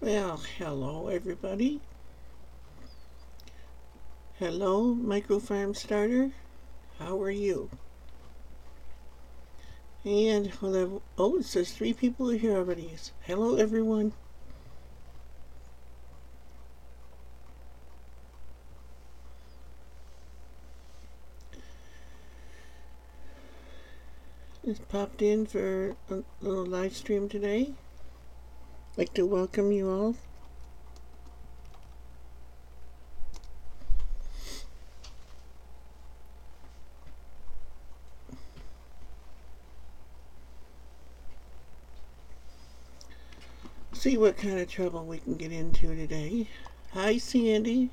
Well, hello everybody. Hello, Micro Farm Starter. How are you? And it says 3 people are here already. Hello everyone. Just popped in for a little live stream today. I'd like to welcome you all. See what kind of trouble we can get into today. Hi, Sandy.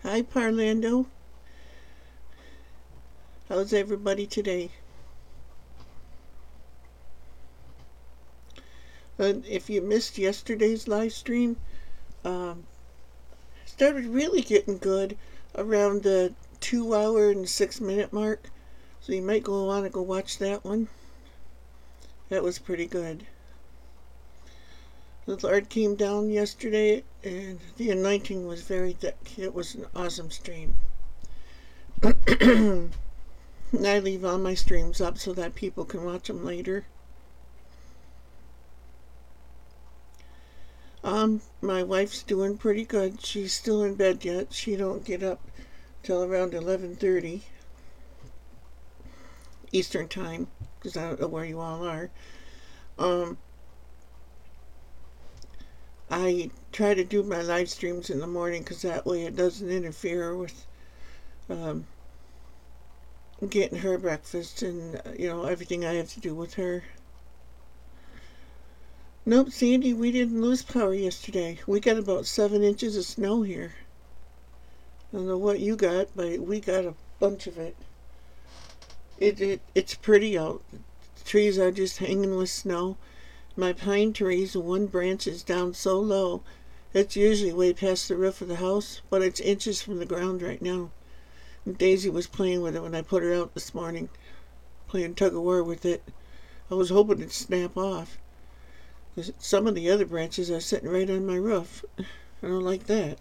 Hi, Parlando. How's everybody today? If you missed yesterday's live stream, started really getting good around the 2 hour and 6 minute mark. So you might want to go watch that one. That was pretty good. The Lord came down yesterday and the anointing was very thick. It was an awesome stream. And I leave all my streams up so that people can watch them later. My wife's doing pretty good. She's still in bed yet. She don't get up till around 11:30 Eastern time, because I don't know where you all are. I try to do my live streams in the morning because that way it doesn't interfere with getting her breakfast and everything I have to do with her. Nope, Sandy, we didn't lose power yesterday. We got about 7 inches of snow here. I don't know what you got, but we got a bunch of it. It's pretty out. The trees are just hanging with snow. My pine trees, one branch is down so low, it's usually way past the roof of the house, but it's inches from the ground right now. And Daisy was playing with it when I put her out this morning, playing tug-of-war with it. I was hoping it'd snap off. Some of the other branches are sitting right on my roof. I don't like that.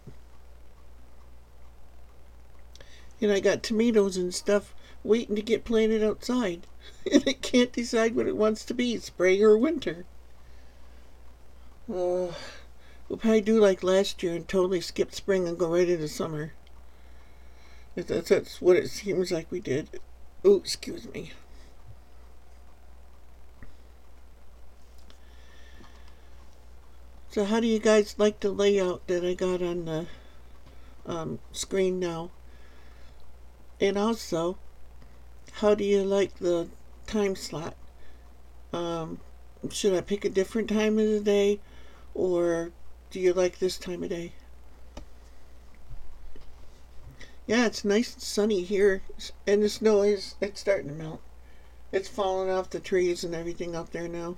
And I got tomatoes and stuff waiting to get planted outside. And it can't decide what it wants to be, spring or winter. We'll probably do like last year and totally skip spring and go right into summer. That's what it seems like we did. Oh, excuse me. So how do you guys like the layout that I got on the screen now? And also, how do you like the time slot? Should I pick a different time of the day, or do you like this time of day? Yeah, it's nice and sunny here, and the snow it's starting to melt. It's falling off the trees and everything up there now.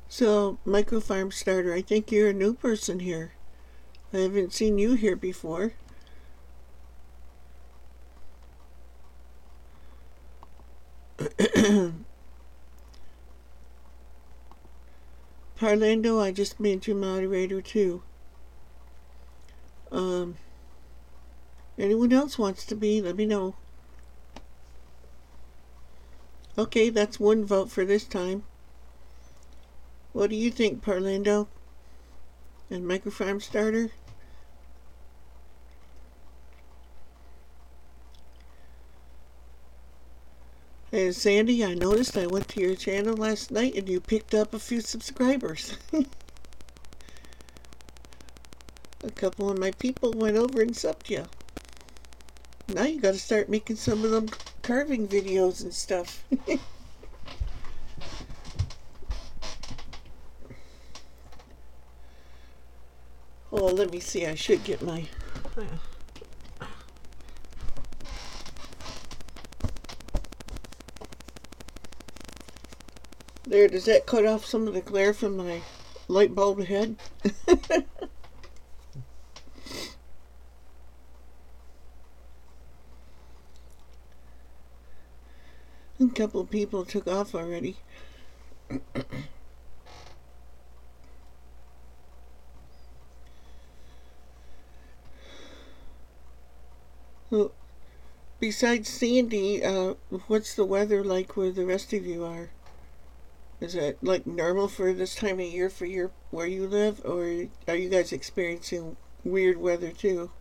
So, Micro Farm Starter, I think you're a new person here. I haven't seen you here before. Parlando, I just made you moderator too. Anyone else wants to be, let me know. Okay, that's 1 vote for this time. What do you think, Parlando and Micro Farm Starter? And Sandy, I noticed I went to your channel last night and you picked up a few subscribers. A couple of my people went over and subbed you. Now you gotta start making some of them carving videos and stuff. Oh, let me see. I should get my... There, does that cut off some of the glare from my light bulb head? A couple people took off already. Well, besides Sandy, what's the weather like where the rest of you are? Is it like normal for this time of year for where you live, or are you guys experiencing weird weather too?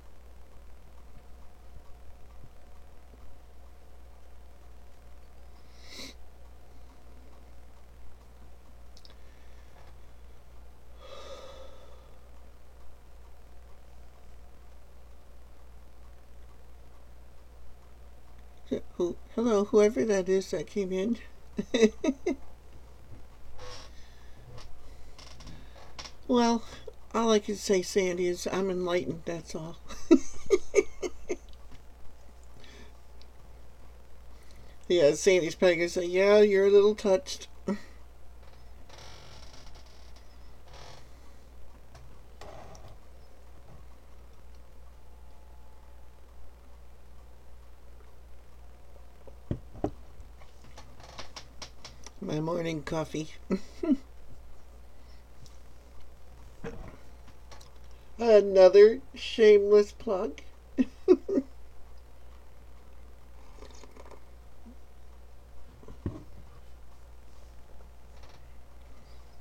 Hello, whoever that is that came in. Well, all I can say, Sandy, is I'm enlightened, that's all. Yeah, Sandy's probably going to say, yeah, you're a little touched. My morning coffee. Another shameless plug.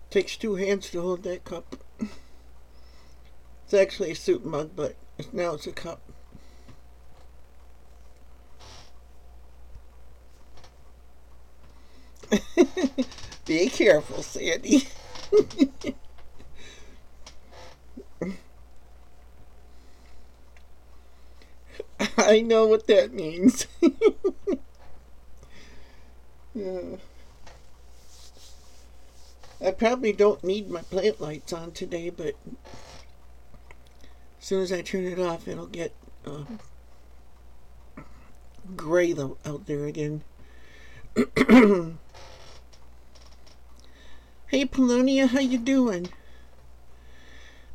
Takes two hands to hold that cup. It's actually a soup mug, but now it's a cup. Be careful, Sandy. I know what that means. Yeah. I probably don't need my plant lights on today, but as soon as I turn it off, it'll get gray out there again. Hey, Polonia, how you doing?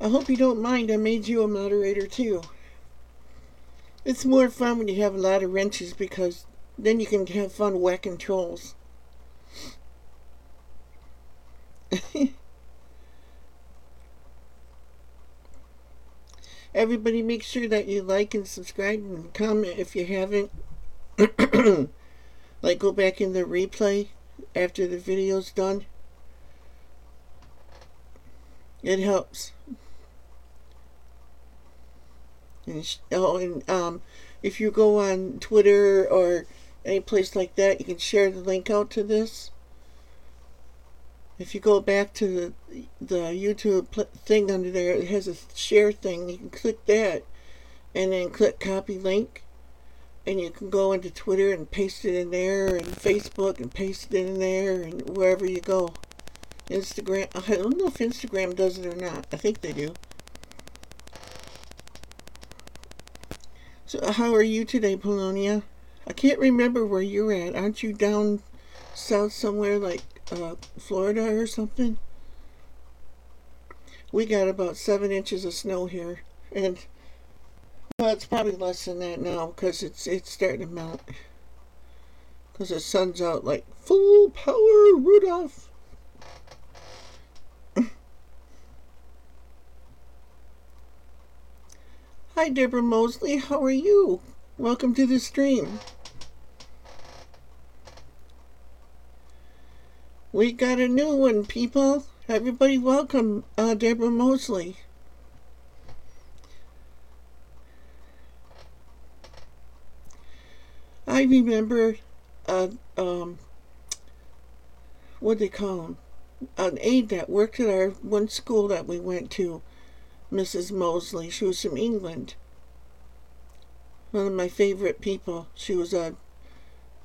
I hope you don't mind I made you a moderator, too. It's more fun when you have a lot of wrenches because then you can have fun whacking trolls. Everybody make sure that you like and subscribe and comment if you haven't. Like, go back in the replay after the video's done. It helps. And if you go on Twitter or any place like that, you can share the link out to this. If you go back to the YouTube thing under there, it has a share thing. You can click that and then click copy link. And you can go into Twitter and paste it in there, and Facebook and paste it in there, and wherever you go. Instagram, I don't know if Instagram does it or not. I think they do. So how are you today, Polonia? I can't remember where you're at. Aren't you down south somewhere like Florida or something? We got about 7 inches of snow here, and well, it's probably less than that now because it's starting to melt. Because the sun's out like full power, Rudolph. Hi, Deborah Mosley. How are you? Welcome to the stream. We got a new one, people. Everybody welcome Deborah Mosley. I remember what they call him? An aide that worked at our one school that we went to, Mrs. Mosley. She was from England. One of my favorite people. She was a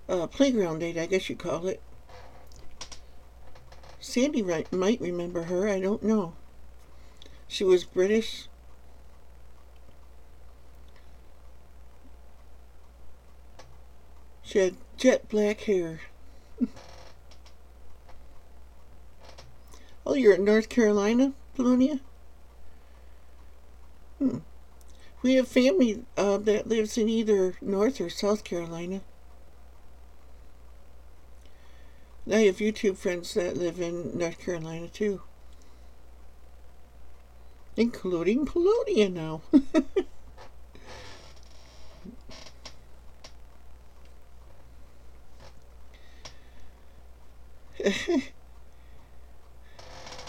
playground aide, I guess you call it. Sandy might remember her, I don't know. She was British. She had jet black hair. Oh, you're in North Carolina, Polonia? We have family that lives in either North or South Carolina. I have YouTube friends that live in North Carolina too. Including Polonia now.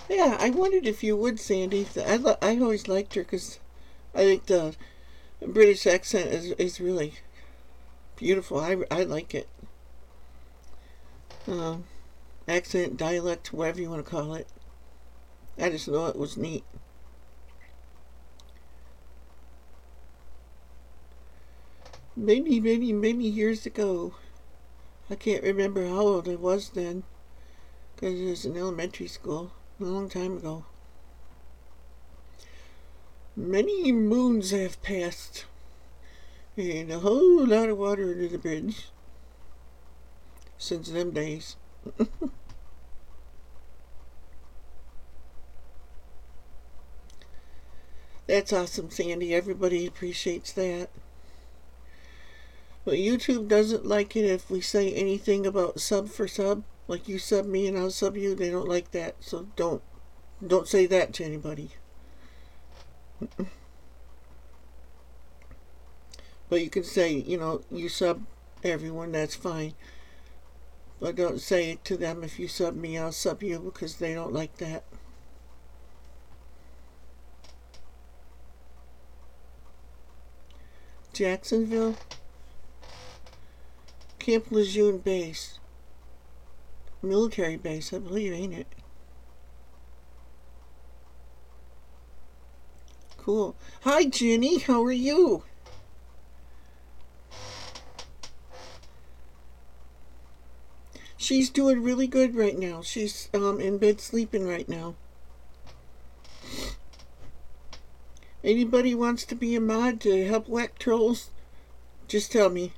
Yeah, I wondered if you would, Sandy. I always liked her because I think the British accent is really beautiful. I like it. Accent, dialect, whatever you want to call it. I just know it was neat. Many years ago. I can't remember how old I was then, because it was in elementary school, a long time ago. Many moons have passed, and a whole lot of water under the bridge since them days. That's awesome, Sandy. Everybody appreciates that. But YouTube doesn't like it if we say anything about sub for sub. Like you sub me and I'll sub you. They don't like that. So don't say that to anybody. But you can say, you sub everyone, that's fine. But don't say it to them, if you sub me, I'll sub you, because they don't like that. Jacksonville? Camp Lejeune base. Military base, I believe, ain't it? Cool. Hi, Jenny. How are you? She's doing really good right now. She's in bed sleeping right now. Anybody wants to be a mod to help whack trolls? Just tell me.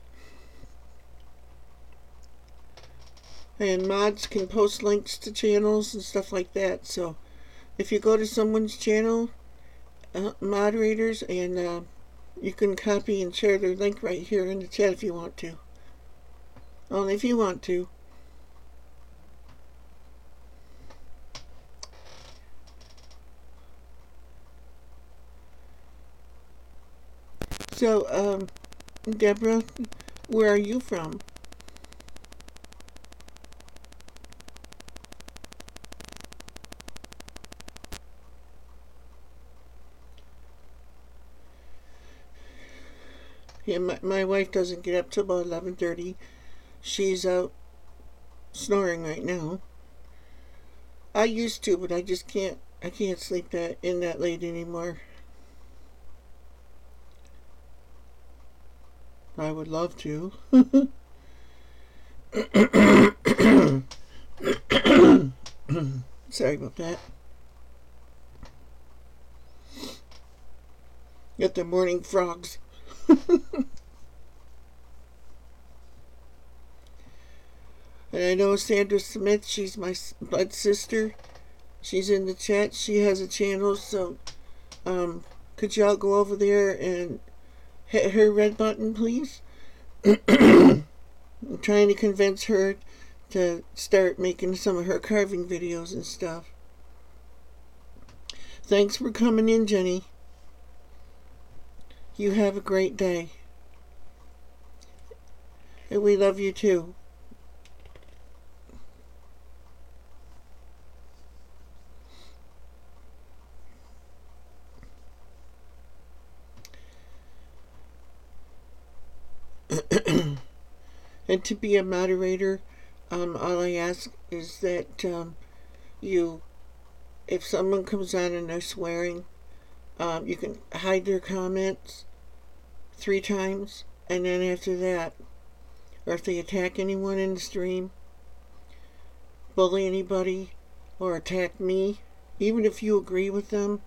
And mods can post links to channels and stuff like that. So if you go to someone's channel, moderators, and you can copy and share their link right here in the chat if you want to. Only if you want to. So, Deborah, where are you from? Yeah, my wife doesn't get up till about 11:30. She's out snoring right now. I used to, but I just can't. I can't sleep that late anymore. I would love to. Sorry about that. Got the morning frogs. And I know Sandra Smith, she's my blood sister. She's in the chat. She has a channel, so could y'all go over there and hit her red button, please? I'm trying to convince her to start making some of her carving videos and stuff. Thanks for coming in, Jenny. You have a great day. And we love you too. And to be a moderator, all I ask is that if someone comes on and they're swearing, you can hide their comments 3 times, and then after that, or if they attack anyone in the stream, bully anybody, or attack me, even if you agree with them,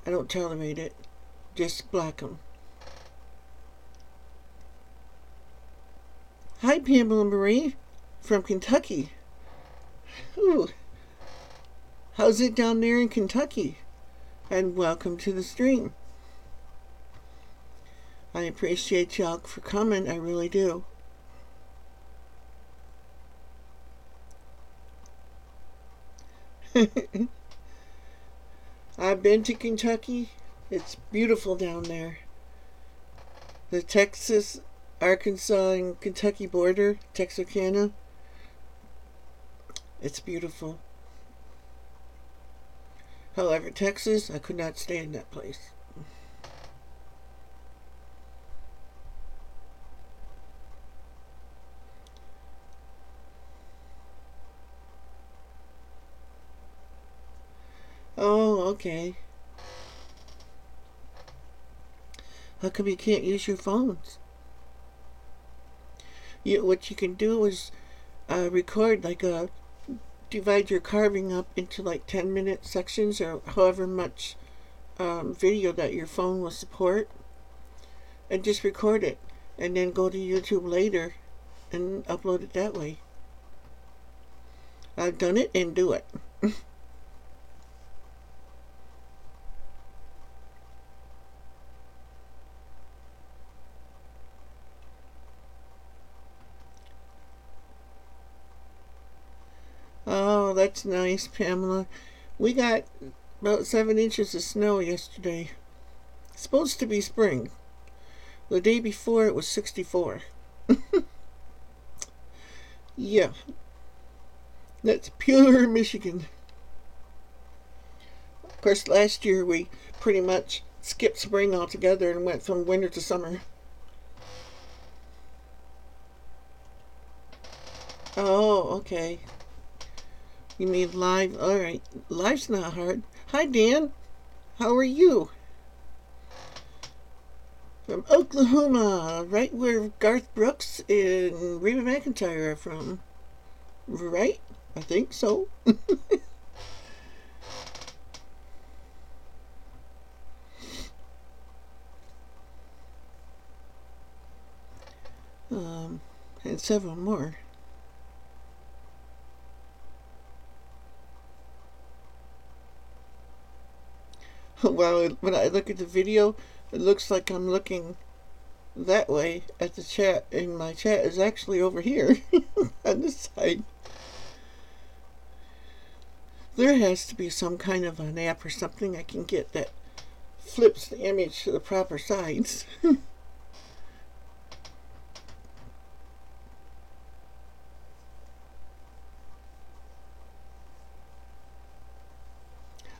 I don't tolerate it. Just block them. Hi, Pamela Marie from Kentucky. Ooh, How's it down there in Kentucky? And welcome to the stream. I appreciate y'all for coming, I really do. I've been to Kentucky. It's beautiful down there. The Texas, Arkansas, and Kentucky border, Texarkana. It's beautiful. However, Texas, I could not stay in that place. Oh, okay. How come you can't use your phones? What you can do is record, like divide your carving up into like 10-minute sections or however much video that your phone will support, and just record it and then go to YouTube later and upload it that way. I've done it and do it. Oh, that's nice, Pamela. We got about 7 inches of snow yesterday. It's supposed to be spring. The day before it was 64. Yeah. That's pure Michigan. Of course, last year we pretty much skipped spring altogether and went from winter to summer. Oh, okay. You mean live? Alright. Live's not hard. Hi, Dan. How are you? From Oklahoma, right where Garth Brooks and Reba McEntire are from. Right? I think so. And several more. Well, when I look at the video, it looks like I'm looking that way at the chat, and my chat is actually over here on this side. There has to be some kind of an app or something I can get that flips the image to the proper sides.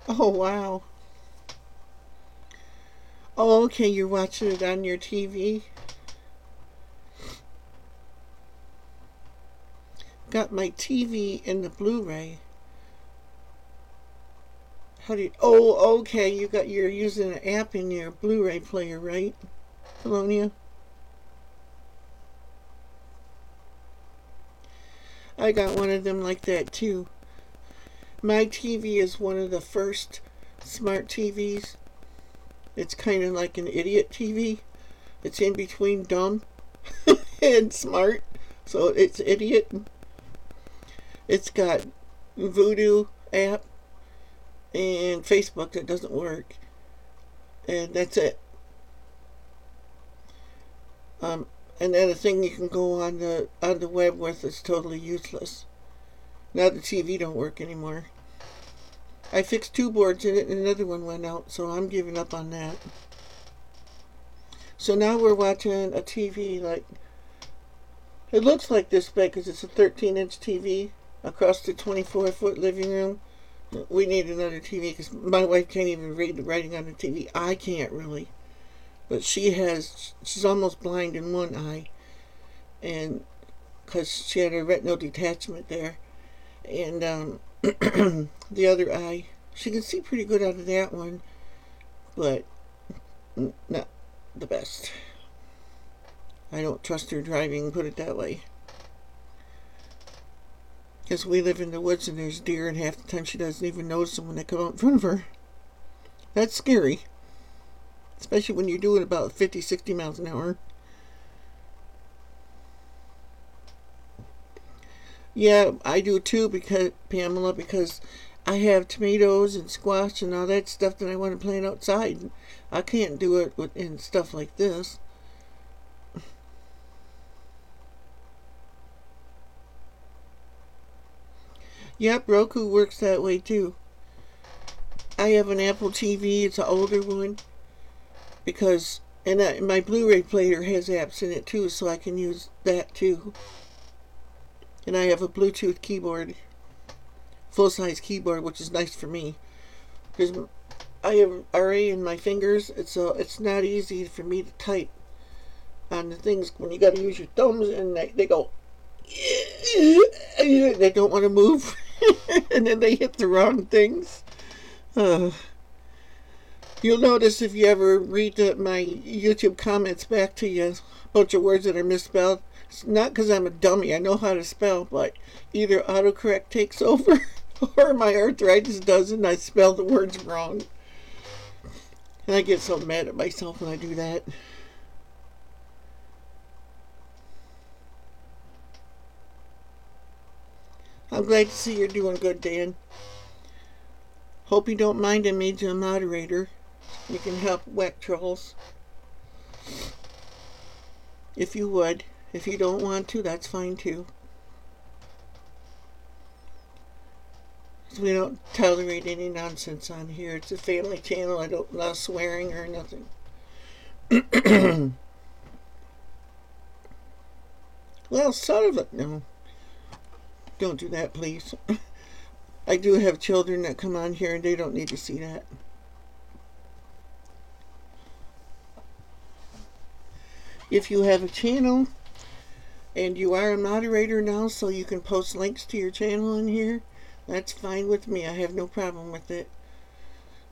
Oh, wow. Oh, okay, you're watching it on your TV? Got my TV and the Blu-ray. How do you... Oh, okay, you're using an app in your Blu-ray player, right, Colonia? I got one of them like that, too. My TV is one of the first smart TVs. It's kind of like an idiot TV. It's in between dumb and smart. So it's idiot. It's got Voodoo app and Facebook that doesn't work. And that's it. And then a thing you can go on the web with is totally useless. Now the TV don't work anymore. I fixed 2 boards in it and another one went out, so I'm giving up on that. So now we're watching a TV like... It looks like this big because it's a 13-inch TV across the 24-foot living room. We need another TV because my wife can't even read the writing on the TV. I can't really. But she's almost blind in one eye. And because she had a retinal detachment there. And the other eye, she can see pretty good out of that one, but not the best. I don't trust her driving, put it that way. Because we live in the woods and there's deer, and half the time she doesn't even notice them when they come out in front of her. That's scary. Especially when you're doing about 50, 60 miles an hour. Yeah, I do too, because Pamela, because I have tomatoes and squash and all that stuff that I want to plant outside. I can't do it in stuff like this. Yep, Roku works that way too. I have an Apple TV. It's an older one because, and my Blu-ray player has apps in it too, so I can use that too. And I have a Bluetooth keyboard, full-size keyboard, which is nice for me because I have RA in my fingers. It's not easy for me to type on the things when you got to use your thumbs, and they go. They don't want to move, and then they hit the wrong things. You'll notice if you ever read my YouTube comments back to you, a bunch of words that are misspelled. It's not because I'm a dummy. I know how to spell, but either autocorrect takes over or my arthritis does, and I spell the words wrong. And I get so mad at myself when I do that. I'm glad to see you're doing good, Dan. Hope you don't mind I made you a moderator. You can help whack trolls. If you would. If you don't want to, that's fine too. We don't tolerate any nonsense on here. It's a family channel. I don't allow swearing or nothing. Well, son of a... No. Don't do that, please. I do have children that come on here and they don't need to see that. If you have a channel and you are a moderator now, so you can post links to your channel in here, that's fine with me. I have no problem with it.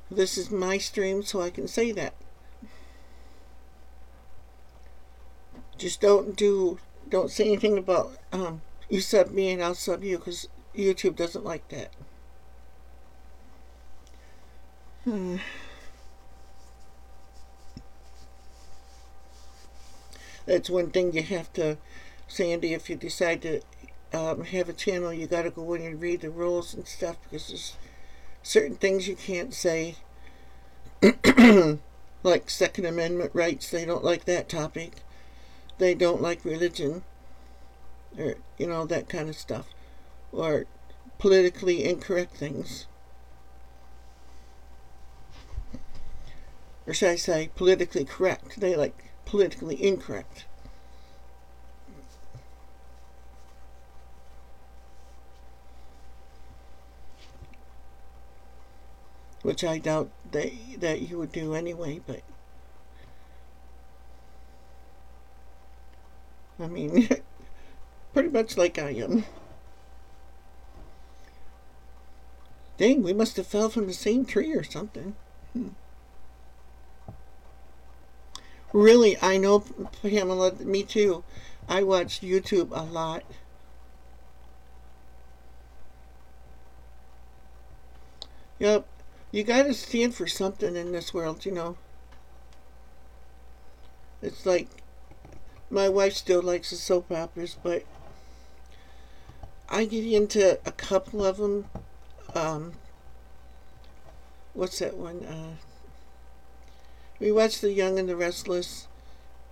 This is my stream, so I can say that. Just don't say anything about you sub me and I'll sub you, because YouTube doesn't like that. That's one thing you have to, Sandy, if you decide to have a channel, you got to go in and read the rules and stuff, because there's certain things you can't say. Like Second Amendment rights, they don't like that topic. They don't like religion, or that kind of stuff, or politically incorrect things, or should I say politically correct. They like politically incorrect. Which I doubt that you would do anyway, but I mean, pretty much like I am. Dang, we must have fell from the same tree or something. Really, I know, Pamela, me too. I watched YouTube a lot. Yep, you gotta stand for something in this world, It's like, my wife still likes the soap operas, but I get into a couple of them. What's that one? We watch The Young and the Restless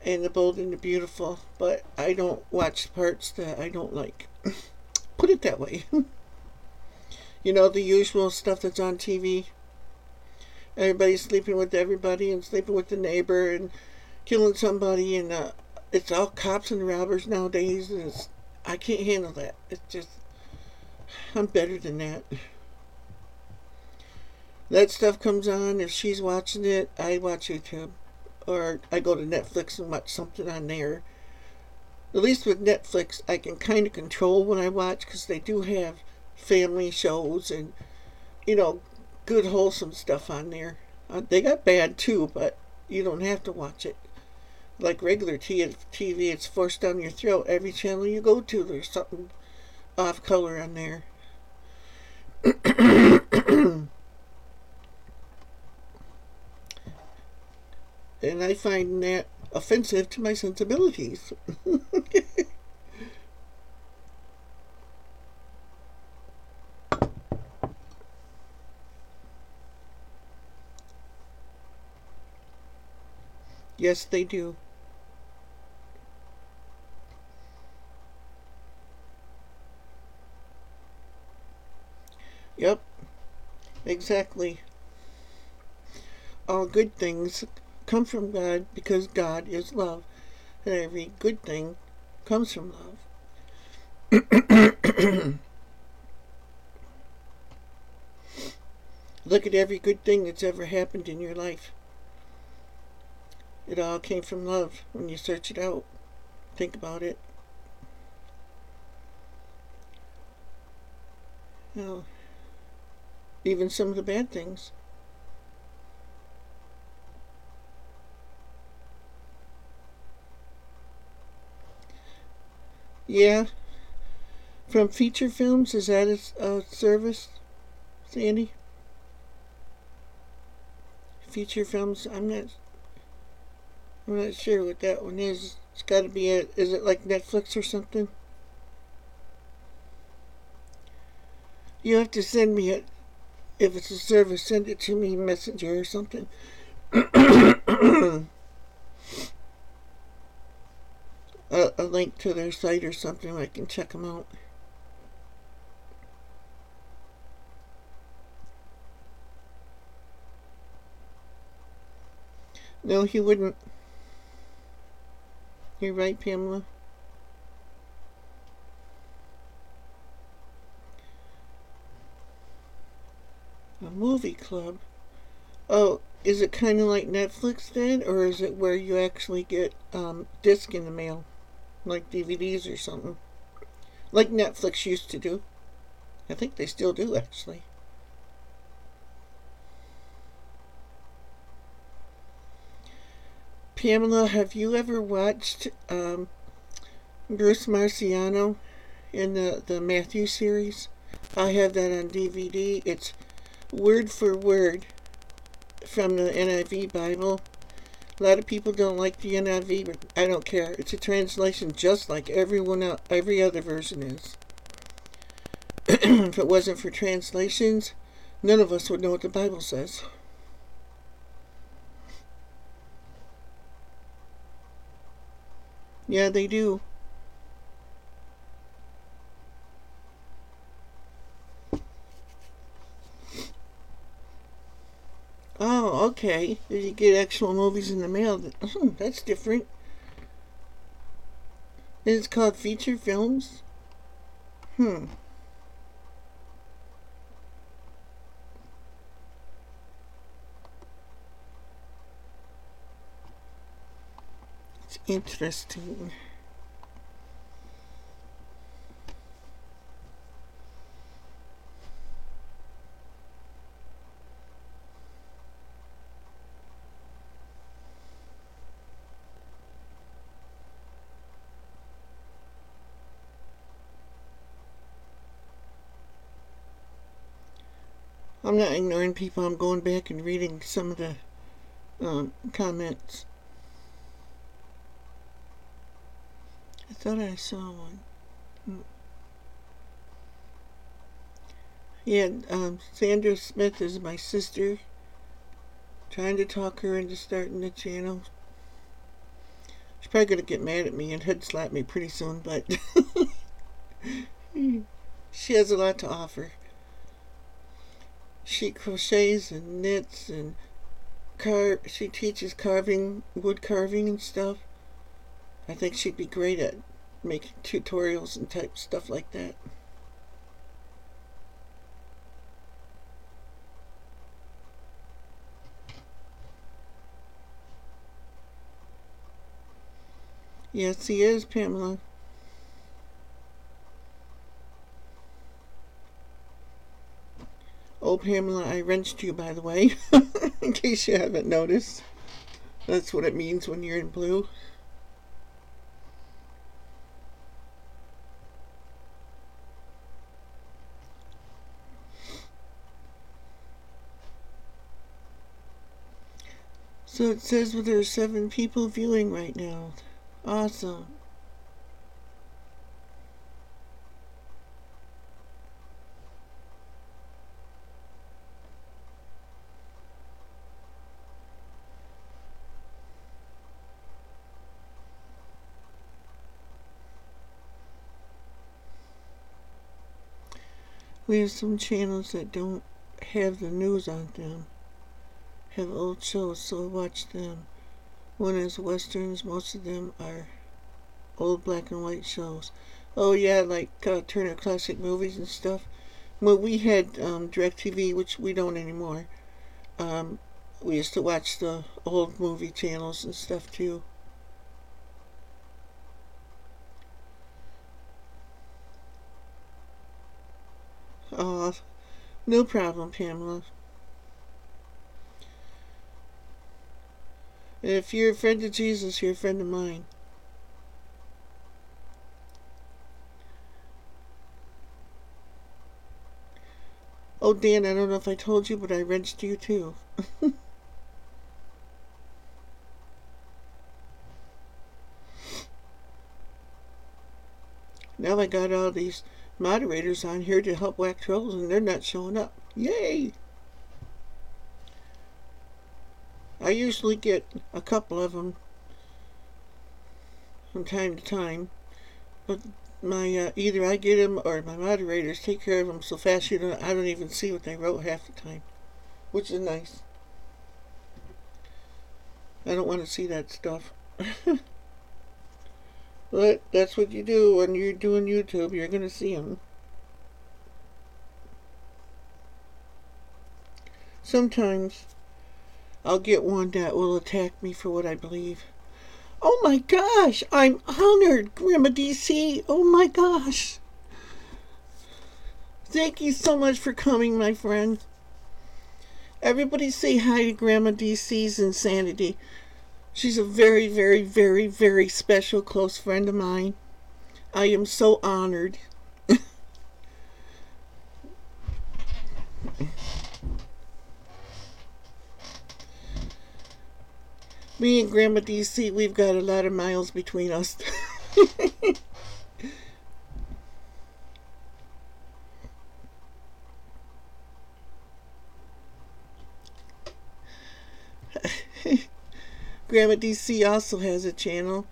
and The Bold and the Beautiful, but I don't watch parts that I don't like. Put it that way. The usual stuff that's on TV. Everybody's sleeping with everybody and sleeping with the neighbor and killing somebody, and it's all cops and robbers nowadays, and I can't handle that. It's just, I'm better than that. That stuff comes on, if she's watching it, I watch YouTube. Or I go to Netflix and watch something on there. At least with Netflix, I can kind of control what I watch, because they do have family shows and, good wholesome stuff on there. They got bad too, but you don't have to watch it. Like regular TV, it's forced down your throat. Every channel you go to, there's something off color on there. And I find that offensive to my sensibilities. Yes, they do. Yep, exactly. All good things come from God because God is love. And every good thing comes from love. Look at every good thing that's ever happened in your life. It all came from love when you search it out. Think about it. You know, even some of the bad things. Yeah, from feature films, is that a service, Sandy? Feature films, I'm not sure what that one is. It's got to be is it like Netflix or something? You have to send me it. If it's a service, send it to me, Messenger or something. A link to their site or something where I can check them out. No, he wouldn't. You're right, Pamela. A movie club. Oh, is it kind of like Netflix then, or is it where you actually get disc in the mail, like DVDs or something, like Netflix used to do? I think they still do, actually. Pamela, have you ever watched Bruce Marciano in the Matthew series? I have that on DVD. It's word for word from the NIV Bible. A lot of people don't like the NIV, but I don't care. It's a translation just like every other version is. If it wasn't for translations, none of us would know what the Bible says. Yeah, they do. Oh, okay. You get actual movies in the mail. That's different. It's called feature films. Hmm. It's interesting. I'm not ignoring people. I'm going back and reading some of the comments. I thought I saw one. Yeah, Sandra Smith is my sister. Trying to talk her into starting the channel. She's probably going to get mad at me and head slap me pretty soon, but she has a lot to offer. She crochets and knits and she teaches carving, wood carving and stuff. I think she'd be great at making tutorials and type stuff like that. Yes, he is, Pamela. Oh, Pamela, I wrenched you, by the way, in case you haven't noticed. That's what it means when you're in blue. So it says there are 7 people viewing right now. Awesome. We have some channels that don't have the news on them, have old shows, so I watch them. One is westerns, most of them are old black and white shows. Oh yeah, like Turner Classic Movies and stuff. Well, we had DirecTV, which we don't anymore. We used to watch the old movie channels and stuff too. No problem, Pamela. If you're a friend of Jesus, you're a friend of mine. Oh, Dan, I don't know if I told you, but I wrenched you too. Now I got all these moderators on here to help whack trolls, and they're not showing up. Yay! I usually get a couple of them from time to time, but my either I get them or my moderators take care of them so fast I don't even see what they wrote half the time, which is nice. I don't want to see that stuff. But that's what you do when you're doing YouTube. You're going to see them. Sometimes I'll get one that will attack me for what I believe. Oh my gosh, I'm honored, Grandma DC. Oh my gosh. Thank you so much for coming, my friend. Everybody say hi to Grandma DC's insanity. She's a very, very, very, very special close friend of mine. I am so honored. Me and Grandma DC, we've got a lot of miles between us. Grandma DC also has a channel.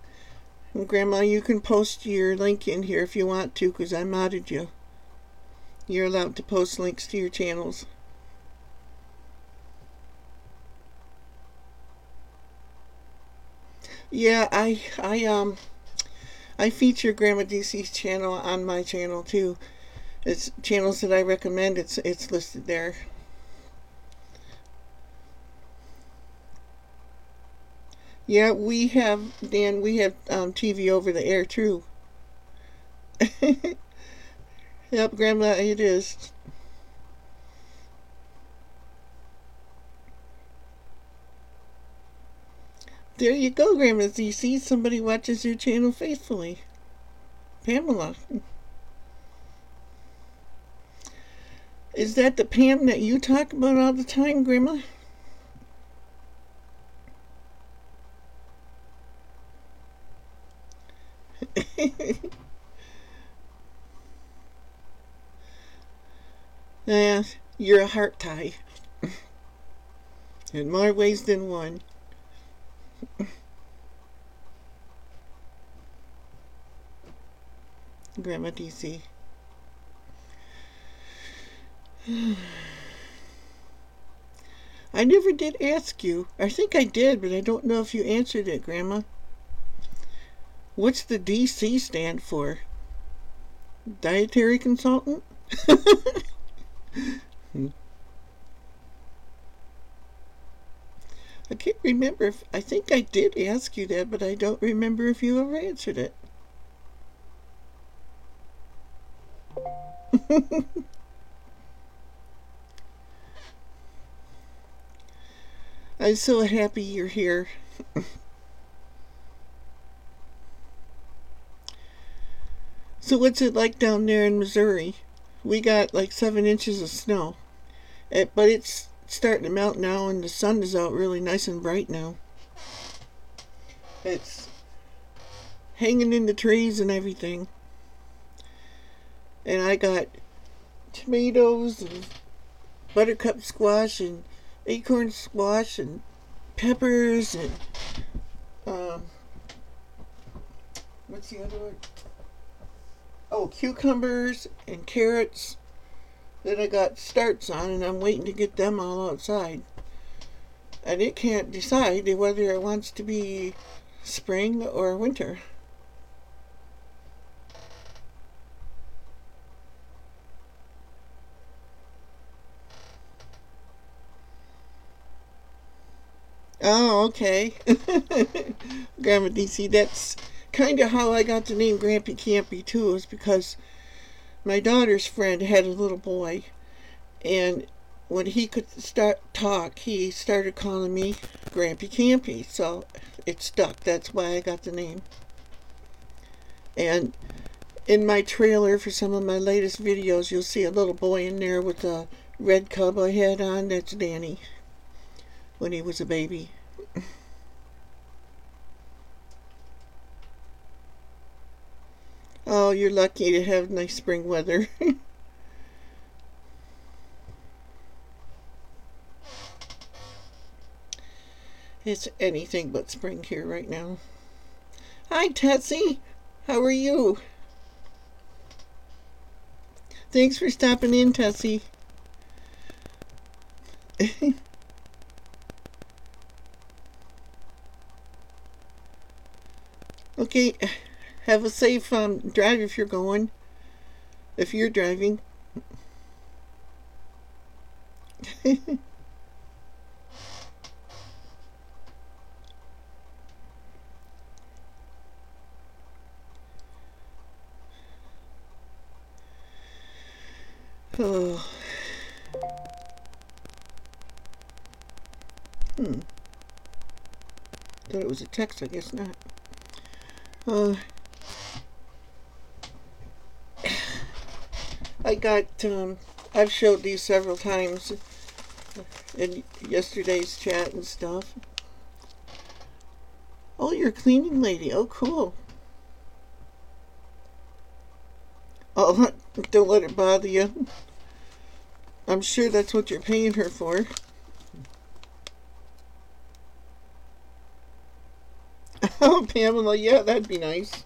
And Grandma, you can post your link in here if you want to, because I modded you. You're allowed to post links to your channels. Yeah, I feature Grandma DC's channel on my channel too. It's channels that I recommend. It's listed there. Yeah, we have, Dan, we have TV over the air too. Yep, Grandma, it is. There you go, Grandma DC. Somebody watches your channel faithfully. Pamela. Is that the Pam that you talk about all the time, Grandma? Yeah, you're a heart tie. In more ways than one. Grandma DC. I never did ask you. I think I did, but I don't know if you answered it, Grandma. What's the DC stand for? Dietary consultant? I can't remember if, I think I did ask you that, but I don't remember if you ever answered it. I'm so happy you're here. So what's it like down there in Missouri? We got like 7 inches of snow. But it's starting to melt now and the sun is out really nice and bright now. It's hanging in the trees and everything. And I got tomatoes and buttercup squash and acorn squash and peppers and what's the other one? Oh, cucumbers and carrots that I got starts on, and I'm waiting to get them all outside. And it can't decide whether it wants to be spring or winter. Oh, okay. Grandma DC, that's kind of how I got the name Grampy Campy too, is because my daughter's friend had a little boy, and when he could start talk, he started calling me Grampy Campy, so it stuck. That's why I got the name. And in my trailer for some of my latest videos, you'll see a little boy in there with a red cowboy hat on. That's Danny, when he was a baby. Oh, you're lucky to have nice spring weather. It's anything but spring here right now. Hi, Tessie. How are you? Thanks for stopping in, Tessie. Okay, have a safe drive if you're going. If you're driving. Oh. Thought it was a text, I guess not. I got, I've showed these several times in yesterday's chat and stuff. Oh, you're a cleaning lady. Oh, cool. Oh, don't let it bother you. I'm sure that's what you're paying her for. Oh, Pamela, yeah, that'd be nice.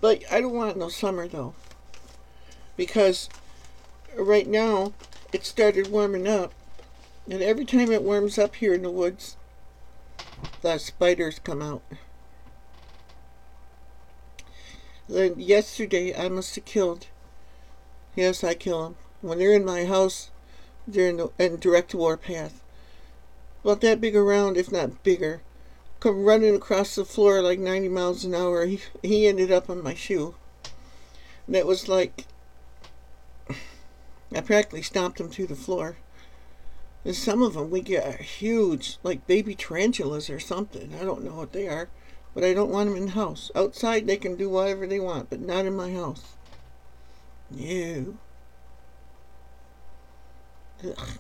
But I don't want no summer, though. Because right now, it started warming up. And every time it warms up here in the woods, the spiders come out. Then yesterday, I must have killed. Yes, I kill them. When they're in my house, they're in direct warpath. About that big around, if not bigger. Come running across the floor like 90 miles an hour. He ended up on my shoe. And it was like, I practically stomped him through the floor. And some of them we get huge, like baby tarantulas or something. I don't know what they are. But I don't want them in the house. Outside they can do whatever they want, but not in my house. No. Ugh.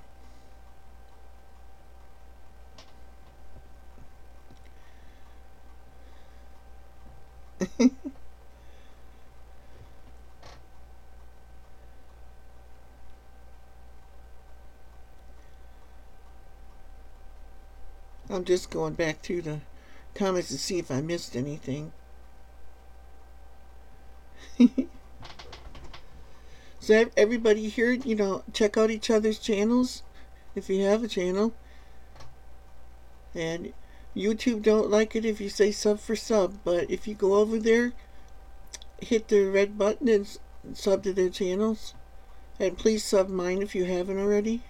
I'm just going back through the comments to see if I missed anything. So everybody here, you know, check out each other's channels if you have a channel. And YouTube don't like it if you say sub for sub, but if you go over there, hit the red button and sub to their channels. And please sub mine if you haven't already.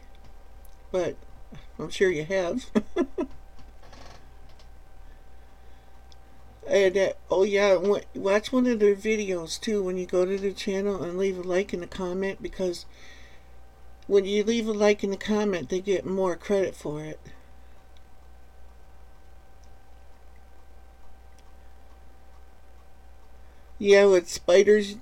But I'm sure you have. And oh yeah, watch one of their videos too when you go to their channel, and leave a like and a comment, because when you leave a like and a comment, they get more credit for it. Yeah, with spiders,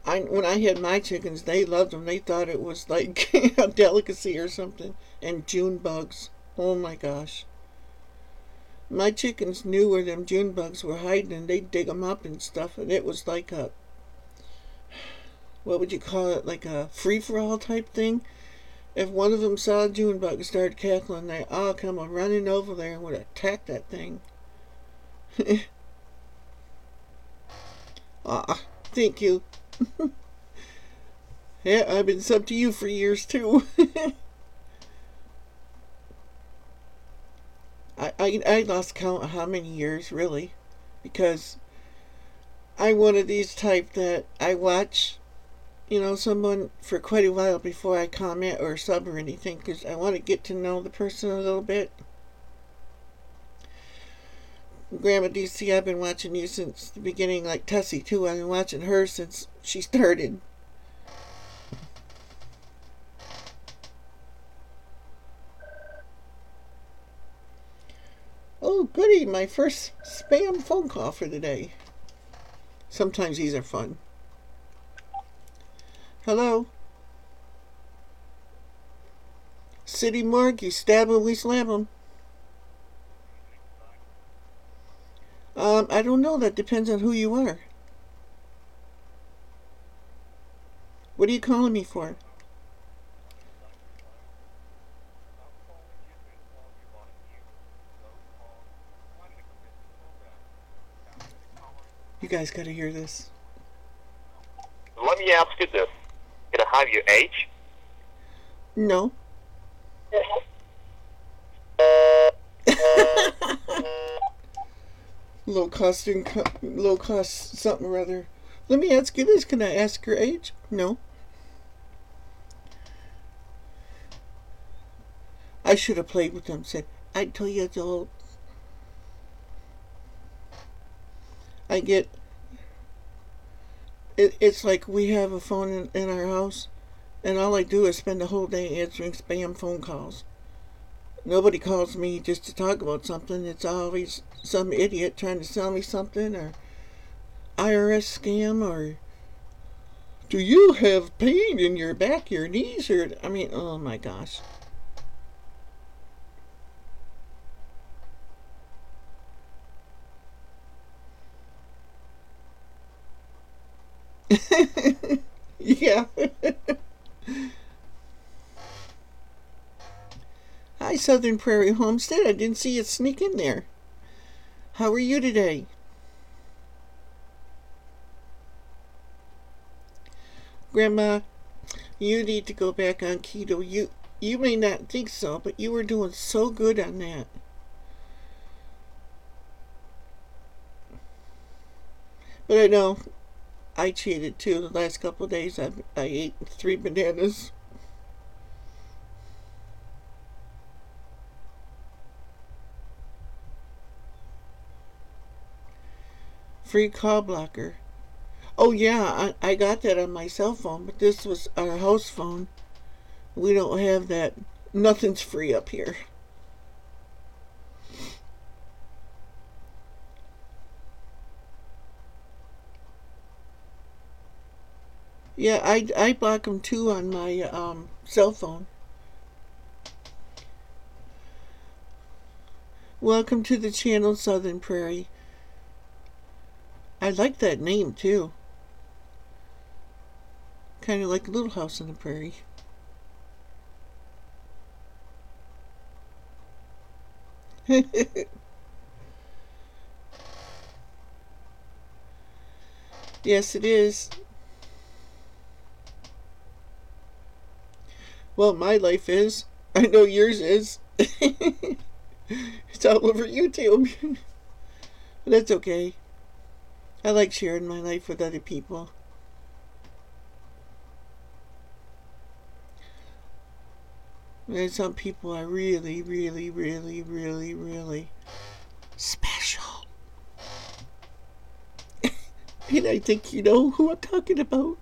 when I had my chickens, they loved them. They thought it was like a delicacy or something. And June bugs. Oh my gosh. My chickens knew where them June bugs were hiding, and they'd dig them up and stuff. And it was like a, what would you call it, like a free-for-all type thing. If one of them saw a June bug and started cackling, they all come running over there and would attack that thing. Ah, thank you. Yeah, I've been sub to you for years too. I lost count of how many years, really. Because I'm one of these type that I watch, someone for quite a while before I comment or sub or anything, because I want to get to know the person a little bit. Grandma DC, I've been watching you since the beginning, like Tessie too. I've been watching her since she started. Oh, goody, my first spam phone call for the day. Sometimes these are fun. Hello? City Morgue, you stab 'em, we slam 'em. I don't know. That depends on who you are. What are you calling me for? You guys gotta hear this. Let me ask you this. Can I have your age? No. Low cost something or other. Let me ask you this. Can I ask your age? No. I should have played with them. Said, I'd tell you it's old. I get... It's like we have a phone in our house, and all I do is spend the whole day answering spam phone calls. Nobody calls me just to talk about something. It's always some idiot trying to sell me something, or IRS scam, or do you have pain in your back, your knees, or oh my gosh. Yeah. Hi, Southern Prairie Homestead. I didn't see it sneak in there. How are you today? Grandma, you need to go back on keto. You may not think so, but you were doing so good on that. But I know I cheated too. The last couple of days I ate 3 bananas. Free call blocker. Oh yeah, I got that on my cell phone, but this was our house phone. We don't have that. Nothing's free up here. Yeah, I block them too on my cell phone. Welcome to the channel, Southern Prairie. I like that name too. Kind of like Little House on the Prairie. Yes, it is. Well, my life is. I know yours is. It's all over YouTube. But that's okay. I like sharing my life with other people. There's some people are really, really, really, really, really special. And I think you know who I'm talking about.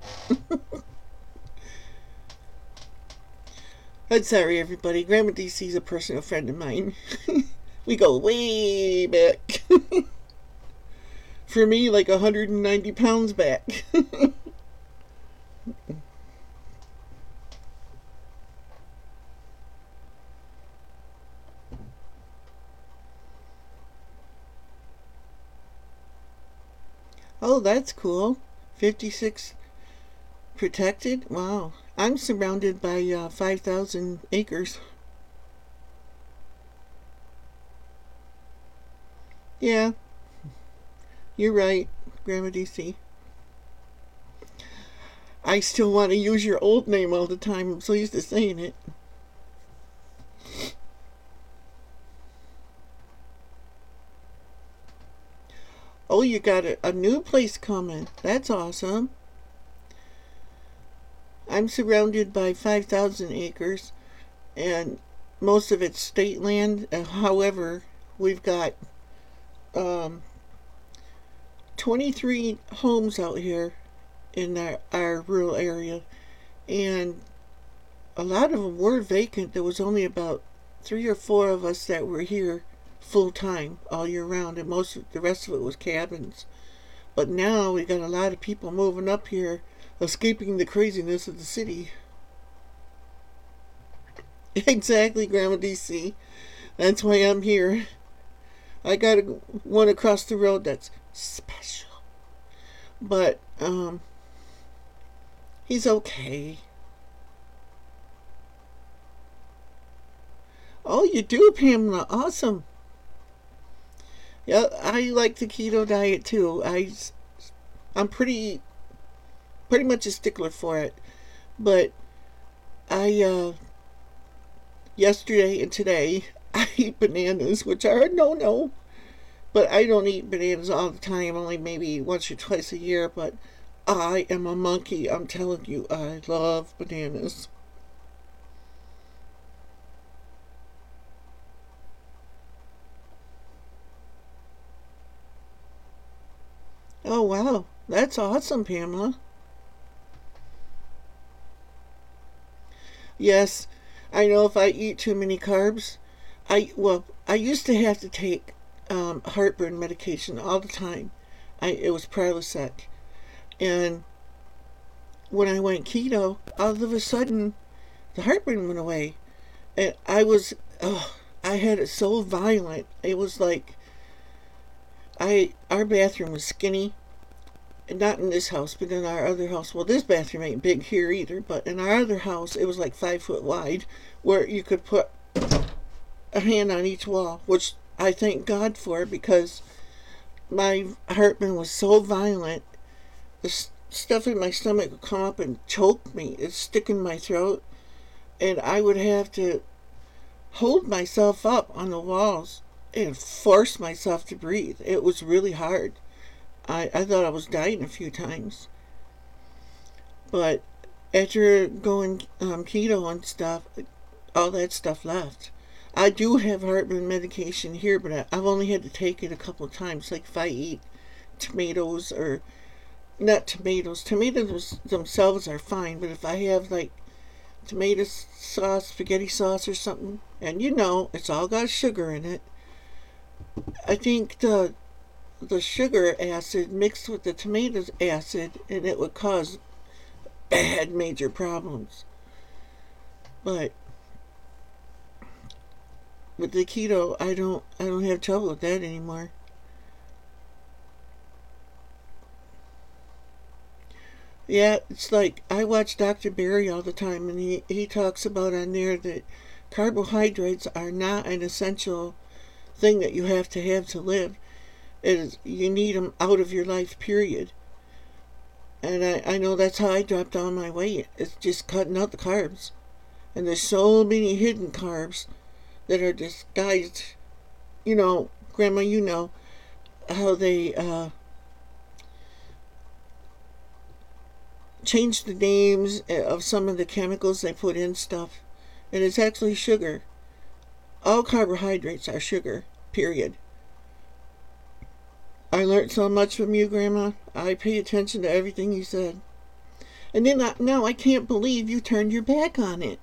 I'm sorry, everybody. Grandma DC's a personal friend of mine. We go way back. For me, like 190 pounds back. Oh, that's cool. 56 protected? Wow. I'm surrounded by 5,000 acres. Yeah, you're right, Grandma DC. I still want to use your old name all the time. I'm so used to saying it. Oh, you got a new place coming. That's awesome. I'm surrounded by 5,000 acres, and most of it's state land. However, we've got 23 homes out here in our rural area, and a lot of them were vacant. There was only about 3 or 4 of us that were here full time all year round, and the rest of it was cabins. But now we got a lot of people moving up here, escaping the craziness of the city. Exactly, Grandma DC. That's why I'm here. I got one across the road that's special, but he's okay. Oh, you do, Pamela. Awesome. Yeah, I like the keto diet too. I'm pretty much a stickler for it. But I yesterday and today I eat bananas, which are a no. But I don't eat bananas all the time, only maybe once or twice a year. But I am a monkey. I'm telling you, I love bananas. Oh, wow. That's awesome, Pamela. Yes, I know if I eat too many carbs, I used to have to take heartburn medication all the time. It was Prilosec, and when I went keto, all of a sudden the heartburn went away, and I had it so violent. It was like our bathroom was skinny. Not in this house, but in our other house. Well, this bathroom ain't big here either, but in our other house, it was like 5 foot wide, where you could put a hand on each wall, which I thank God for, because my heartburn was so violent, the stuff in my stomach would come up and choke me. It'd stick in my throat, and I would have to hold myself up on the walls and force myself to breathe. It was really hard. I thought I was dying a few times. But after going keto and stuff, all that stuff left. I do have heartburn medication here, but I've only had to take it a couple of times. Like if I eat tomatoes, or not tomatoes. Tomatoes themselves are fine, but if I have like tomato sauce, spaghetti sauce or something, and it's all got sugar in it, I think the sugar acid mixed with the tomato acid, and it would cause bad major problems. But with the keto, I don't have trouble with that anymore. Yeah, it's like I watch Dr. Barry all the time, and he talks about on there that carbohydrates are not an essential thing that you have to live. You need them out of your life, period. And I know that's how I dropped down my weight. It's just cutting out the carbs. And there's so many hidden carbs that are disguised. Grandma, how they change the names of some of the chemicals they put in stuff. And it's actually sugar. All carbohydrates are sugar, period. I learned so much from you, Grandma. I pay attention to everything you said. And then now I can't believe you turned your back on it.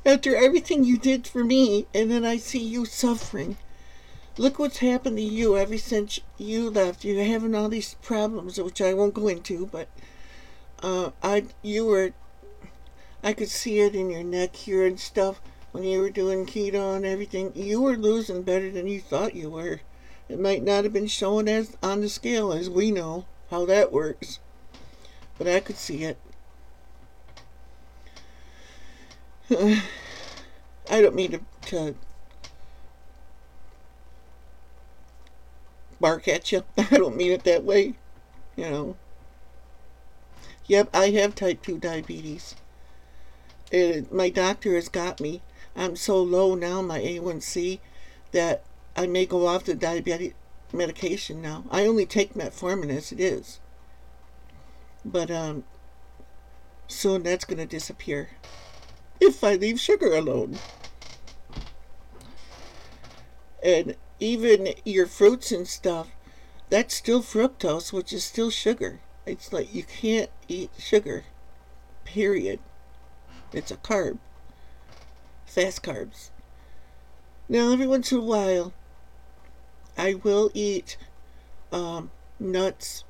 After everything you did for me, and then I see you suffering. Look what's happened to you ever since you left. You're having all these problems, which I won't go into, but I could see it in your neck here and stuff when you were doing keto and everything. You were losing better than you thought you were. It might not have been showing as on the scale, as we know how that works, but I could see it. I don't mean to bark at you. I don't mean it that way, Yep, I have type 2 diabetes. My doctor has got me. I'm so low now, my A1C, that I may go off the diabetic medication now. I only take metformin as it is. But soon that's going to disappear. If I leave sugar alone. And even your fruits and stuff, that's still fructose, which is still sugar. It's like you can't eat sugar. Period. It's a carb. Fast carbs. Now, every once in a while, I will eat nuts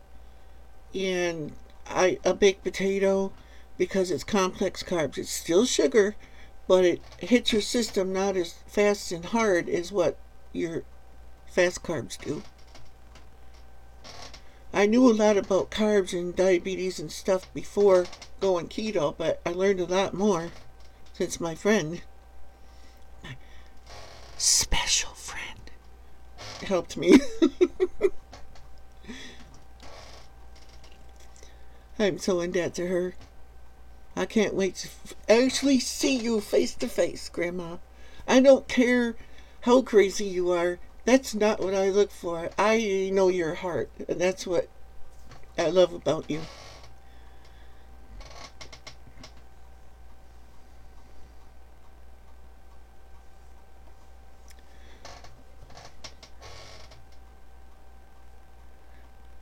and a baked potato because it's complex carbs. It's still sugar, but it hits your system not as fast and hard as what your fast carbs do. I knew a lot about carbs and diabetes and stuff before going keto, but I learned a lot more since my friend, my special friend, helped me. I'm so in debt to her. I can't wait to actually see you face to face, Grandma. I don't care how crazy you are. That's not what I look for. I know your heart, and that's what I love about you.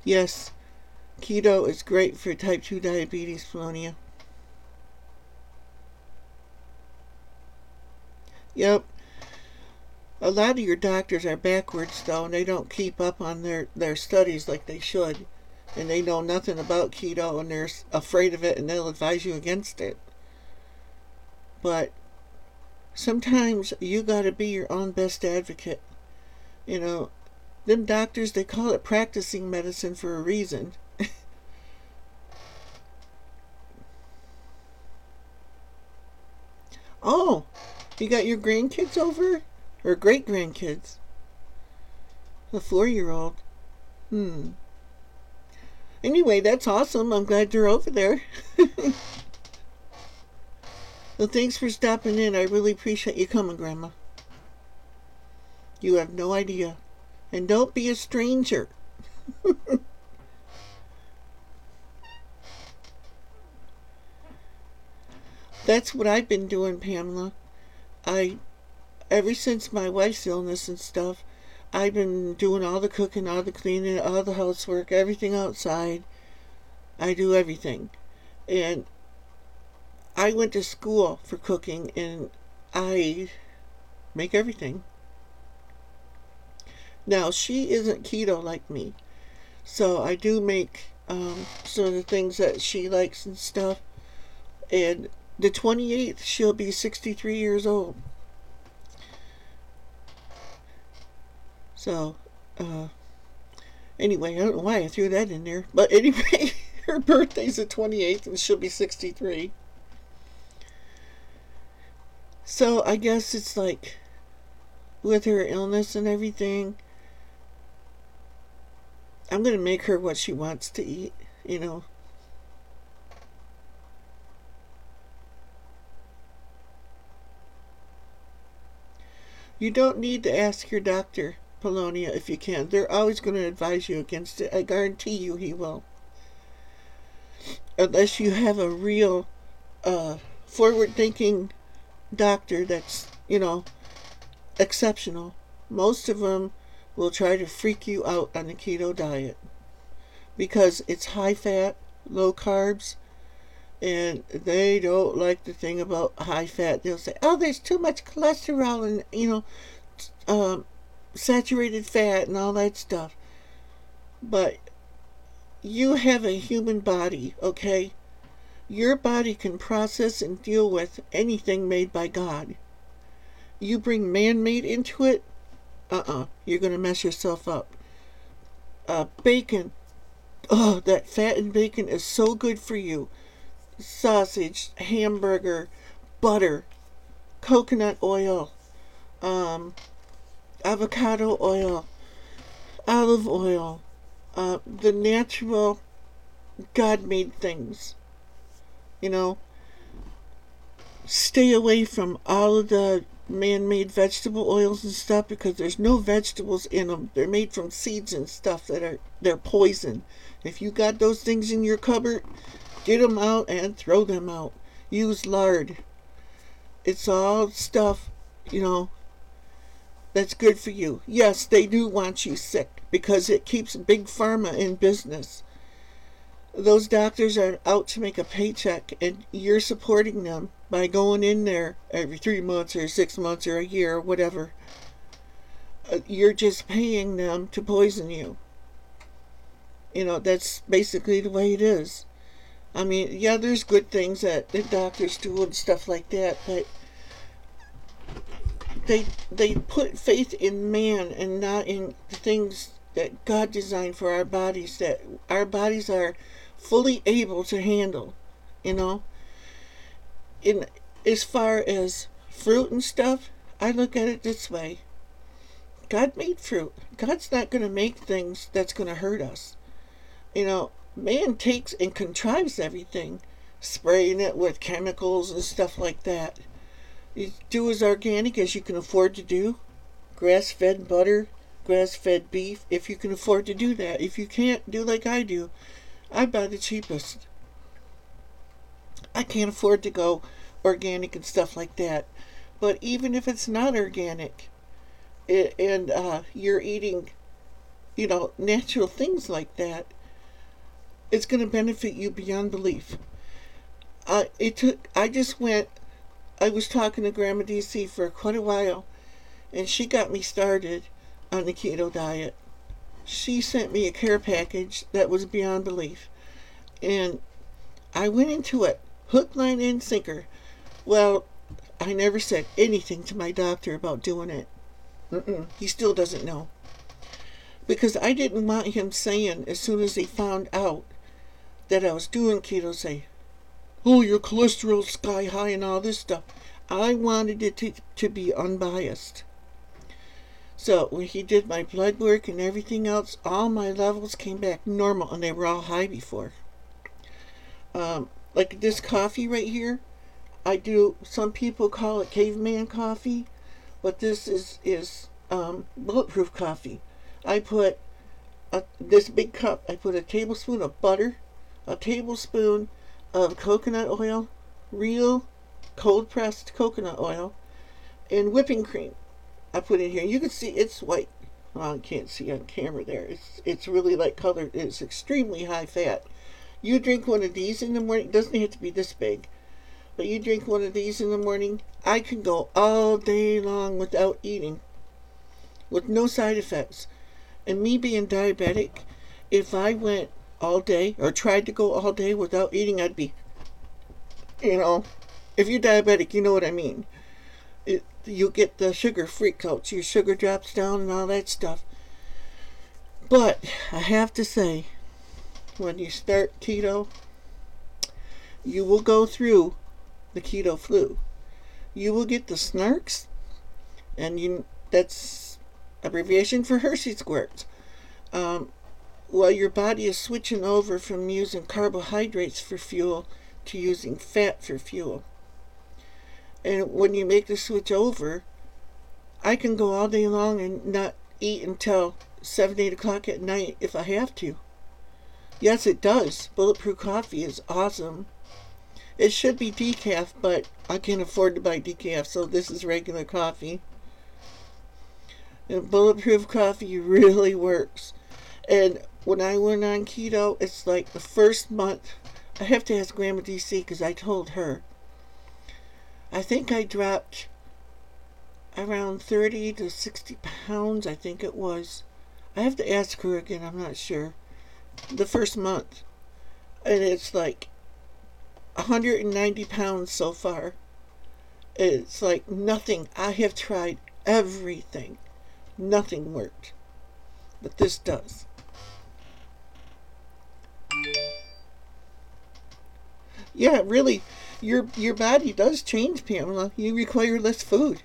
Yes, keto is great for type 2 diabetes, Polonia. Yep. A lot of your doctors are backwards, though, and they don't keep up on their studies like they should. And they know nothing about keto, and they're afraid of it, and they'll advise you against it. But sometimes you gotta be your own best advocate. You know, them doctors, they call it practicing medicine for a reason. Oh, you got your grandkids over? Or great-grandkids? A 4-year-old. Anyway, that's awesome. I'm glad you're over there. Well, thanks for stopping in. I really appreciate you coming, Grandma. You have no idea. And don't be a stranger. That's what I've been doing, Pamela. Ever since my wife's illness and stuff, I've been doing all the cooking, all the cleaning, all the housework, everything outside. I do everything. And I went to school for cooking, and I make everything. Now, she isn't keto like me, so I do make some of the things that she likes and stuff. And the 28th, she'll be 63 years old. So, anyway, I don't know why I threw that in there. But anyway, her birthday's the 28th, and she'll be 63. So, I guess it's like, with her illness and everything, I'm going to make her what she wants to eat, you know. You don't need to ask your doctor, Polonia, if you can. They're always going to advise you against it. I guarantee you he will. Unless you have a real forward-thinking doctor that's, you know, exceptional. Most of them will try to freak you out on the keto diet because it's high fat, low carbs, and they don't like the thing about high fat. They'll say, oh, there's too much cholesterol and, you know, saturated fat and all that stuff. But you have a human body, okay? Your body can process and deal with anything made by God. You bring man-made into it, you're going to mess yourself up. Bacon, oh, that fat in bacon is so good for you. Sausage, hamburger, butter, coconut oil, avocado oil, olive oil, the natural God-made things. You know, stay away from all of the man-made vegetable oils and stuff because there's no vegetables in them. They're made from seeds and stuff they're poison. If you got those things in your cupboard, get them out and throw them out. Use lard. It's all stuff, that's good for you. Yes, they do want you sick because it keeps Big Pharma in business. Those doctors are out to make a paycheck, and you're supporting them by going in there every 3 months or 6 months or a year or whatever. You're just paying them to poison you. That's basically the way it is. I mean, yeah, there's good things that the doctors do and stuff like that, but they put faith in man and not in the things that God designed for our bodies, that our bodies are fully able to handle. In as far as fruit and stuff, I look at it this way. God made fruit. God's not going to make things that's going to hurt us. Man takes and contrives everything, spraying it with chemicals and stuff like that. You do as organic as you can afford to do. Grass-fed butter, grass-fed beef, if you can afford to do that. If you can't, do like I do. I buy the cheapest. I can't afford to go organic and stuff like that. But even if it's not organic, and you're eating, natural things like that, it's going to benefit you beyond belief. I was talking to Grandma DC for quite a while, and she got me started on the keto diet. She sent me a care package that was beyond belief, and I went into it hook, line, and sinker. Well, I never said anything to my doctor about doing it. He still doesn't know, because I didn't want him saying as soon as he found out that I was doing keto, say, "Oh, your cholesterol's sky high," and all this stuff. I wanted it to be unbiased. So when he did my blood work and everything else, all my levels came back normal, and they were all high before. Like this coffee right here, some people call it caveman coffee, but this is bulletproof coffee. I put this big cup, I put a tablespoon of butter, a tablespoon of coconut oil, real cold pressed coconut oil, and whipping cream. I put in here. You can see it's white. Well, I can't see on camera there. It's really light colored. It's extremely high fat. You drink one of these in the morning. It doesn't have to be this big, but you drink one of these in the morning. I can go all day long without eating, with no side effects. And me being diabetic, if I went all day or tried to go all day without eating, I'd be, if you're diabetic, you know what I mean. You get the sugar freakouts, your sugar drops down and all that stuff. But I have to say, when you start keto, you will go through the keto flu. You will get the snarks, and that's abbreviation for Hershey squirts. While your body is switching over from using carbohydrates for fuel to using fat for fuel. And when you make the switch over, I can go all day long and not eat until 7, 8 o'clock at night if I have to. Yes, it does. Bulletproof coffee is awesome. It should be decaf, but I can't afford to buy decaf, so this is regular coffee. And bulletproof coffee really works. And when I went on keto, it's like the first month, I have to ask Grandma DC because I told her. I think I dropped around 30 to 60 pounds, I think it was. I have to ask her again, I'm not sure. The first month. And it's like 190 pounds so far. It's like nothing. I have tried everything. Nothing worked. But this does. Yeah, really, your body does change, Pamela. You require less food.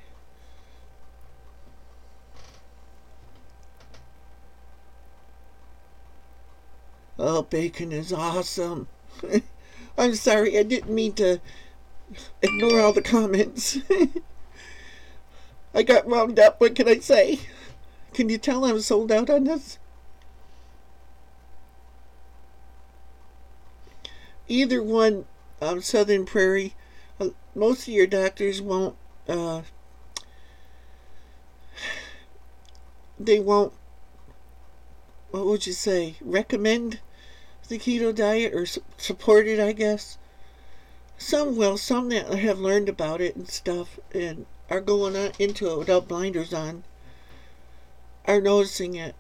Oh, bacon is awesome. I'm sorry, I didn't mean to ignore all the comments. I got wound up, what can I say? Can you tell I'm sold out on this? Either one, Southern Prairie, most of your doctors won't, they won't, what would you say, recommend the keto diet or support it, I guess. Some will, some that have learned about it and stuff and are going on into it without blinders on are noticing it.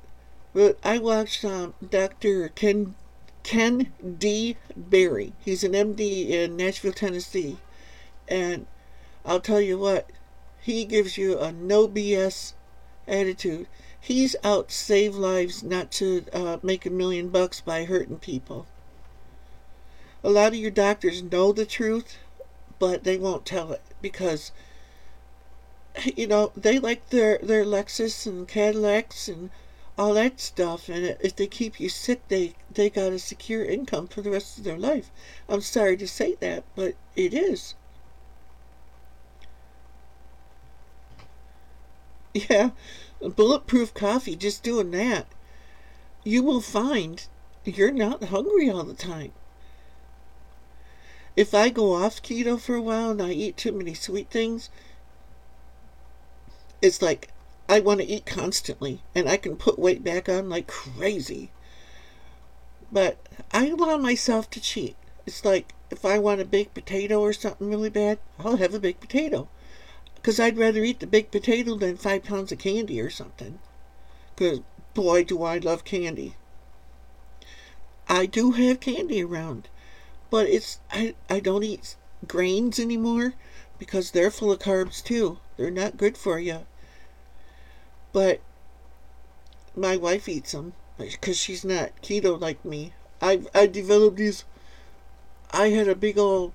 But I watched Dr. Ken D. Berry. He's an MD in Nashville, Tennessee. And I'll tell you what, he gives you a no BS attitude. He's out to save lives, not to make $1 million by hurting people. A lot of your doctors know the truth, but they won't tell it because, you know, they like their Lexus and Cadillacs and all that stuff, and if they keep you sick, they got a secure income for the rest of their life. I'm sorry to say that, but it is. Yeah, bulletproof coffee, just doing that, you will find you're not hungry all the time. If I go off keto for a while and I eat too many sweet things, it's like I want to eat constantly, and I can put weight back on like crazy. But I allow myself to cheat. It's like if I want a baked potato or something really bad, I'll have a baked potato. Because I'd rather eat the baked potato than 5 pounds of candy or something. Because, boy, do I love candy. I do have candy around. But I don't eat grains anymore because they're full of carbs too. They're not good for you. But my wife eats them because she's not keto like me. I developed these. I had a big old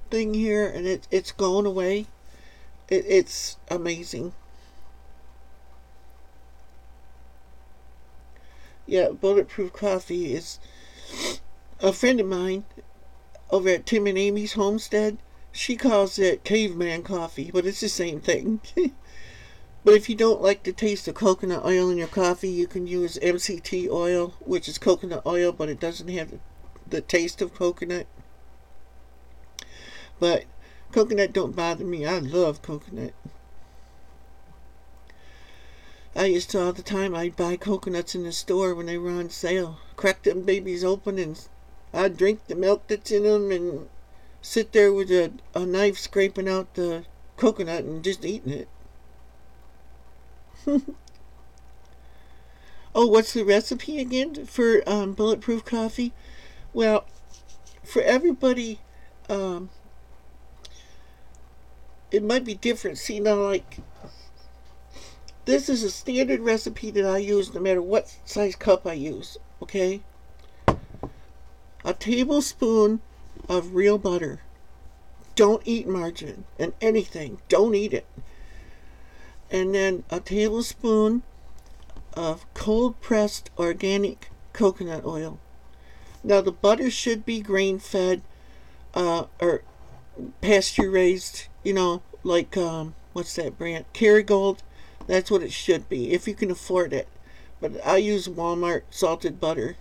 thing here and it's going away. It's amazing. Yeah, bulletproof coffee is a friend of mine over at Tim and Amy's Homestead. She calls it caveman coffee, but it's the same thing. But if you don't like the taste of coconut oil in your coffee, you can use MCT oil, which is coconut oil, but it doesn't have the taste of coconut. But coconut don't bother me. I love coconut. I used to all the time. I'd buy coconuts in the store when they were on sale. Crack them babies open and I'd drink the milk that's in them and sit there with a knife scraping out the coconut and just eating it. Oh, what's the recipe again for bulletproof coffee? Well, for everybody, it might be different. See, now, like, this is a standard recipe that I use no matter what size cup I use, okay? A tablespoon of real butter. Don't eat margarine and anything. Don't eat it. And then a tablespoon of cold-pressed organic coconut oil. Now, the butter should be grain-fed or pasture-raised, you know, like, what's that brand? Kerrygold. That's what it should be, if you can afford it. But I use Walmart salted butter.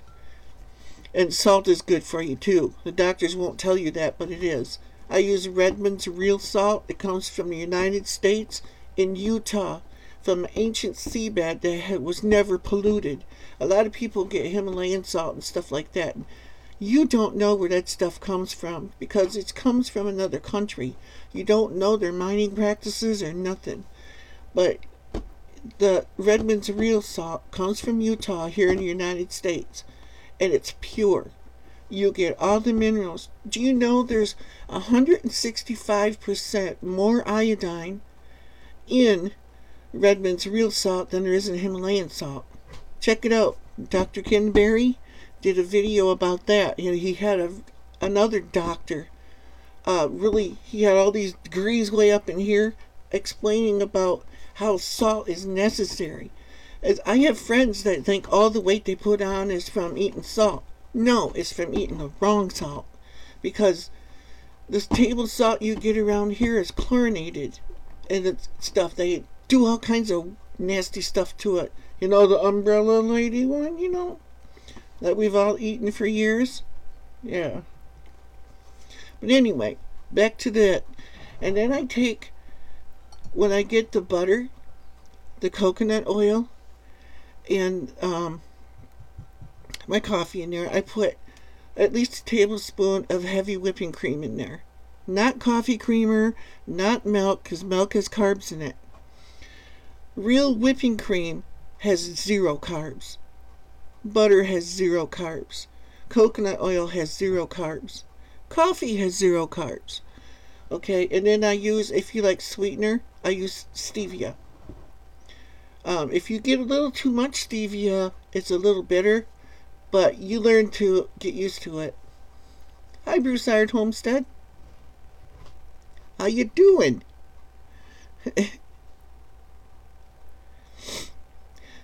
And salt is good for you, too. The doctors won't tell you that, but it is. I use Redmond's real salt. It comes from the United States in Utah, from an ancient seabed that was never polluted. A lot of people get Himalayan salt and stuff like that. You don't know where that stuff comes from because it comes from another country. You don't know their mining practices or nothing. But the Redmond's real salt comes from Utah here in the United States, and it's pure. You get all the minerals. Do you know there's 165% more iodine in Redmond's real salt than there is in Himalayan salt? Check it out. Dr. Ken Berry did a video about that. You know, he had another doctor. He had all these degrees way up in here explaining about how salt is necessary. As I have friends that think all the weight they put on is from eating salt. No, it's from eating the wrong salt. because this table salt you get around here is chlorinated and it's stuff. They do all kinds of nasty stuff to it. You know, the umbrella lady one, you know, that we've all eaten for years. Yeah. But anyway, back to that. And then I take, when I get the butter, the coconut oil, and my coffee in there, I put at least a tablespoon of heavy whipping cream in there. Not coffee creamer, not milk, because milk has carbs in it. Real whipping cream has 0 carbs. Butter has 0 carbs. Coconut oil has 0 carbs. Coffee has 0 carbs. Okay, and then I use, if you like sweetener, I use stevia. If you get a little too much stevia, it's a little bitter, but you learn to get used to it. Hi, Bearcreek Homestead. How you doing?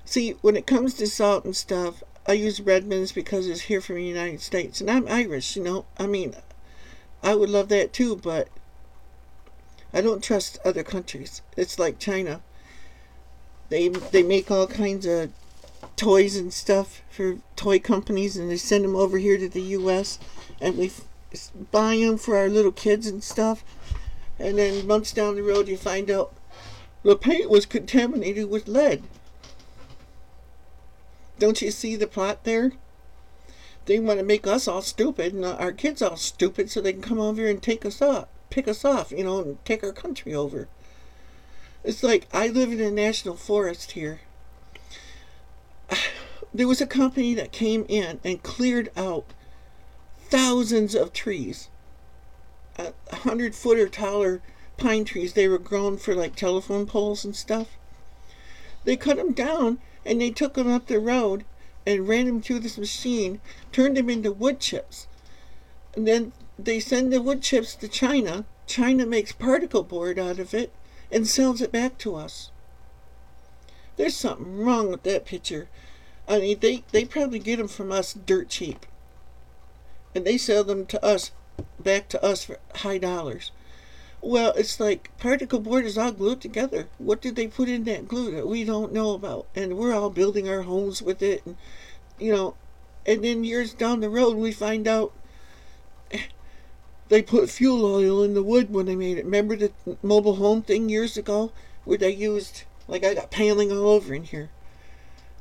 See, when it comes to salt and stuff, I use Redmond's because it's here from the United States, and I'm Irish, you know. I mean, I would love that too, but I don't trust other countries. It's like China. They make all kinds of toys and stuff for toy companies, and they send them over here to the U.S., and we buy them for our little kids and stuff. And then months down the road, you find out the paint was contaminated with lead. Don't you see the plot there? They want to make us all stupid and our kids all stupid so they can come over here and pick us off, you know, and take our country over. It's like, I live in a national forest here. There was a company that came in and cleared out thousands of trees. 100-foot or taller pine trees. They were grown for like telephone poles and stuff. They cut them down and they took them up the road and ran them through this machine, turned them into wood chips. And then they send the wood chips to China. China makes particle board out of it and sells it back to us. There's something wrong with that picture. I mean, they probably get them from us dirt cheap. And they sell them to us, back to us for high dollars. Well, it's like particle board is all glued together. What did they put in that glue that we don't know about? And we're all building our homes with it. And, you know, and then years down the road, we find out they put fuel oil in the wood when they made it. Remember the mobile home thing years ago where they used, like I got paneling all over in here.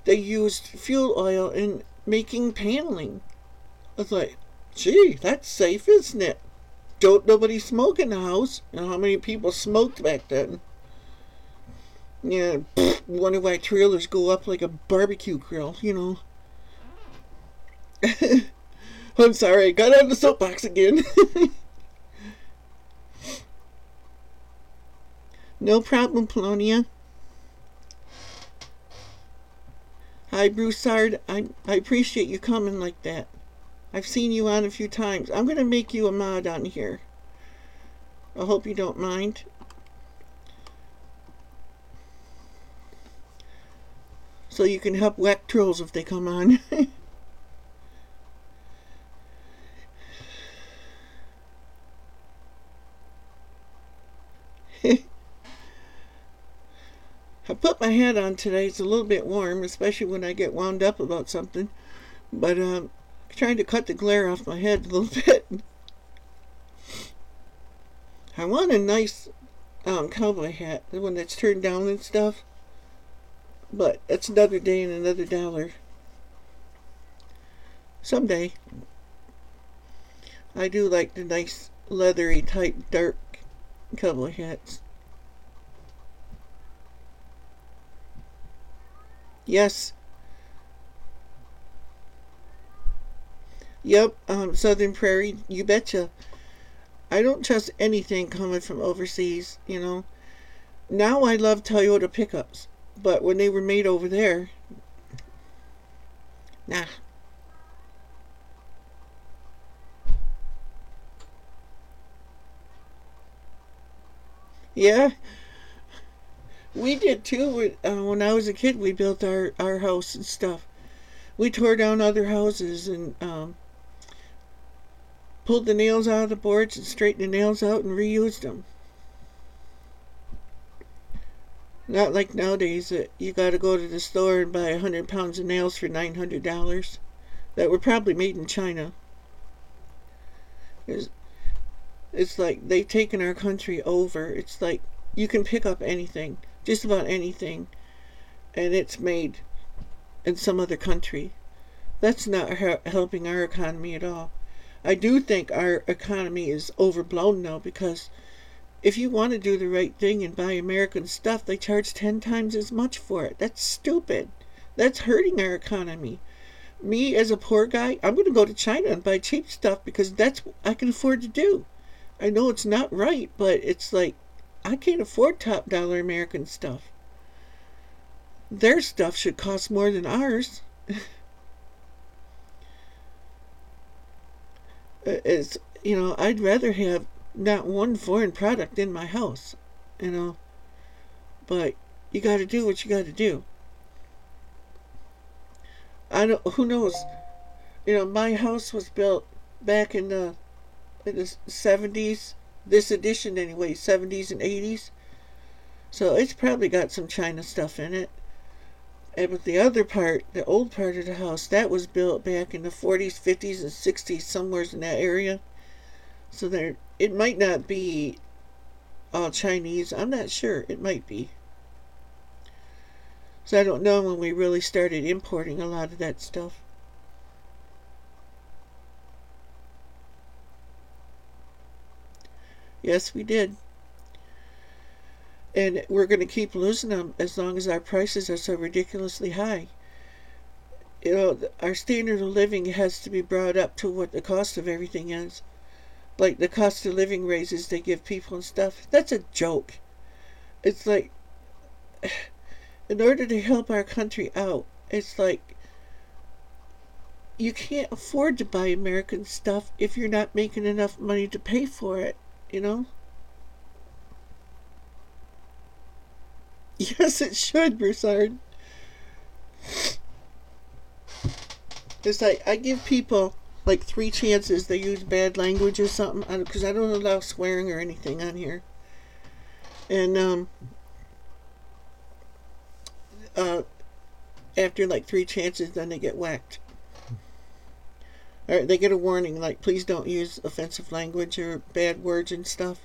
They used fuel oil in making paneling. I was like, gee, that's safe, isn't it? Don't nobody smoke in the house. You know how many people smoked back then? Yeah, wonder why trailers go up like a barbecue grill, you know. I'm sorry, I got on the soapbox again. No problem, Polonia. Hi, Broussard. I appreciate you coming like that. I've seen you on a few times. I'm going to make you a mod on here. I hope you don't mind. So you can help whack trolls if they come on. I put my hat on today. It's a little bit warm, especially when I get wound up about something. But trying to cut the glare off my head a little bit. I want a nice cowboy hat, the one that's turned down and stuff. But that's another day and another dollar. Someday. I do like the nice leathery type dark cowboy hats. Yes. Yep, Southern Prairie, you betcha. I don't trust anything coming from overseas, you know. Now I love Toyota pickups, but when they were made over there, nah. Yeah, we did too. When I was a kid, we built our house and stuff. We tore down other houses and pulled the nails out of the boards and straightened the nails out and reused them. Not like nowadays that you gotta go to the store and buy 100 pounds of nails for $900 that were probably made in China. It's like they've taken our country over. It's like you can pick up anything, just about anything, and it's made in some other country. That's not helping our economy at all. I do think our economy is overblown now, because if you want to do the right thing and buy American stuff, they charge 10 times as much for it. That's stupid. That's hurting our economy. Me, as a poor guy, I'm going to go to China and buy cheap stuff because that's what I can afford to do. I know it's not right, but it's like, I can't afford top dollar American stuff. Their stuff should cost more than ours. It's, I'd rather have not one foreign product in my house, but you got to do what you got to do. Who knows? My house was built back in the 70s, this edition anyway, 70s and 80s. So it's probably got some China stuff in it. But the other part, the old part of the house, that was built back in the 40s, 50s, and 60s, somewhere in that area. So it might not be all Chinese. I'm not sure. It might be. So I don't know when we really started importing a lot of that stuff. Yes, we did. And we're going to keep losing them as long as our prices are so ridiculously high. Our standard of living has to be brought up to what the cost of everything is. Like the cost of living raises they give people and stuff. That's a joke. It's like, in order to help our country out, it's like, you can't afford to buy American stuff if you're not making enough money to pay for it, Yes, it should, Broussard. It's like, I give people like 3 chances they use bad language or something, because I don't allow swearing or anything on here. And after like 3 chances, then they get whacked. Or they get a warning, like, please don't use offensive language or bad words and stuff,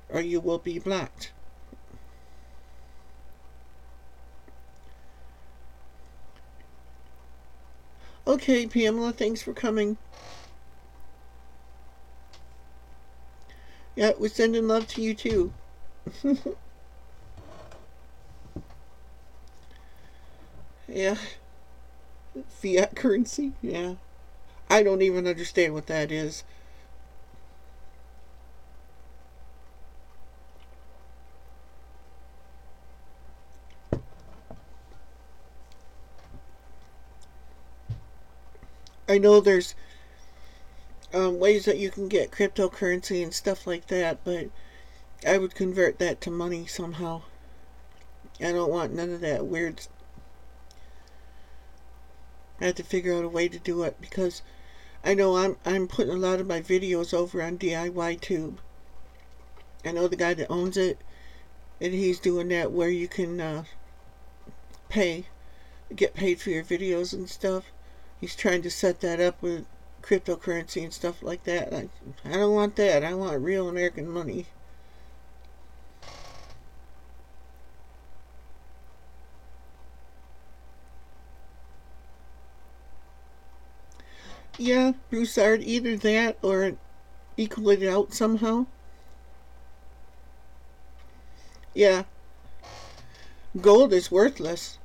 or you will be blocked. Okay, Pamela, thanks for coming. Yeah, we're sending love to you too. Yeah. Fiat currency? Yeah. I don't even understand what that is. I know there's ways that you can get cryptocurrency and stuff like that, but I would convert that to money somehow. I don't want none of that weird. I have to figure out a way to do it, because I know I'm putting a lot of my videos over on DIY Tube. I know the guy that owns it, and he's doing that where you can get paid for your videos and stuff. He's trying to set that up with cryptocurrency and stuff like that. I don't want that. I want real American money. Yeah, Broussard, either that or equal it out somehow. Yeah. Gold is worthless.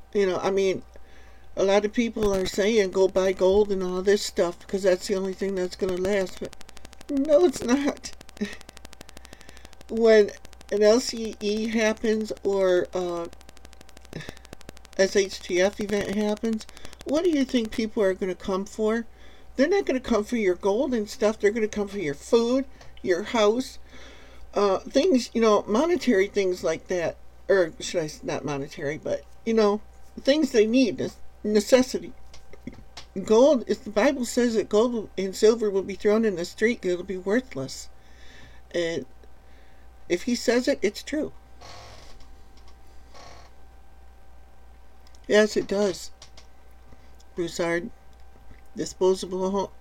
A lot of people are saying go buy gold and all this stuff because that's the only thing that's going to last. But no, it's not. When an LCE happens or SHTF event happens, what do you think people are going to come for? They're not going to come for your gold and stuff. They're going to come for your food, your house, things, monetary things like that. Or should I, not monetary, but, things they need, necessity. gold, if the Bible says that gold and silver will be thrown in the street, it'll be worthless. And if he says it, it's true. Yes, it does. Broussard, disposable,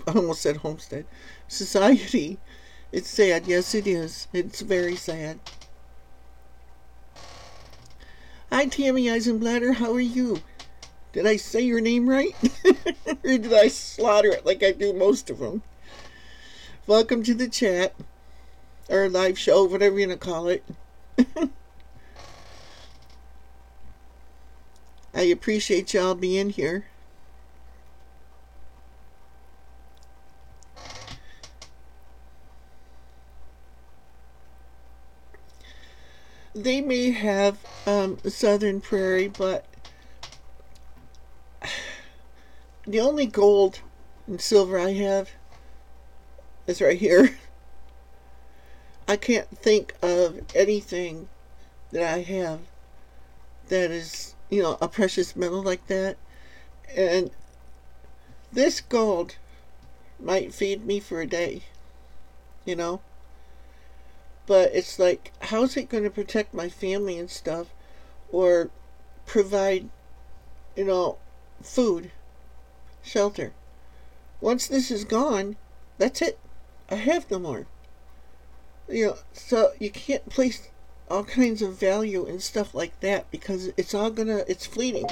I almost said homestead. Society, it's sad. Yes, it is. It's very sad. Hi, Tammy Eisenbladder. How are you? Did I say your name right? Or did I slaughter it like I do most of them? Welcome to the chat. Or live show, whatever you're going to call it. I appreciate y'all being here. They may have Southern Prairie, but the only gold and silver I have is right here. I can't think of anything that I have that is, you know, a precious metal like that. And this gold might feed me for a day, you know. But it's like, how's it going to protect my family and stuff, or provide, you know, food, shelter? Once this is gone, that's it. I have no more. You know, so you can't place all kinds of value in stuff like that because it's fleeting.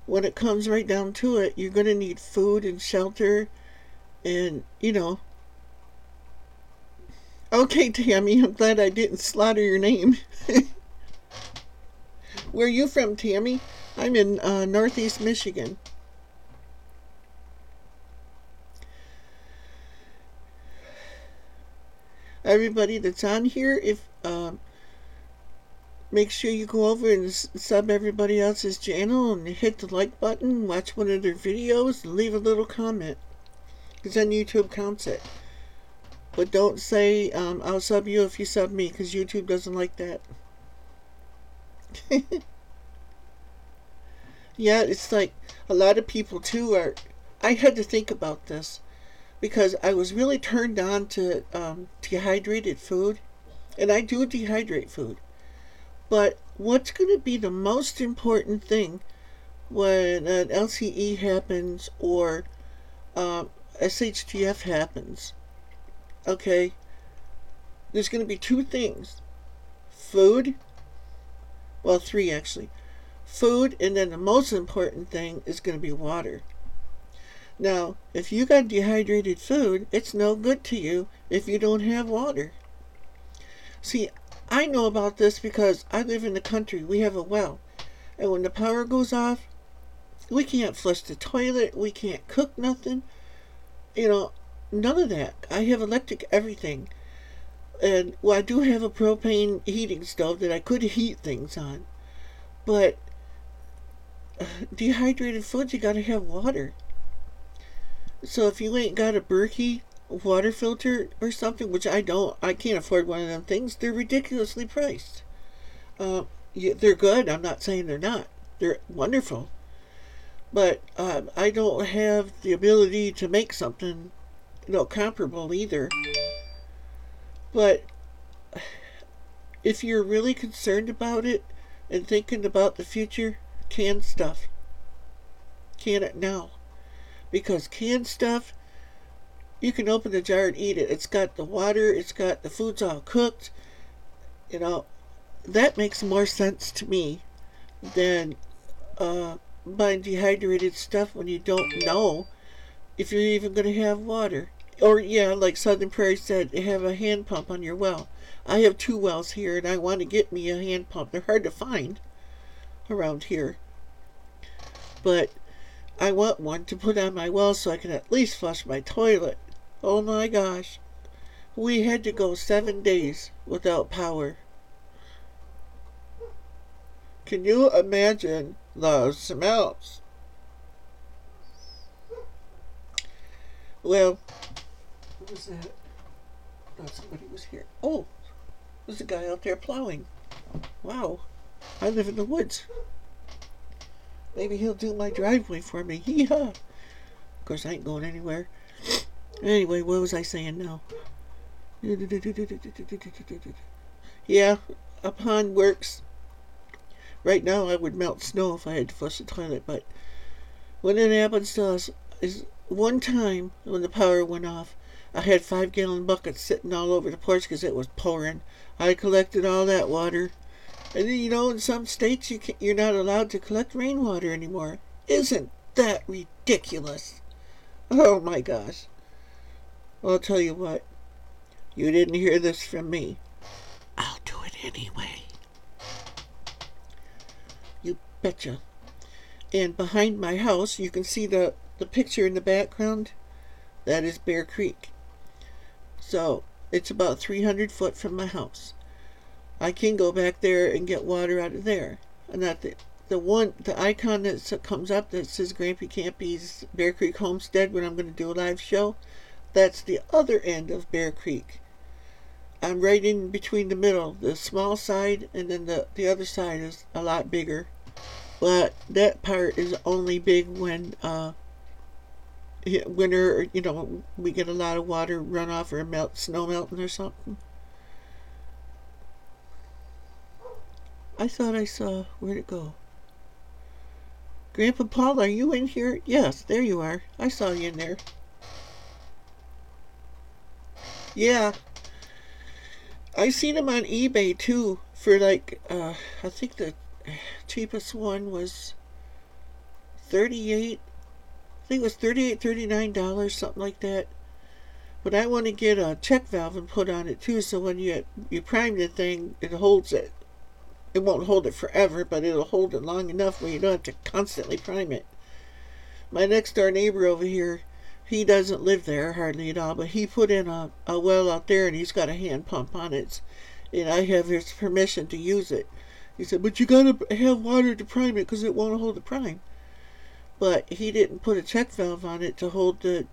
When it comes right down to it, you're going to need food and shelter. And, you know. Okay, Tammy, I'm glad I didn't slaughter your name. Where are you from, Tammy? I'm in Northeast Michigan. Everybody that's on here, if make sure you go over and sub everybody else's channel and hit the like button, watch one of their videos, and leave a little comment. Because then YouTube counts it. But don't say, I'll sub you if you sub me, because YouTube doesn't like that. Yeah, it's like, a lot of people too are, I had to think about this, because I was really turned on to dehydrated food, and I do dehydrate food. But what's going to be the most important thing when an LCE happens, or SHTF happens, okay, there's going to be two things. Food, well, three actually. Food, and then the most important thing is going to be water. Now, if you got dehydrated food, it's no good to you if you don't have water. See, I know about this because I live in the country. We have a well. And when the power goes off, we can't flush the toilet, we can't cook nothing. You know, none of that. I have electric everything. And, well, I do have a propane heating stove that I could heat things on. But dehydrated foods, you gotta have water. So if you ain't got a Bearcreek water filter or something, which I can't afford one of them things, they're ridiculously priced. They're good, I'm not saying they're not. They're wonderful. But I don't have the ability to make something, you know, comparable either. But if you're really concerned about it and thinking about the future, canned stuff. Can it now. Because canned stuff, you can open the jar and eat it. It's got the water, it's got the food's all cooked. You know, that makes more sense to me than buying dehydrated stuff when you don't know if you're even going to have water. Or, yeah, like Southern Prairie said, have a hand pump on your well. I have 2 wells here, and I want to get me a hand pump. They're hard to find around here. But I want one to put on my well so I can at least flush my toilet. Oh my gosh. We had to go 7 days without power. Can you imagine the smells? Well, what was that? Oh, somebody was here. Oh, there's a guy out there plowing. Wow. I live in the woods. Maybe he'll do my driveway for me. Yeehaw! Of course, I ain't going anywhere. Anyway, what was I saying now? Yeah, a pond works. Right now, I would melt snow if I had to flush the toilet, but when it happens to us is one time when the power went off, I had 5-gallon buckets sitting all over the porch because it was pouring. I collected all that water. And then, in some states you're not allowed to collect rainwater anymore. Isn't that ridiculous? Oh my gosh. Well, I'll tell you what. You didn't hear this from me. I'll do it anyway. You betcha. And behind my house, you can see the picture in the background. That is Bear Creek. So, it's about 300 foot from my house. I can go back there and get water out of there. And that the icon that comes up that says Grampy Campy's Bearcreek Homestead when I'm going to do a live show, that's the other end of Bear Creek. I'm right in between the middle, the small side, and then the other side is a lot bigger. But that part is only big when winter, we get a lot of water runoff or snow melting or something. I thought I saw, where'd it go? Grandpa Paul, are you in here? Yes, there you are. I saw you in there. Yeah. I seen them on eBay too for like, I think the cheapest one was $38, $39, something like that. But I want to get a check valve and put on it too, so when you prime the thing, it holds it. It won't hold it forever, but it'll hold it long enough where you don't have to constantly prime it. My next door neighbor over here, he doesn't live there hardly at all, but he put in a well out there and he's got a hand pump on it. And I have his permission to use it. He said, but you gotta have water to prime it because it won't hold the prime. But he didn't put a check valve on it to hold the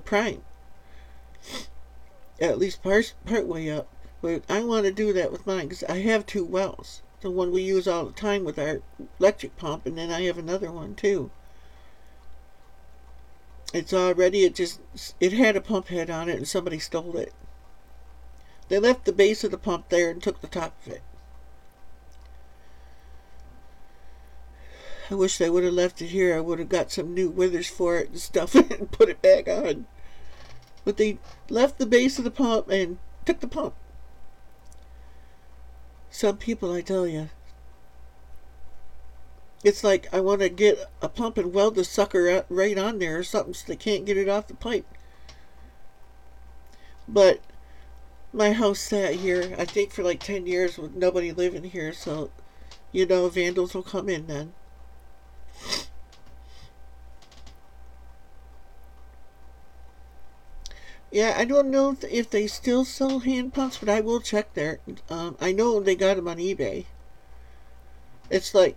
prime. At least part way up. But I want to do that with mine because I have 2 wells. The one we use all the time with our electric pump, and then I have another one too. It's already, it had a pump head on it and somebody stole it. They left the base of the pump there and took the top of it. I wish they would have left it here. I would have got some new withers for it and stuff and put it back on. But they left the base of the pump and took the pump. Some people, I tell you. It's like I want to get a pump and weld the sucker right on there or something so they can't get it off the pipe. But my house sat here, I think, for like 10 years with nobody living here, so, vandals will come in then. Yeah, I don't know if they still sell hand pumps, but I will check there. I know they got them on eBay. It's like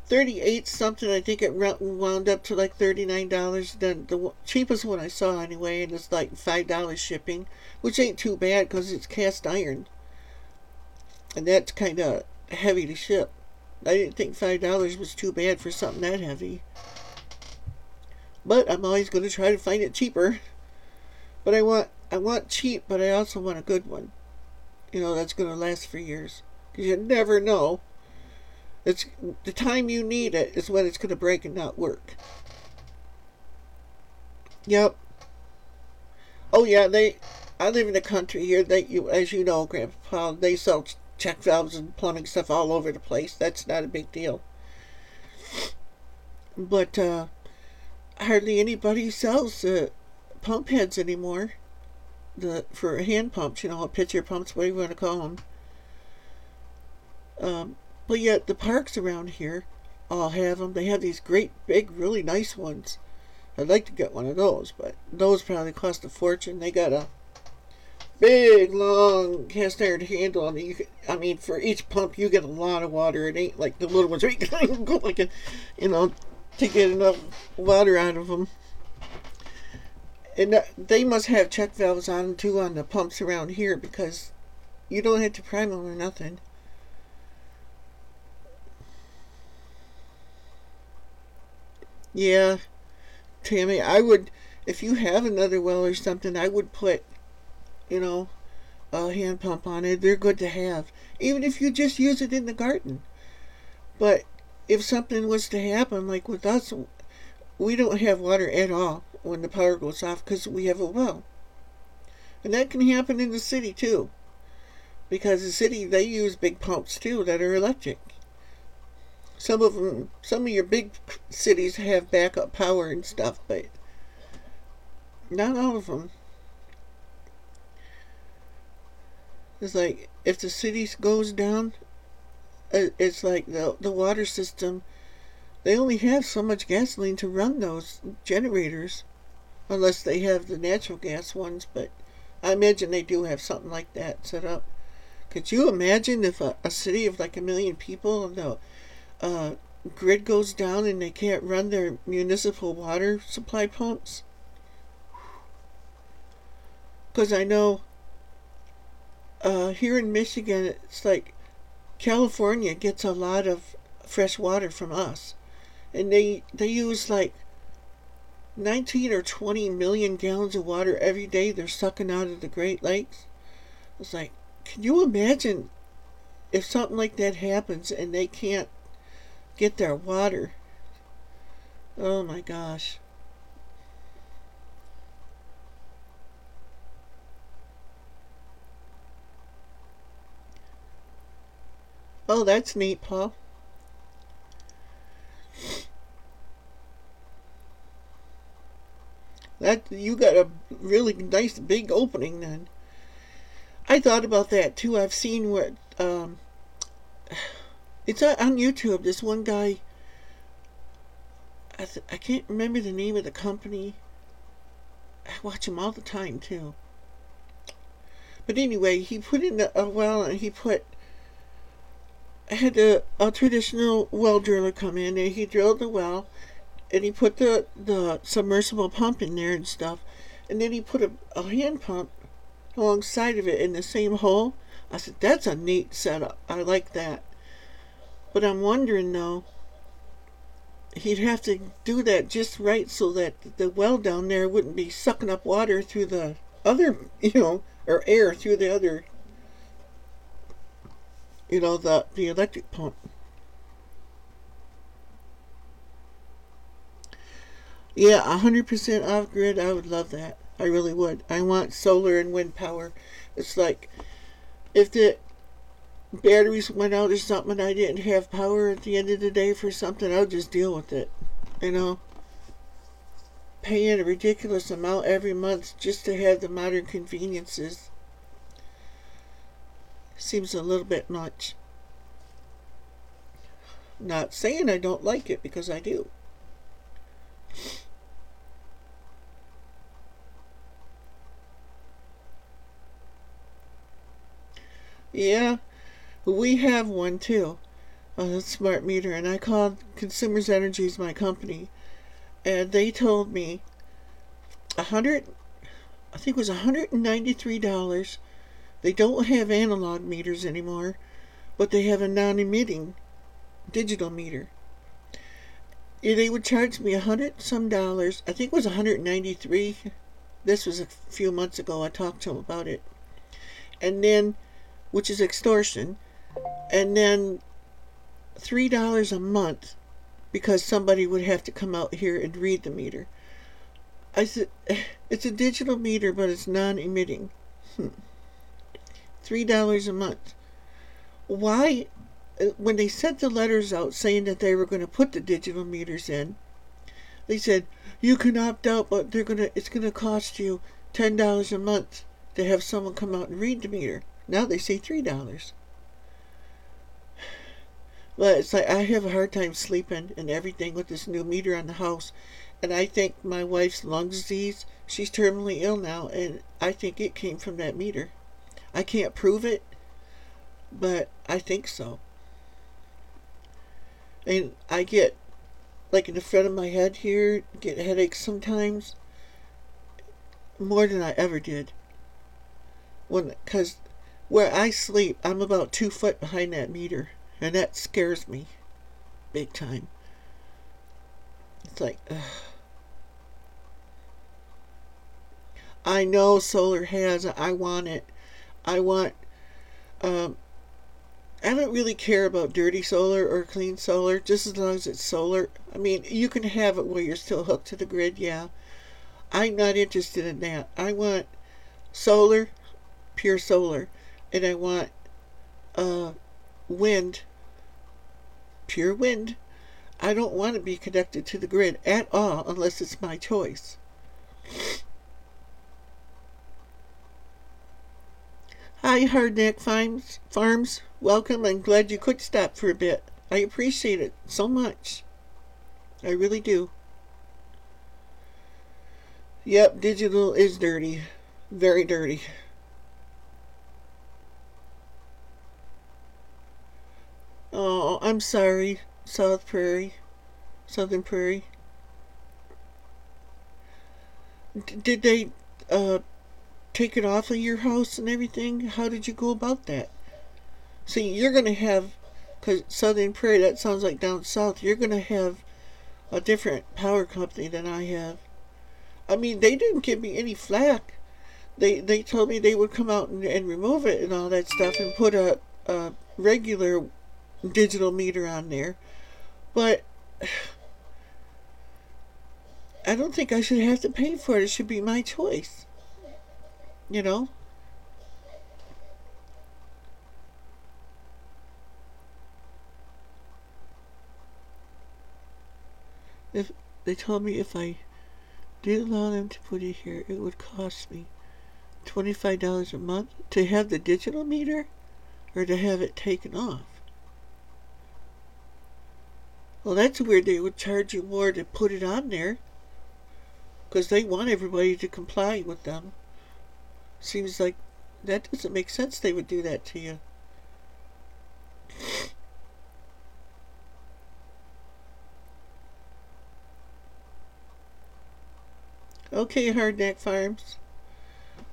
38 something. I think it wound up to like $39. Then the cheapest one I saw anyway, and it's like $5 shipping, which ain't too bad because it's cast iron, and that's kind of heavy to ship. I didn't think $5 was too bad for something that heavy. But I'm always going to try to find it cheaper. But I want cheap, but I also want a good one. That's going to last for years. Because you never know. It's the time you need it is when it's going to break and not work. Yep. Oh yeah, I live in the country here. As you know, Grandpa Paul, they sell check valves and plumbing stuff all over the place. That's not a big deal. But hardly anybody sells pump heads anymore. For hand pumps, pitcher pumps, whatever you want to call them. But yet the parks around here all have them. They have these great, big, really nice ones. I'd like to get one of those, but those probably cost a fortune. They got a big, long cast iron handle. For each pump you get a lot of water. It ain't like the little ones where you can go like to get enough water out of them. And they must have check valves on them too on the pumps around here because you don't have to prime them or nothing. Yeah, Tammy, I would, if you have another well or something, I would put, you know, a hand pump on it. They're good to have. Even if you just use it in the garden. But if something was to happen, like with us, we don't have water at all when the power goes off because we have a well. And that can happen in the city too. Because the city, they use big pumps too that are electric. Some of your big cities have backup power and stuff, but not all of them. It's like if the city goes down, it's like the water system. They only have so much gasoline to run those generators, unless they have the natural gas ones. But I imagine they do have something like that set up. Could you imagine if a city of like 1 million people, the grid goes down and they can't run their municipal water supply pumps? Because I know here in Michigan, it's like California gets a lot of fresh water from us, and they use like 19 or 20 million gallons of water every day they're sucking out of the Great Lakes. It's like, can you imagine if something like that happens and they can't get their water? Oh my gosh. Oh, that's neat, Paul. That you got a really nice big opening then. I thought about that too. I've seen what it's on YouTube. This one guy, I can't remember the name of the company. I watch him all the time too. But anyway, he put in a well and had a traditional well driller come in and he drilled the well and he put the submersible pump in there and stuff, and then he put a hand pump alongside of it in the same hole. I said, that's a neat setup. I like that. But I'm wondering though, he'd have to do that just right so that the well down there wouldn't be sucking up water through the other, or air through the other, the electric pump. Yeah, 100% off grid. I would love that. I really would. I want solar and wind power. It's like if the batteries went out or something and I didn't have power at the end of the day for something, I would just deal with it. Paying a ridiculous amount every month just to have the modern conveniences seems a little bit much. Not saying I don't like it, because I do. Yeah, we have one too, a smart meter, and I called Consumers Energy's my company, and they told me I think it was $193. They don't have analog meters anymore, but they have a non-emitting digital meter. They would charge me $100 some. I think it was $193. This was a few months ago. I talked to them about it, and then, which is extortion, and then $3 a month because somebody would have to come out here and read the meter. I said, it's a digital meter, but it's non-emitting. $3 a month. Why? When they sent the letters out saying that they were going to put the digital meters in, they said you can opt out, but it's going to cost you $10 a month to have someone come out and read the meter. Now they say $3. But it's like I have a hard time sleeping and everything with this new meter on the house. And I think my wife's lung disease, she's terminally ill now, and I think it came from that meter. I can't prove it, but I think so. And I get, like in the front of my head here, get headaches sometimes, more than I ever did. Because where I sleep, I'm about 2 foot behind that meter, and that scares me big time. It's like, ugh. I know solar has. I want it. I want. Um, I don't really care about dirty solar or clean solar, just as long as it's solar. I mean, you can have it where you're still hooked to the grid, yeah. I'm not interested in that. I want solar, pure solar, and I want uh, wind, pure wind. I don't want to be connected to the grid at all unless it's my choice. Hi, Hardneck Farms. Welcome. I'm glad you could stop for a bit. I appreciate it so much. I really do. Yep, digital is dirty. Very dirty. Oh, I'm sorry, Southern Prairie. Did they uh, take it off of your house and everything? How did you go about that? See, you're going to have, because Southern Prairie, that sounds like down south, you're going to have a different power company than I have. I mean, they didn't give me any flack. They told me they would come out and remove it and all that stuff and put a regular digital meter on there. But I don't think I should have to pay for it. It should be my choice. You know? If they told me if I did allow them to put it here, it would cost me $25 a month to have the digital meter or to have it taken off. Well, that's weird. They would charge you more to put it on there because they want everybody to comply with them. Seems like that doesn't make sense they would do that to you. Okay, Hardneck Farms.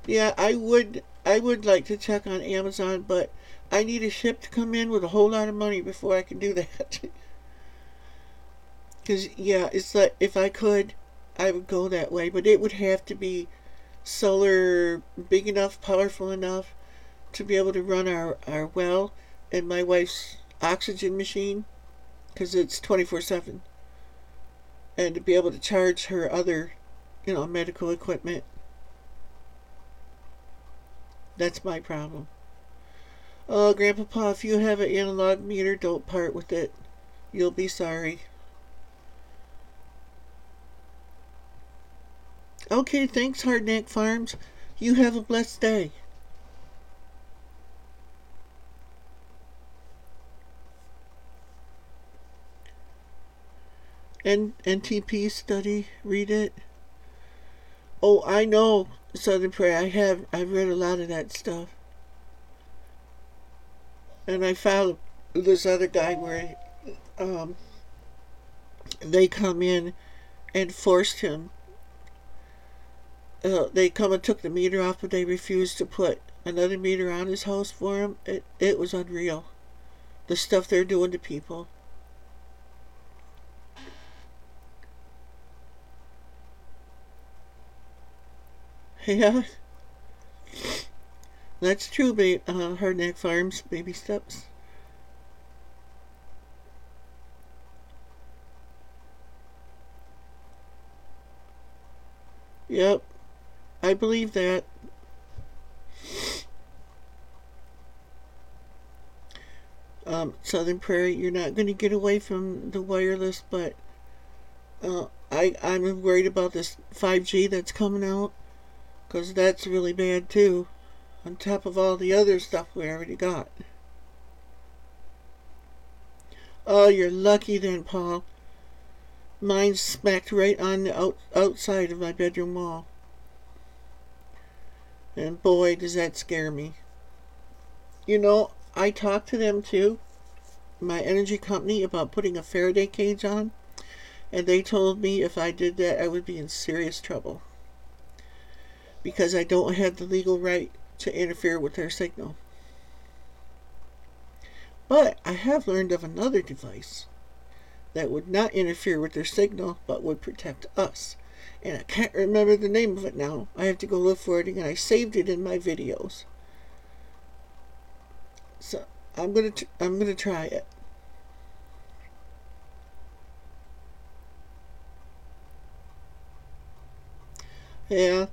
Yeah, I would like to check on Amazon, but I need a ship to come in with a whole lot of money before I can do that. Because, yeah, it's like if I could, I would go that way, but it would have to be solar big enough, powerful enough to be able to run our well and my wife's oxygen machine, because it's 24/7, and to be able to charge her other, medical equipment. That's my problem. Oh, Grandpapa, if you have an analog meter, don't part with it. You'll be sorry. Okay, thanks, Hardneck Farms. You have a blessed day. NTP study, read it. Oh, I know Southern Prairie. I've read a lot of that stuff. And I found this other guy where um, they come in and forced him. They come and took the meter off, but they refused to put another meter on his house for him. It was unreal. The stuff they're doing to people. Yeah, that's true, Hardneck Farms, baby steps. Yep, I believe that. Southern Prairie, you're not going to get away from the wireless, but I'm worried about this 5G that's coming out, because that's really bad too, on top of all the other stuff we already got. Oh, you're lucky then, Paul. Mine's smacked right on the outside of my bedroom wall. And boy, does that scare me. I talked to them too, my energy company, about putting a Faraday cage on, and they told me if I did that, I would be in serious trouble because I don't have the legal right to interfere with their signal. But I have learned of another device that would not interfere with their signal but would protect us. And I can't remember the name of it now. I have to go look for it again. I saved it in my videos. So I'm gonna try it. Yeah,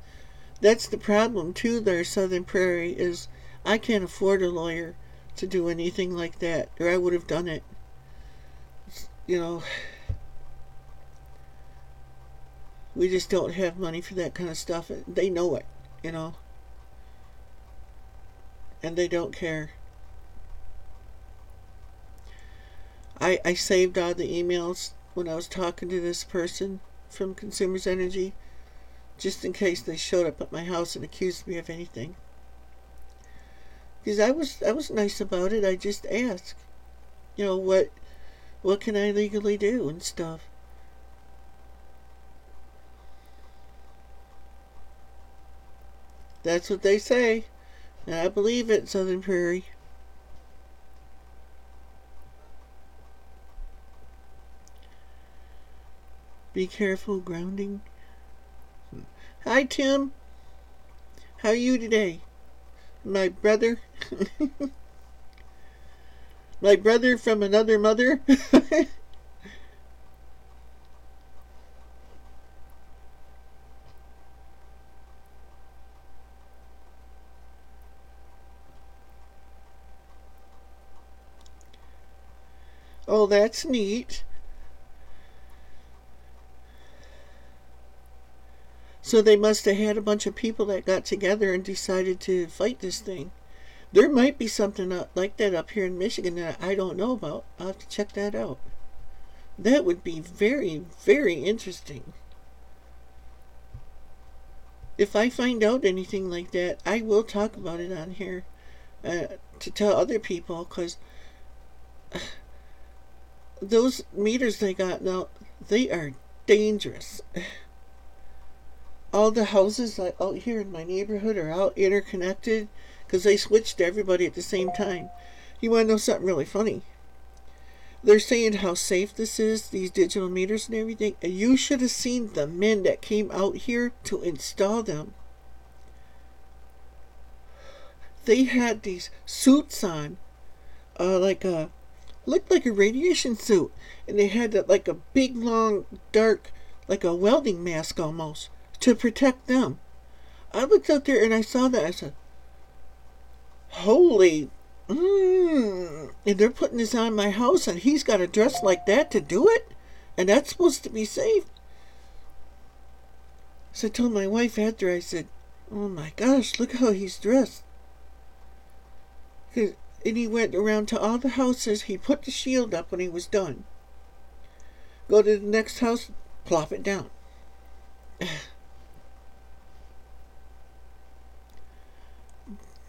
that's the problem too there, Southern Prairie, is I can't afford a lawyer to do anything like that, or I would have done it. You know, we just don't have money for that kind of stuff. They know it, you know, and they don't care. I saved all the emails when I was talking to this person from Consumers Energy, just in case they showed up at my house and accused me of anything. Because I was nice about it. I just asked, you know, what can I legally do and stuff. That's what they say, and I believe it, Southern Prairie. Be careful grounding. Hi, Tim. How are you today? My brother. My brother from another mother. Oh, that's neat. So they must have had a bunch of people that got together and decided to fight this thing. There might be something like that up here in Michigan that I don't know about. I'll have to check that out. That would be very, very interesting. If I find out anything like that, I will talk about it on here to tell other people, because those meters they got now, they are dangerous. All the houses out here in my neighborhood are all interconnected because they switched to everybody at the same time. You want to know something really funny? They're saying how safe this is, these digital meters and everything. And you should have seen the men that came out here to install them. They had these suits on, looked like a radiation suit, and they had like a big, long, dark, like a welding mask almost, to protect them. I looked out there and I saw that. I said, holy, and they're putting this on my house, and he's got to dress like that to do it? And that's supposed to be safe? So I told my wife after, I said, oh my gosh, look how he's dressed. And he went around to all the houses. He put the shield up when he was done. Go to the next house, plop it down.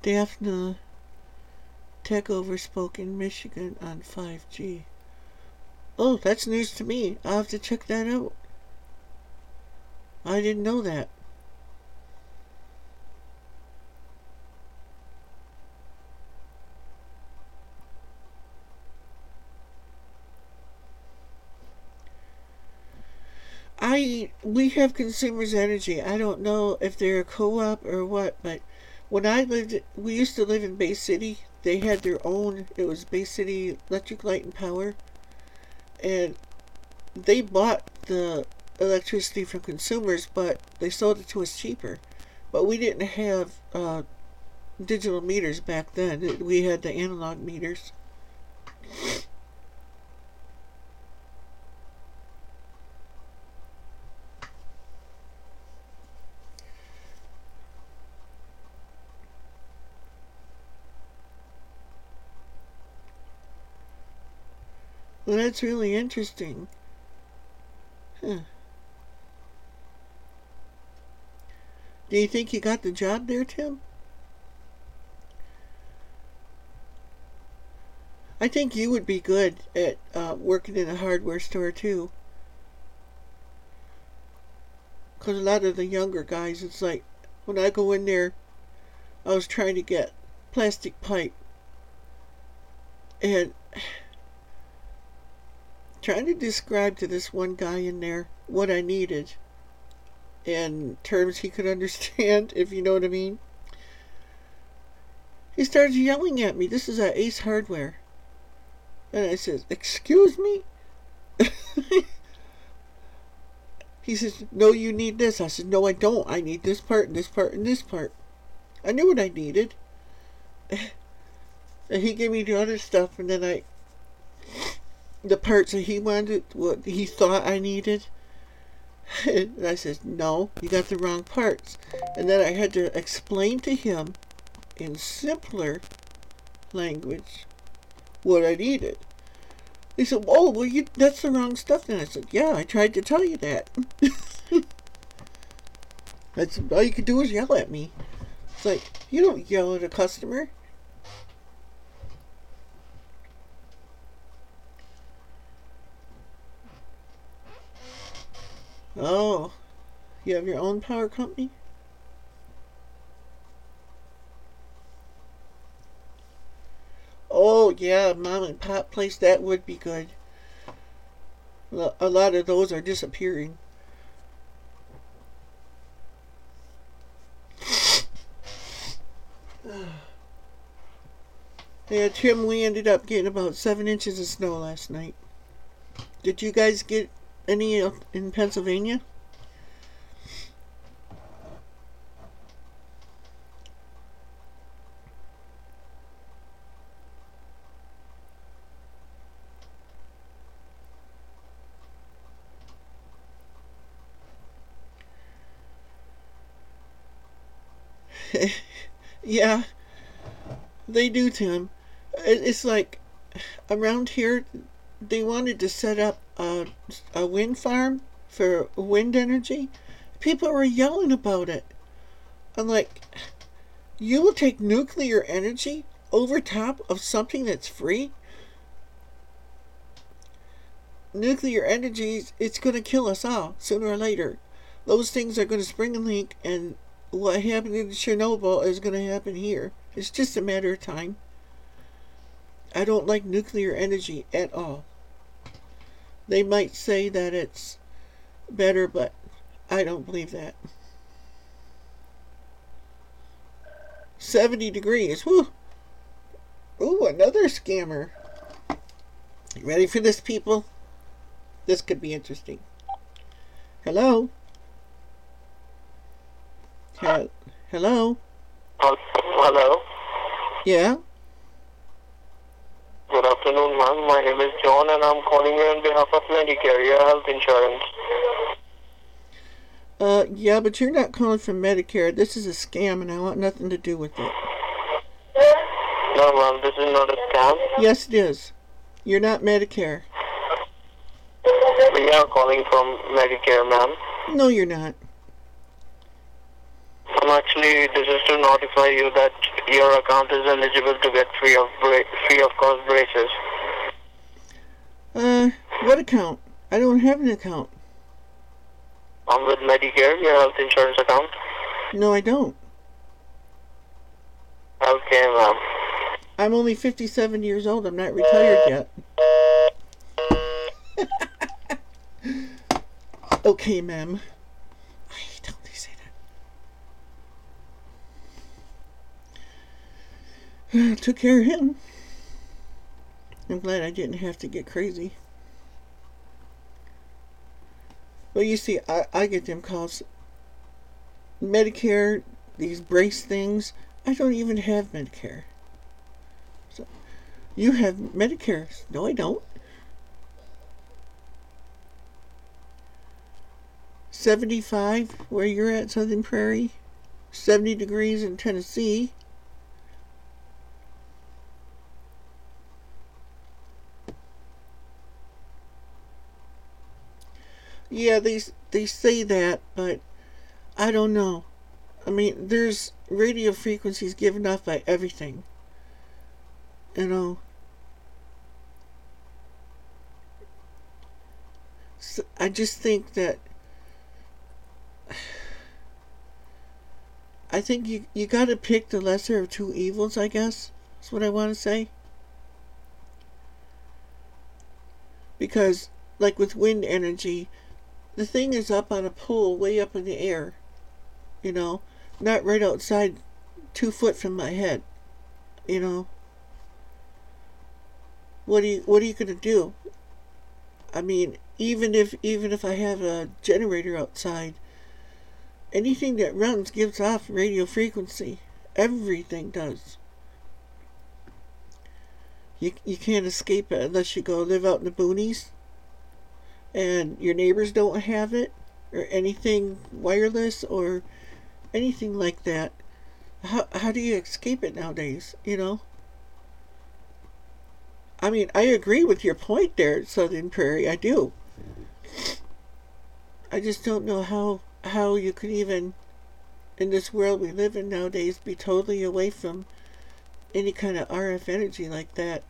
Daphne Techover spoke in Michigan on 5G. Oh, that's news to me. I'll have to check that out. I didn't know that. We have Consumers Energy. I don't know if they're a co-op or what, but when we used to live in Bay City. They had their own. It was Bay City Electric Light and Power, and they bought the electricity from consumers, but they sold it to us cheaper. But we didn't have digital meters back then. We had the analog meters. Well, that's really interesting. Huh. Do you think you got the job there, Tim? I think you would be good at working in a hardware store, too. Because a lot of the younger guys, it's like, when I go in there, I was trying to get plastic pipe. And trying to describe to this one guy in there what I needed in terms he could understand, if you know what I mean. He starts yelling at me. This is at Ace Hardware. And I says, "Excuse me?" He says, "No, you need this." I said, "No, I don't. I need this part and this part and this part." I knew what I needed. And he gave me the other stuff, and then the parts that he wanted, what he thought I needed. And I said, "No, you got the wrong parts." And then I had to explain to him in simpler language what I needed. He said, "Oh, well, that's the wrong stuff." And I said, "Yeah, I tried to tell you that." That's all you could do is yell at me. It's like, you don't yell at a customer. Oh, you have your own power company? Oh, yeah, mom and pop place, that would be good. A lot of those are disappearing. Yeah, Tim, we ended up getting about 7 inches of snow last night. Did you guys get any in Pennsylvania? Yeah, they do, Tim. It's like around here, they wanted to set up a wind farm for wind energy. People were yelling about it. I'm like, you will take nuclear energy over top of something that's free? Nuclear energy, it's going to kill us all sooner or later. Those things are going to spring a leak, and what happened in Chernobyl is going to happen here. It's just a matter of time. I don't like nuclear energy at all. They might say that it's better, but I don't believe that. 70 degrees. Whew. Ooh, another scammer. You ready for this, people? This could be interesting. Hello? Hello? Hello. Yeah? Good afternoon, ma'am. My name is John, and I'm calling you on behalf of Medicare, your health insurance. Yeah, but you're not calling from Medicare. This is a scam, and I want nothing to do with it. No, ma'am, this is not a scam. Yes, it is. You're not Medicare. We are calling from Medicare, ma'am. No, you're not. Actually, this is to notify you that your account is eligible to get free of cost braces. What account? I don't have an account. I'm with Medicare, your health insurance account. No, I don't. Okay, ma'am. I'm only 57 years old. I'm not retired yet. Okay, ma'am. Don't they say that? Took care of him. I'm glad I didn't have to get crazy. Well, you see, I get them calls. Medicare, these brace things. I don't even have Medicare. So, you have Medicare. No, I don't. 75 where you're at, Southern Prairie. 70 degrees in Tennessee. Yeah, they say that, but I don't know. I mean, there's radio frequencies given off by everything. You know. So I just think that I think you got to pick the lesser of two evils, I guess. That's what I want to say. Because, like with wind energy, the thing is up on a pole way up in the air, you know, not right outside 2 foot from my head, you know. What are you gonna do? I mean, even if I have a generator outside, anything that runs gives off radio frequency. Everything does. You can't escape it unless you go live out in the boonies and your neighbors don't have it or anything wireless or anything like that. How do you escape it nowadays, you know? I mean, I agree with your point there, Southern Prairie. I do. I just don't know how you could even, in this world we live in nowadays, be totally away from any kind of RF energy like that.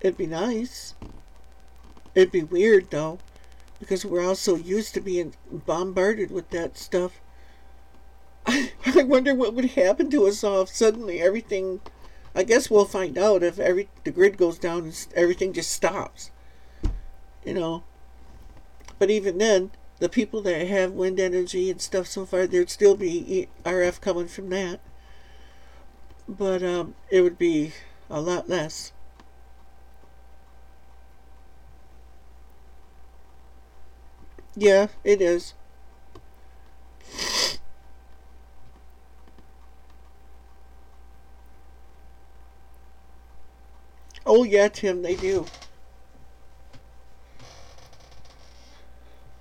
It'd be nice. It'd be weird, though, because we're all so used to being bombarded with that stuff. I wonder what would happen to us all if suddenly everything... I guess we'll find out if the grid goes down and everything just stops. You know. But even then, the people that have wind energy and stuff so far, there'd still be RF coming from that. But it would be a lot less. Yeah, it is. Oh yeah, Tim, they do.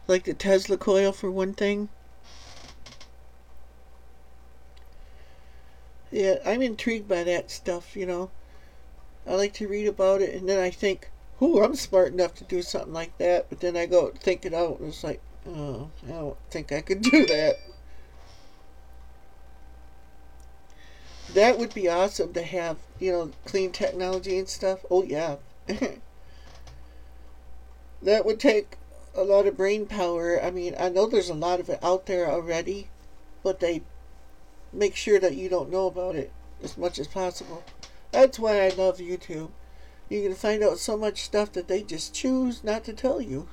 Like the Tesla coil for one thing. Yeah, I'm intrigued by that stuff, you know. I like to read about it and then I think, ooh, I'm smart enough to do something like that. But then I go think it out and it's like, oh, I don't think I could do that. That would be awesome to have, you know, clean technology and stuff. Oh, yeah. That would take a lot of brain power. I mean, I know there's a lot of it out there already, but they make sure that you don't know about it as much as possible. That's why I love YouTube. You can find out so much stuff that they just choose not to tell you.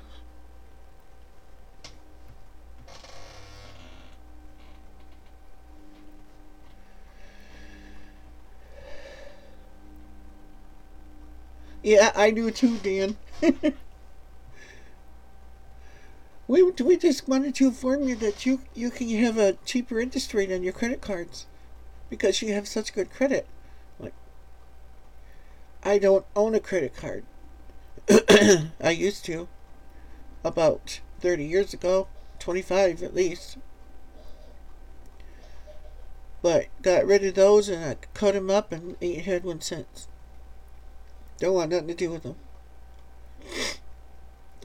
Yeah, I do too, Dan. We just wanted to inform you that you can have a cheaper interest rate on your credit cards because you have such good credit. Like, I don't own a credit card. I used to about 30 years ago, 25 at least. But got rid of those and I cut them up and ain't had one since. Don't want nothing to do with them.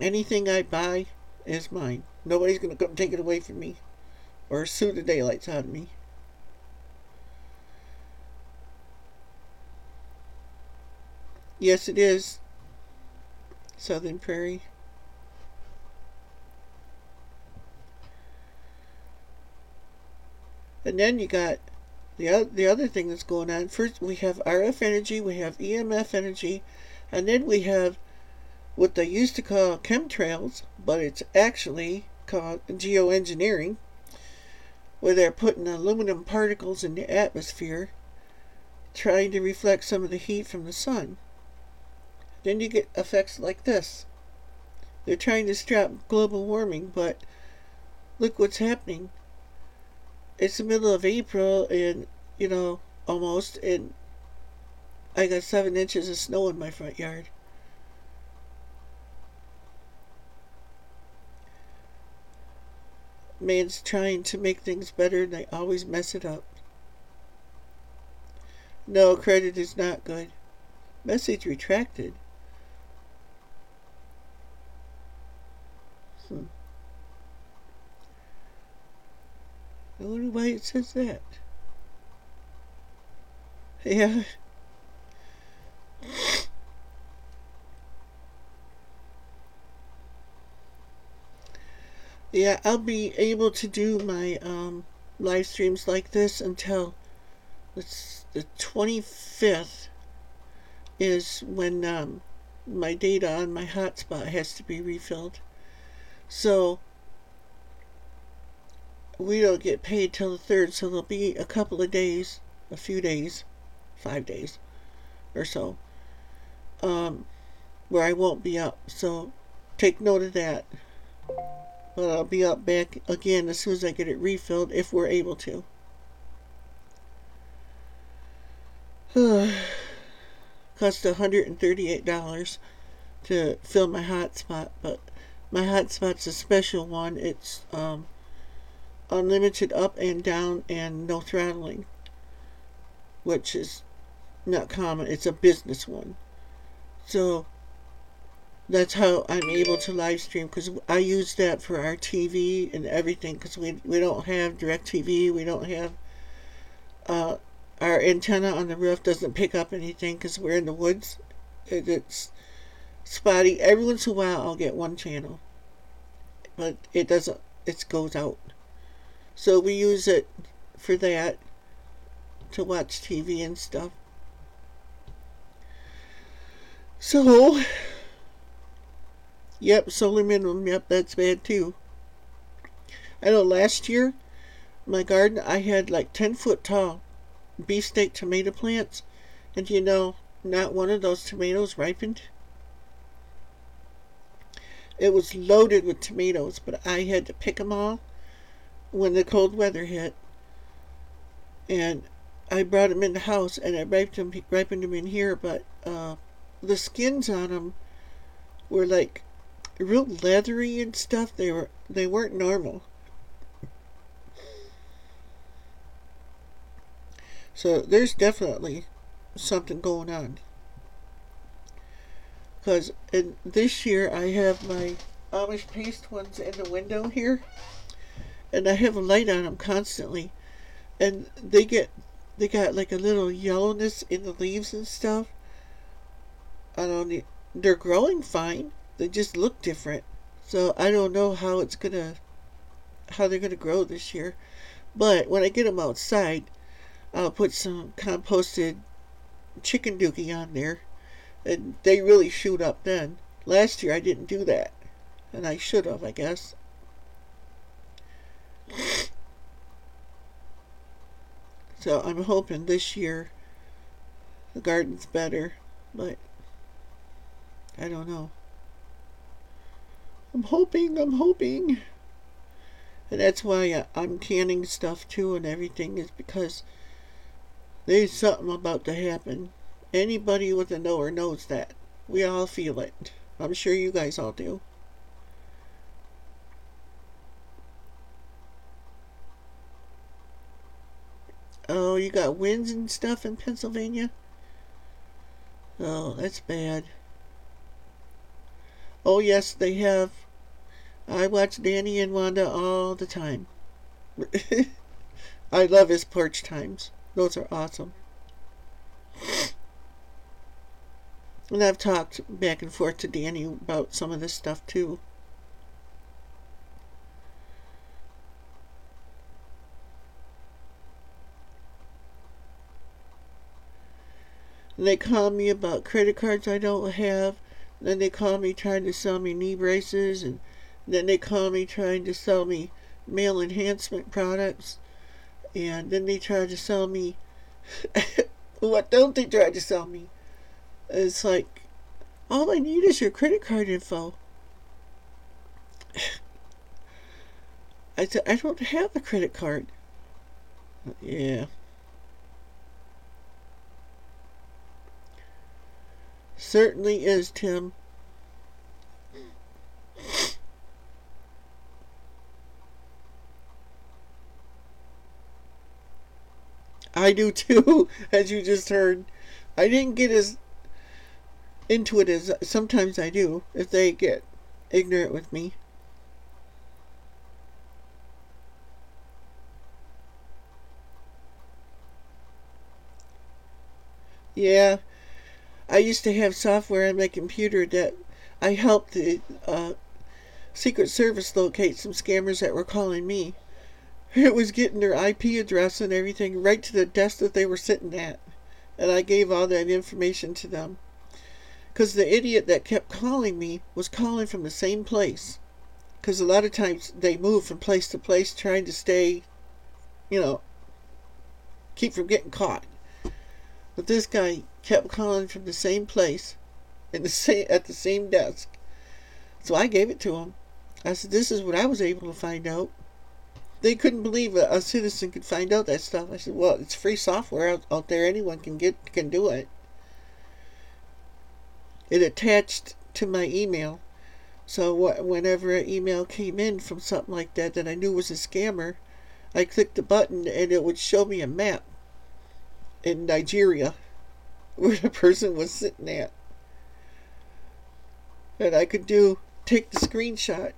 Anything I buy is mine. Nobody's going to come take it away from me or sue the daylights out of me. Yes, it is. Southern Prairie. And then you got the other thing that's going on. First, we have RF energy, we have EMF energy, and then we have what they used to call chemtrails, but it's actually called geoengineering, where they're putting aluminum particles in the atmosphere, trying to reflect some of the heat from the sun. Then you get effects like this. They're trying to stop global warming, but look what's happening. It's the middle of April and, you know, almost, and I got 7 inches of snow in my front yard. Man's trying to make things better and they always mess it up. No, credit is not good. Message retracted. I wonder why it says that. Yeah. Yeah, I'll be able to do my live streams like this until the 25th is when my data on my hotspot has to be refilled. So we don't get paid till the 3rd, so there'll be a couple of days, a few days, 5 days or so, where I won't be up. So take note of that. But I'll be up back again as soon as I get it refilled, if we're able to. Cost $138 to fill my hotspot, but my hotspot's a special one. It's unlimited up and down and no throttling, which is not common. It's a business one. So that's how I'm able to live stream, because I use that for our TV and everything, because we don't have direct TV. We don't have our antenna on the roof doesn't pick up anything because we're in the woods. It's spotty. Every once in a while I'll get one channel, but it doesn't, it goes out. So we use it for that, to watch TV and stuff. So yep, solar minimum, yep, that's bad too. I know last year, my garden, I had like 10-foot tall beefsteak tomato plants, and you know, not one of those tomatoes ripened. It was loaded with tomatoes, but I had to pick them all when the cold weather hit. And I brought them in the house, and I ripened them in here, but the skins on them were like real leathery and stuff. They weren't normal. So there's definitely something going on. Because this year I have my Amish paste ones in the window here, and I have a light on them constantly, and they got like a little yellowness in the leaves and stuff. They're growing fine. They just look different. So I don't know how they're gonna grow this year. But when I get them outside, I'll put some composted chicken dookie on there, and they really shoot up then. Last year I didn't do that, and I should have, I guess. So I'm hoping this year the garden's better, but I don't know. I'm hoping. And that's why I'm canning stuff too and everything, is because there's something about to happen. Anybody with a knower knows that. We all feel it. I'm sure you guys all do. Oh, you got winds and stuff in Pennsylvania? Oh, that's bad. Oh, yes, they have. I watch Danny and Wanda all the time. I love his porch times. Those are awesome. And I've talked back and forth to Danny about some of this stuff too. And they call me about credit cards I don't have. Then they call me trying to sell me knee braces. And then they call me trying to sell me male enhancement products. And then they try to sell me... What don't they try to sell me? It's like, all I need is your credit card info. I said, I don't have a credit card. Yeah. Certainly is, Tim. I do too, as you just heard. I didn't get as into it as sometimes I do, if they get ignorant with me. Yeah, I used to have software on my computer that I helped the Secret Service locate some scammers that were calling me. It was getting their IP address and everything right to the desk that they were sitting at. And I gave all that information to them. Because the idiot that kept calling me was calling from the same place. Because a lot of times they move from place to place trying to stay, keep from getting caught. But this guy kept calling from the same place at the same desk. So I gave it to him. I said, this is what I was able to find out. They couldn't believe a citizen could find out that stuff. I said, well, it's free software out there. Anyone can do it. It attached to my email. So whenever an email came in from something like that I knew was a scammer, I clicked the button and it would show me a map in Nigeria where the person was sitting at. And I could take the screenshot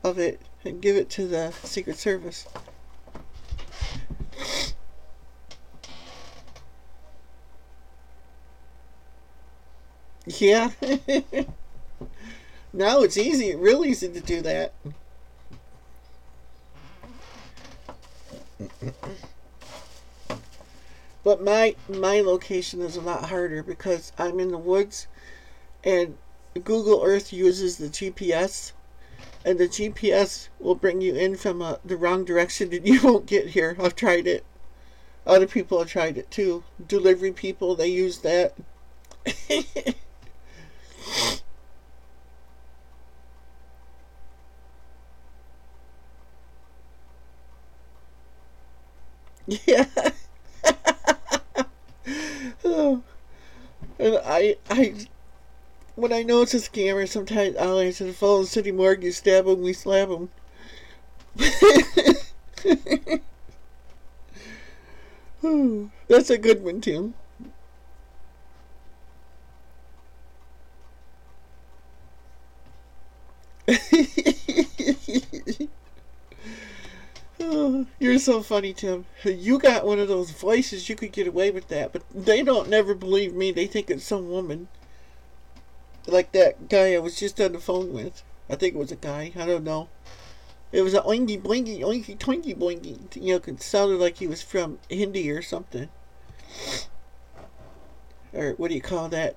of it and give it to the Secret Service. Yeah. Now it's easy, real easy to do that. But my location is a lot harder because I'm in the woods and Google Earth uses the GPS, and the GPS will bring you in from the wrong direction and you won't get here. I've tried it. Other people have tried it too. Delivery people, they use that. Yeah. Oh. And I when I know it's a scammer, sometimes I'll answer the phone. City Morgue, you stab them, we slap them. That's a good one, Tim. Oh, you're so funny, Tim. You got one of those voices, you could get away with that, but they don't never believe me. They think it's some woman. Like that guy I was just on the phone with. I think it was a guy. I don't know. It was a oingy boingy, oinky toinky boingy. It sounded like he was from Hindi or something. Or what do you call that?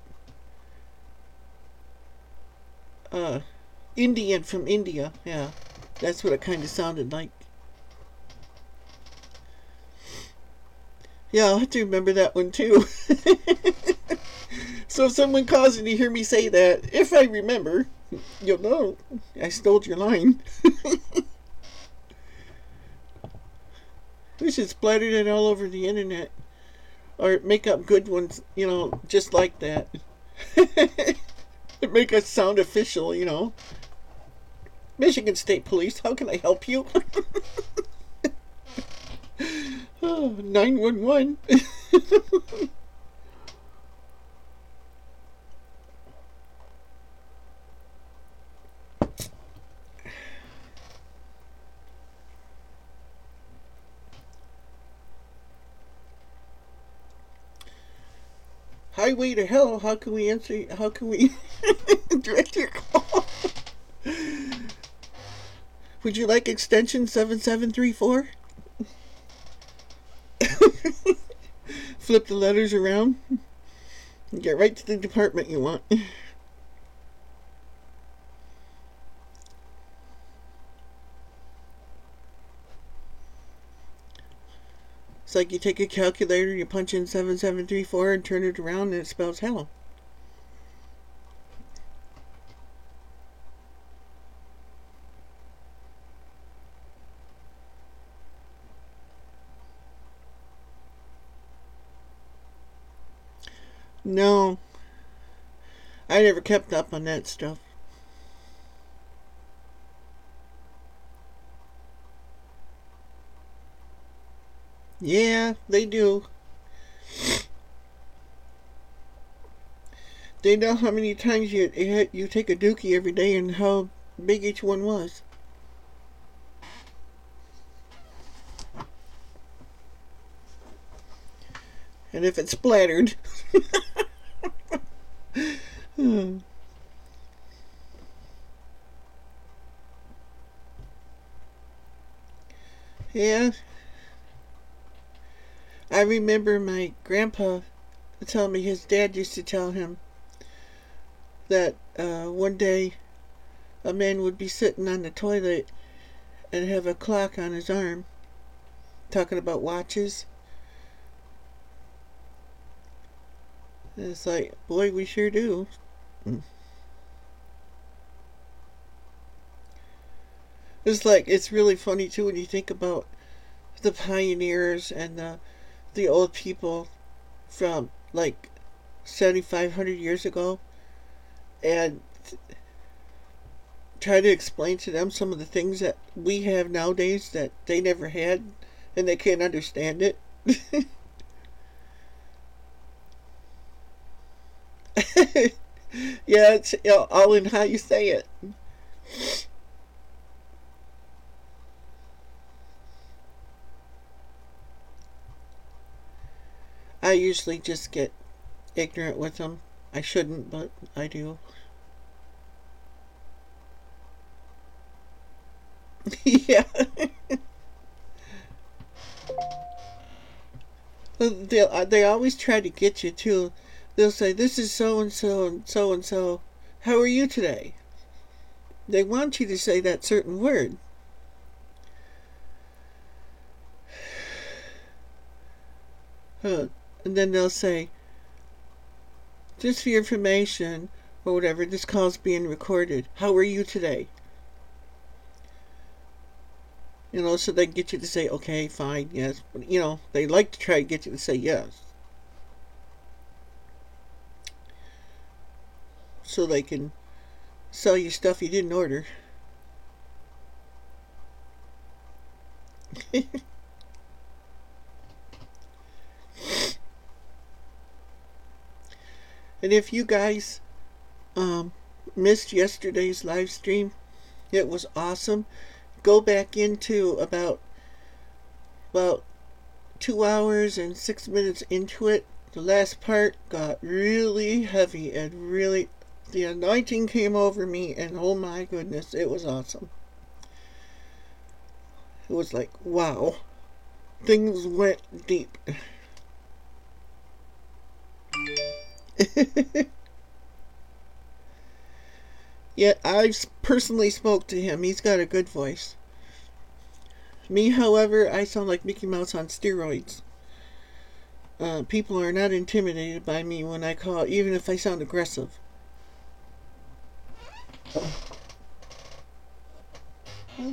Indian from India. Yeah. That's what it kind of sounded like. Yeah, I'll have to remember that one too. So if someone calls and you hear me say that, if I remember, you'll know I stole your line. We should splatter that all over the internet. Or make up good ones, just like that. Make us sound official, Michigan State Police, how can I help you? 911. Highway to hell, how can we direct your call? Would you like extension 7734? Flip the letters around and get right to the department you want. It's like you take a calculator, you punch in 7734 and turn it around and it spells hell. No, I never kept up on that stuff. Yeah, they do. They know how many times you take a dookie every day and how big each one was. And if it's splattered. Yeah. I remember my grandpa telling me his dad used to tell him, that one day a man would be sitting on the toilet and have a clock on his arm, talking about watches. And it's like, boy, we sure do. It's like, it's really funny too when you think about the pioneers and the old people from like 7,500 years ago, and try to explain to them some of the things that we have nowadays that they never had, and they can't understand it. Yeah, it's all in how you say it. I usually just get ignorant with them. I shouldn't, but I do. Yeah. They always try to get you too. They'll say, "This is so and so and so and so. How are you today?" They want you to say that certain word. And then they'll say, "Just for your information," or whatever, "this call's being recorded. How are you today?" So they get you to say, "Okay, fine, yes." But, they like to try to get you to say yes. So they can sell you stuff you didn't order. And if you guys missed yesterday's live stream, it was awesome. Go back into about 2 hours and 6 minutes into it. The last part got really heavy and really, the anointing came over me, and oh my goodness, it was awesome. It was like, wow, things went deep. Yeah, I personally spoke to him. He's got a good voice. Me, however, I sound like Mickey Mouse on steroids. People are not intimidated by me when I call, even if I sound aggressive. Well,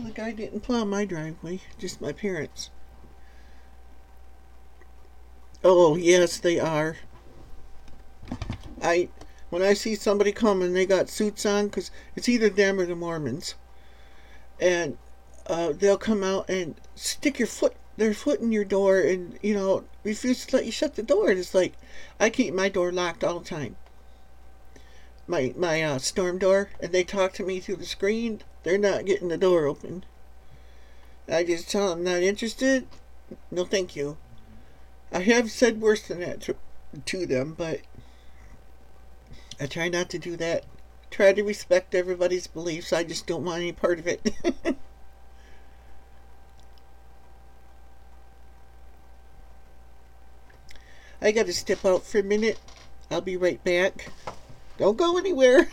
the guy didn't plow my driveway, just my parents. Oh, yes, they are. I when I see somebody come and they got suits on, because it's either them or the Mormons, and they'll come out and stick their foot in your door, and refuse to let you shut the door. And it's like, I keep my door locked all the time, my storm door, and they talk to me through the screen. They're not getting the door open. I just tell them, not interested. No, thank you. I have said worse than that to them, but I try not to do that. Try to respect everybody's beliefs. I just don't want any part of it. I gotta step out for a minute. I'll be right back. Don't go anywhere.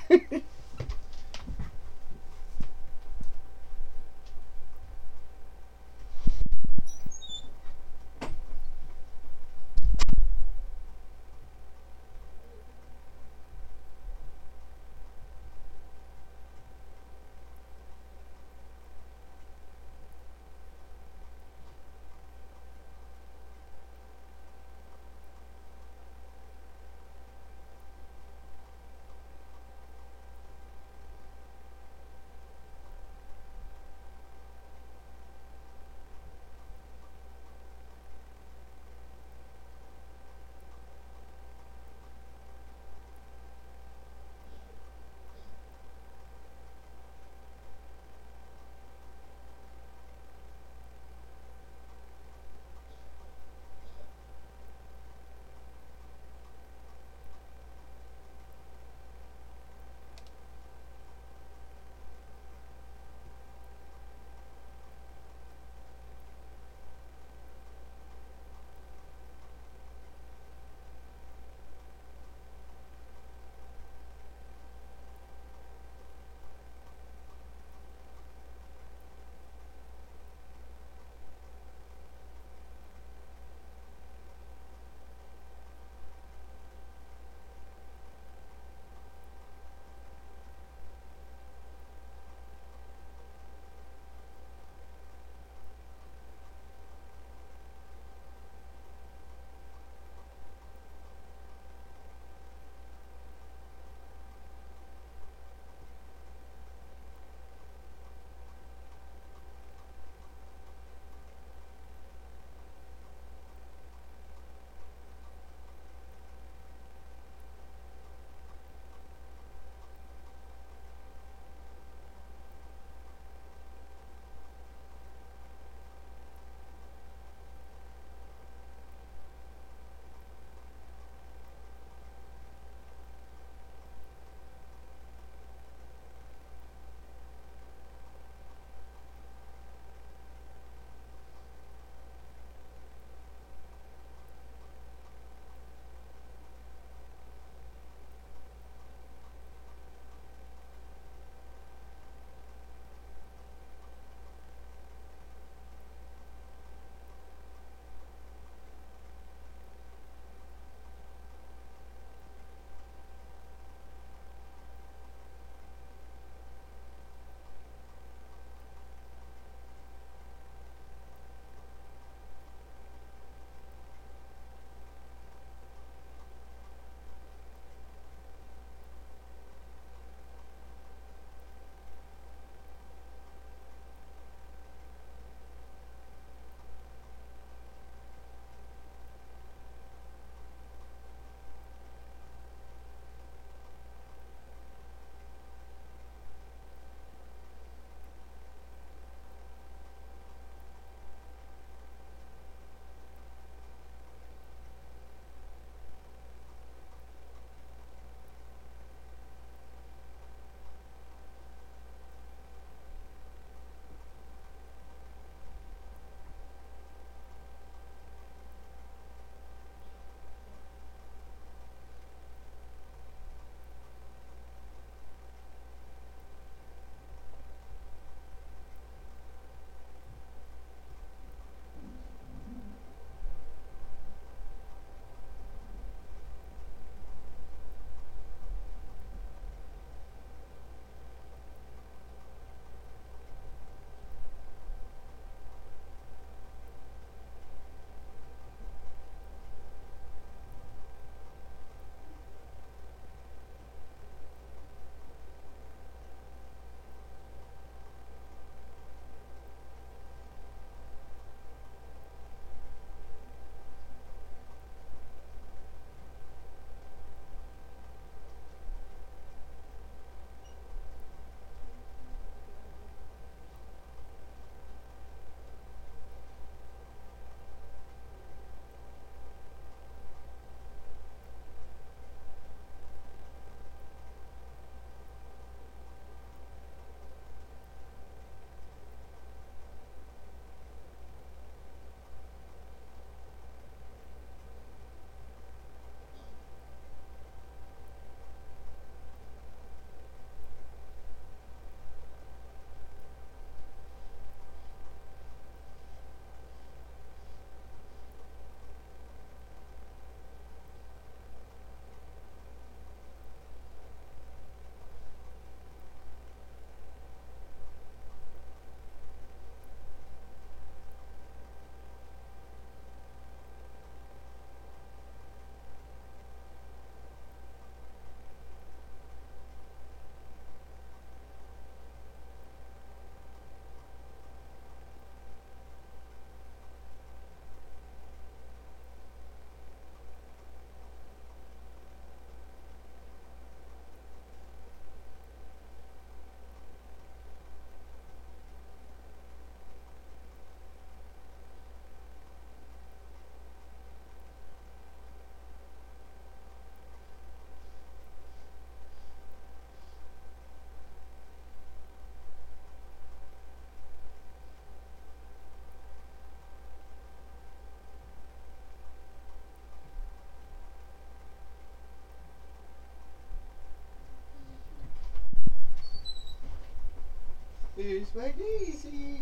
Here's my Daisy.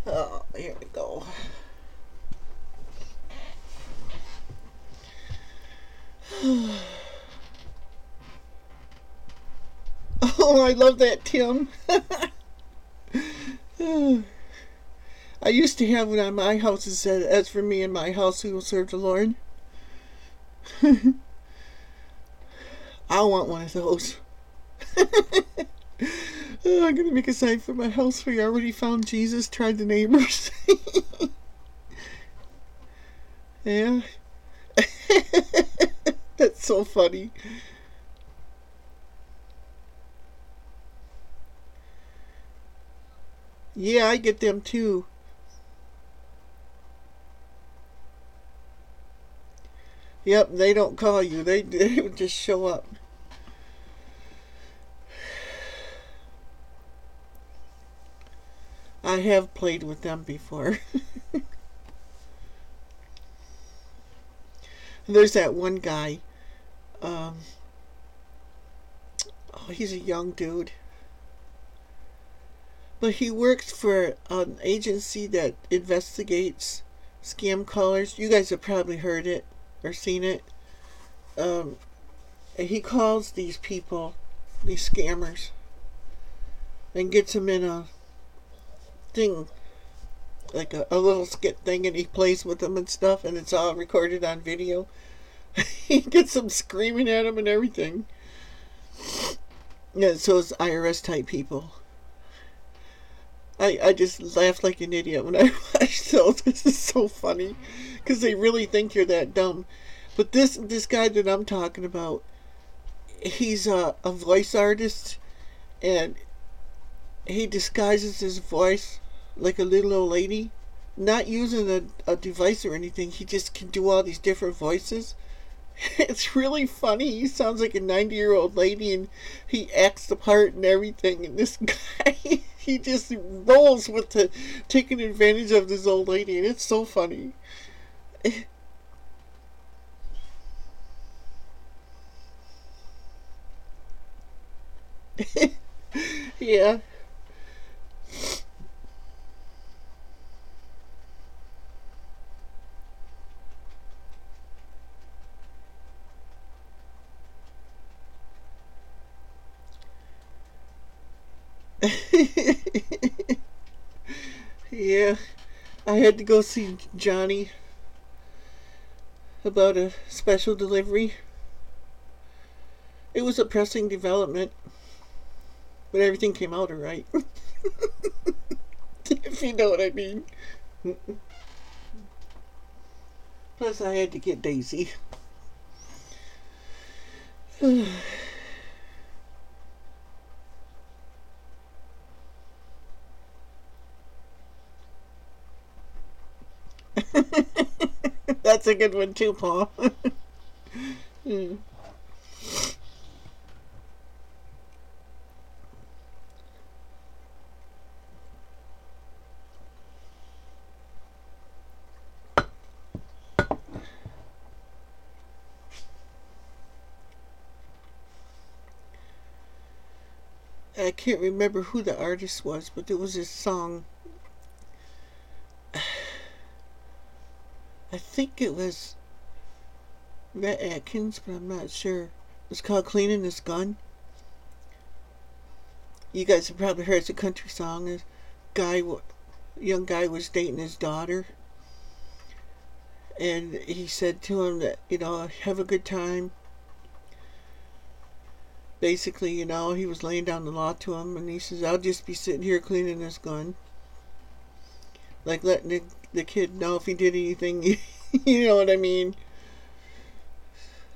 Oh, here we go. Oh, I love that, Tim. I used to have it on my house. It said, "As for me and my house, we will serve the Lord." I want one of those. Oh, I'm going to make a sign for my house. We already found Jesus, tried the neighbors. Yeah. That's so funny. Yeah, I get them too. Yep, they don't call you. They just show up. I have played with them before. There's that one guy. Oh, he's a young dude. But he works for an agency that investigates scam callers. You guys have probably heard it or seen it. And he calls these people, these scammers, and gets them in a thing, like a little skit thing, and he plays with them and stuff, and it's all recorded on video. He gets them screaming at him and everything. Yeah, so it's IRS type people. I just laughed like an idiot when I watched those. This is so funny because they really think you're that dumb. But this guy that I'm talking about, he's a voice artist, and he disguises his voice like a little old lady, not using a device or anything. He just can do all these different voices. It's really funny. He sounds like a 90-year-old lady, and he acts the part and everything. And this guy, he just rolls with taking advantage of this old lady, and it's so funny. Yeah. Yeah, I had to go see Johnny about a special delivery. It was a pressing development, but everything came out alright. If you know what I mean. Plus, I had to get Daisy. That's a good one too, Paul. I can't remember who the artist was, but there was this song. I think it was Rhett Atkins, but I'm not sure. It's called "Cleaning This Gun." You guys have probably heard it's a country song. This young guy was dating his daughter, and he said to him that, have a good time. Basically, he was laying down the law to him, and he says, "I'll just be sitting here cleaning this gun." Like letting the kid know if he did anything, you know what I mean?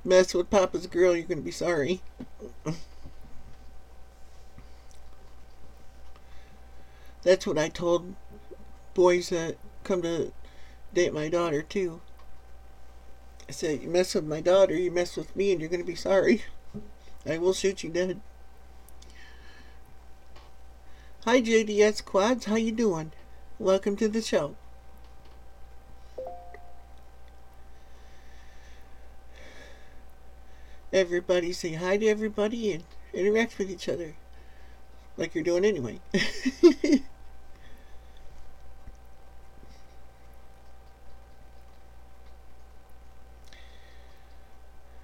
Mess with Papa's girl, you're going to be sorry. That's what I told boys that come to date my daughter, too. I said, you mess with my daughter, you mess with me, and you're going to be sorry. I will shoot you dead. Hi, JDS Quads. How you doing? Welcome to the show. Everybody say hi to everybody, and interact with each other like you're doing anyway.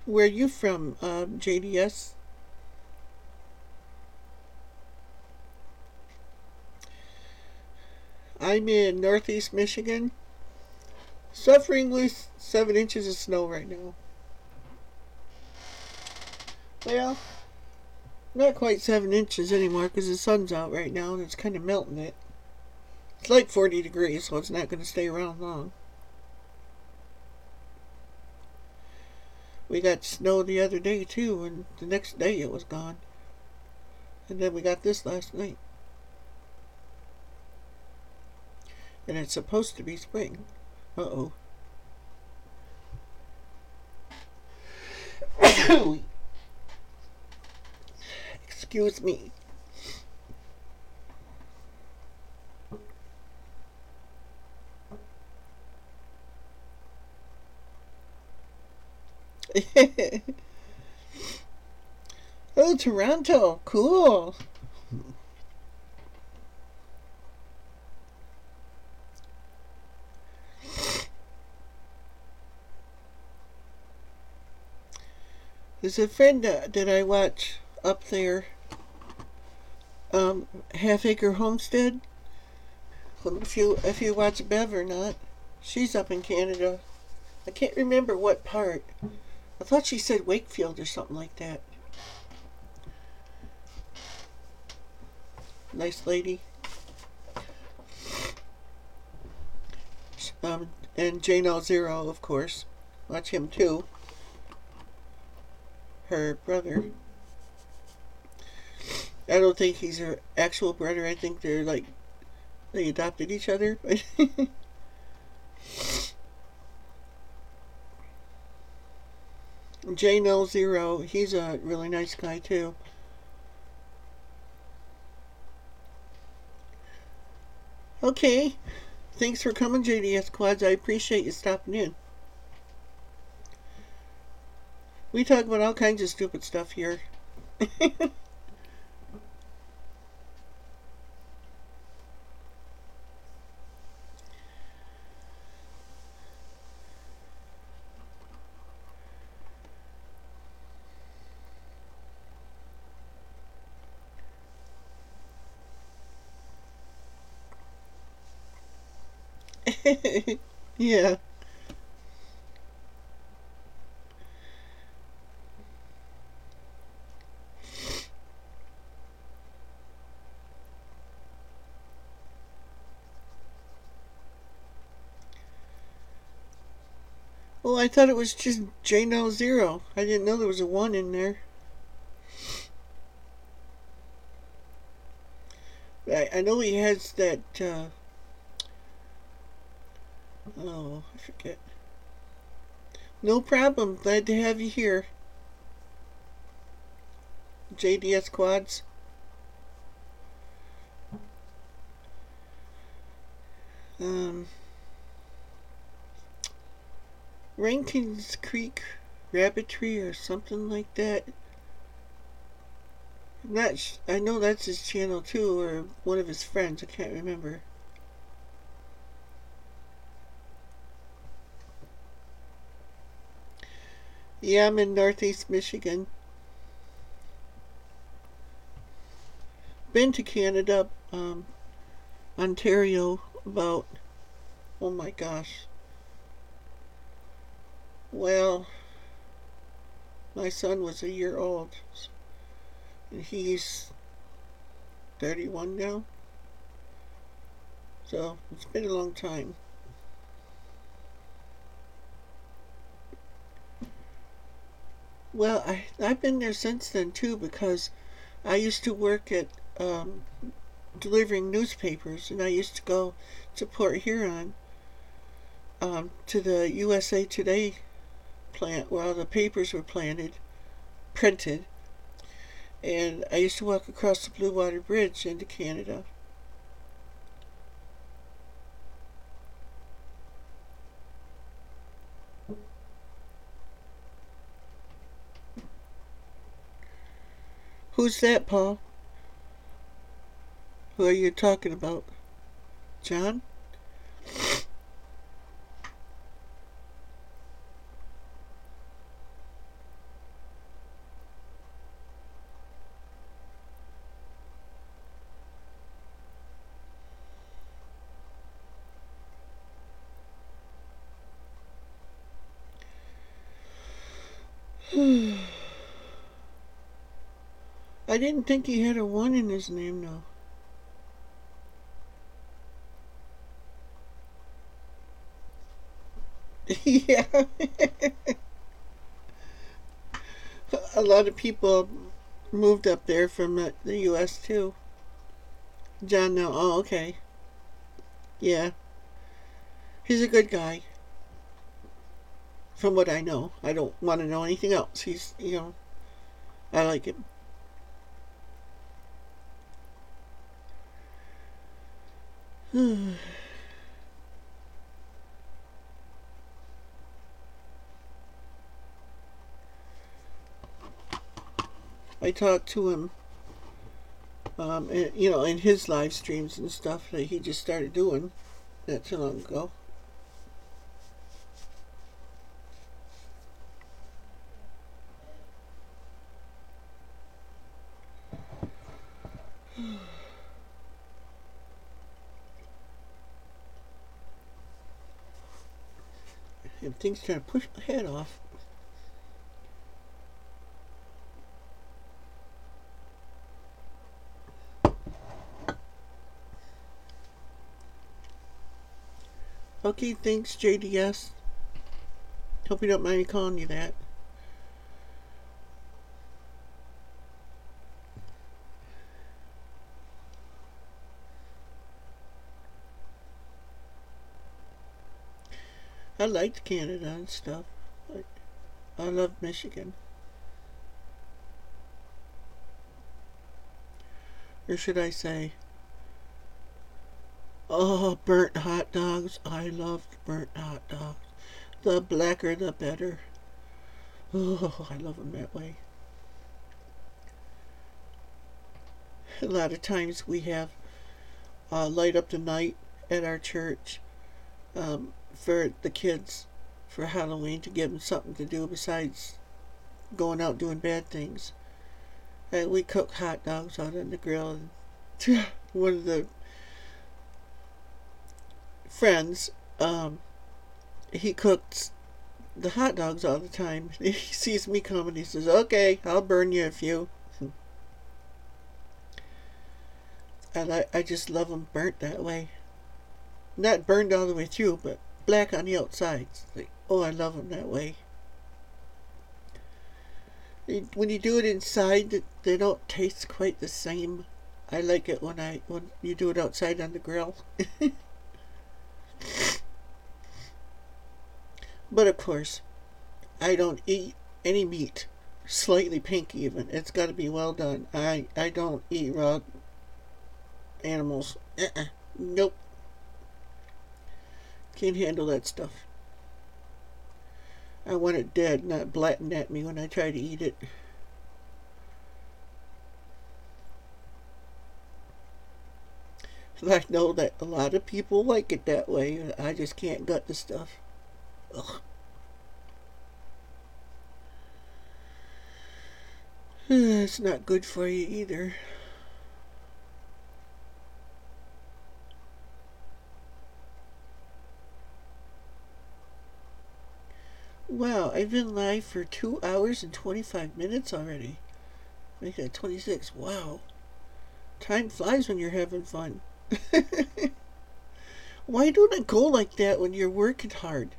Where are you from, JDS? I'm in Northeast Michigan, suffering with 7 inches of snow right now. Well, not quite 7 inches anymore because the sun's out right now and it's kind of melting it. It's like 40 degrees, so it's not going to stay around long. We got snow the other day too, and the next day it was gone. And then we got this last night. And it's supposed to be spring. Uh-oh. Excuse me. Oh, Toronto. Cool. There's a friend that I watch up there, Half Acre Homestead. If you watch Bev or not, she's up in Canada. I can't remember what part. I thought she said Wakefield or something like that. Nice lady. And Jane Zero, of course. Watch him too. Her brother. I don't think he's her actual brother. I think they're like, they adopted each other. J0, he's a really nice guy too. Okay, thanks for coming, JDS Quads. I appreciate you stopping in. We talk about all kinds of stupid stuff here. Yeah. Well, I thought it was just J0. I didn't know there was a 1 in there. I know he has that, oh, I forget. No problem. Glad to have you here. JDS Quads. Rankin's Creek Rabbitry or something like that. I know that's his channel too, or one of his friends. I can't remember. Yeah, I'm in Northeast Michigan. Been to Canada, Ontario about, oh my gosh. Well, my son was a year old, and he's 31 now. So it's been a long time. Well, I've been there since then too, because I used to work at delivering newspapers, and I used to go to Port Huron, to the USA Today plant where all the papers were printed, and I used to walk across the Blue Water Bridge into Canada. Who's that, Paul? Who are you talking about? John? I didn't think he had a 1 in his name, though. Yeah. A lot of people moved up there from the U.S. too. John, no. Oh, okay. Yeah. He's a good guy. From what I know. I don't want to know anything else. He's, I like him. I talked to him, in his live streams and stuff that he just started doing not too long ago. And things trying to push my head off. Okay, thanks, JDS. Hope you don't mind me calling you that. I liked Canada and stuff, but I love Michigan. Or should I say, oh, burnt hot dogs. I loved burnt hot dogs. The blacker the better. Oh, I love them that way. A lot of times we have light up the night at our church for the kids for Halloween to give them something to do besides going out doing bad things. And we cook hot dogs out on the grill. And one of the friends, he cooks the hot dogs all the time. He sees me coming, he says, "Okay, I'll burn you a few." And I just love them burnt that way. Not burned all the way through, but black on the outside. Like, oh, I love them that way. When you do it inside, they don't taste quite the same. I like it when you do it outside on the grill. But of course, I don't eat any meat, slightly pink even. It's got to be well done. I don't eat raw animals. Nope. Can't handle that stuff. I want it dead, not blatting at me when I try to eat it. I know that a lot of people like it that way. I just can't gut the stuff. Ugh. It's not good for you either. Wow, I've been live for 2 hours and 25 minutes already. Make that 26. Wow. Time flies when you're having fun. Why don't it go like that when you're working hard?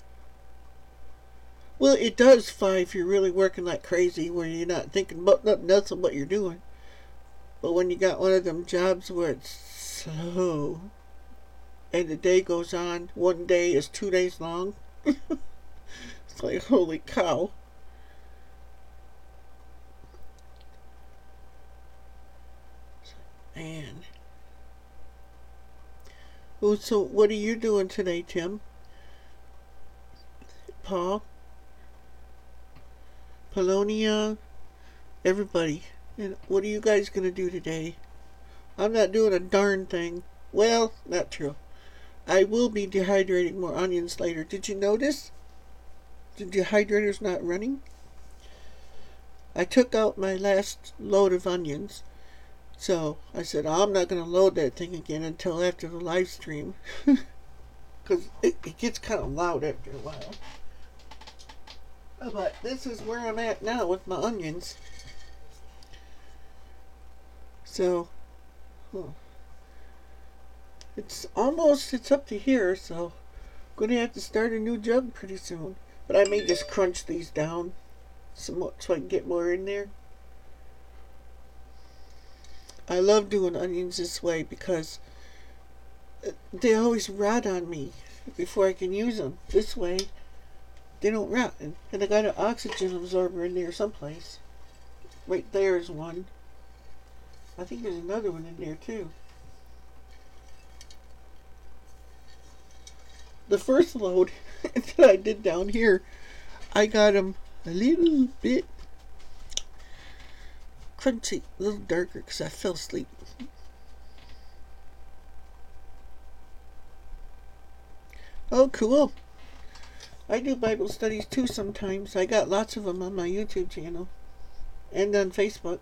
Well, it does fly if you're really working like crazy, where you're not thinking about nothing else than what you're doing. But when you got one of them jobs where it's slow, and the day goes on, one day is 2 days long, it's like, holy cow. Man. Oh, so what are you doing today, Tim? Paul? Polonia? Everybody. And what are you guys going to do today? I'm not doing a darn thing. Well, not true. I will be dehydrating more onions later. Did you notice? The dehydrator's not running. I took out my last load of onions. So I said, I'm not going to load that thing again until after the live stream. Because it gets kind of loud after a while. But this is where I'm at now with my onions. So, it's up to here, so I'm going to have to start a new jug pretty soon. But I may just crunch these down some more, so I can get more in there. I love doing onions this way because they always rot on me before I can use them. This way, they don't rot. And I got an oxygen absorber in there someplace. Right there is one. I think there's another one in there too. The first load that I did down here, I got them a little bit crunchy, a little darker because I fell asleep. Oh, cool. I do Bible studies too sometimes. I got lots of them on my YouTube channel and on Facebook.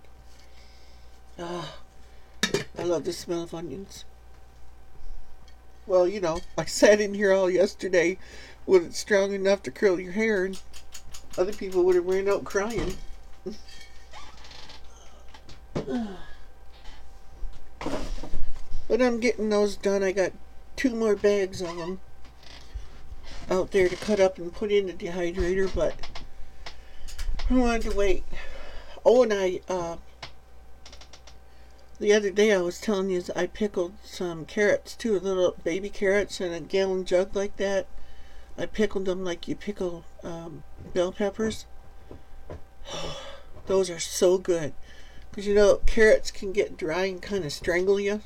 I love the smell of onions. Well, you know, I sat in here all yesterday when it's strong enough to curl your hair, and other people would have ran out crying. But I'm getting those done. I got 2 more bags of them out there to cut up and put in the dehydrator, but I wanted to wait. Oh, and the other day I was telling you I pickled some carrots too, little baby carrots in a gallon jug like that. I pickled them like you pickle bell peppers. Those are so good. Because you know, carrots can get dry and kind of strangle you.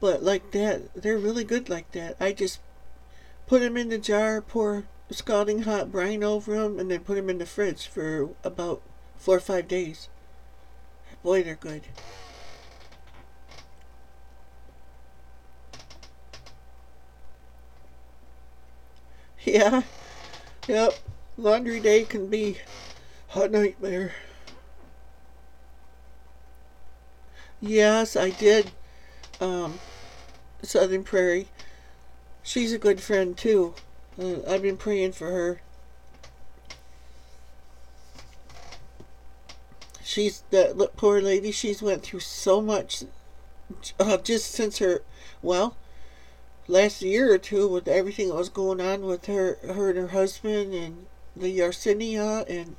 But like that, they're really good like that. I just put them in the jar, pour scalding hot brine over them, and then put them in the fridge for about 4 or 5 days. Boy, they're good. Yeah, yep. Laundry day can be a nightmare. Yes, I did. Southern Prairie. She's a good friend too. I've been praying for her. She's that poor lady. She's went through so much just since last year or two with everything that was going on with her and her husband and the Yersinia and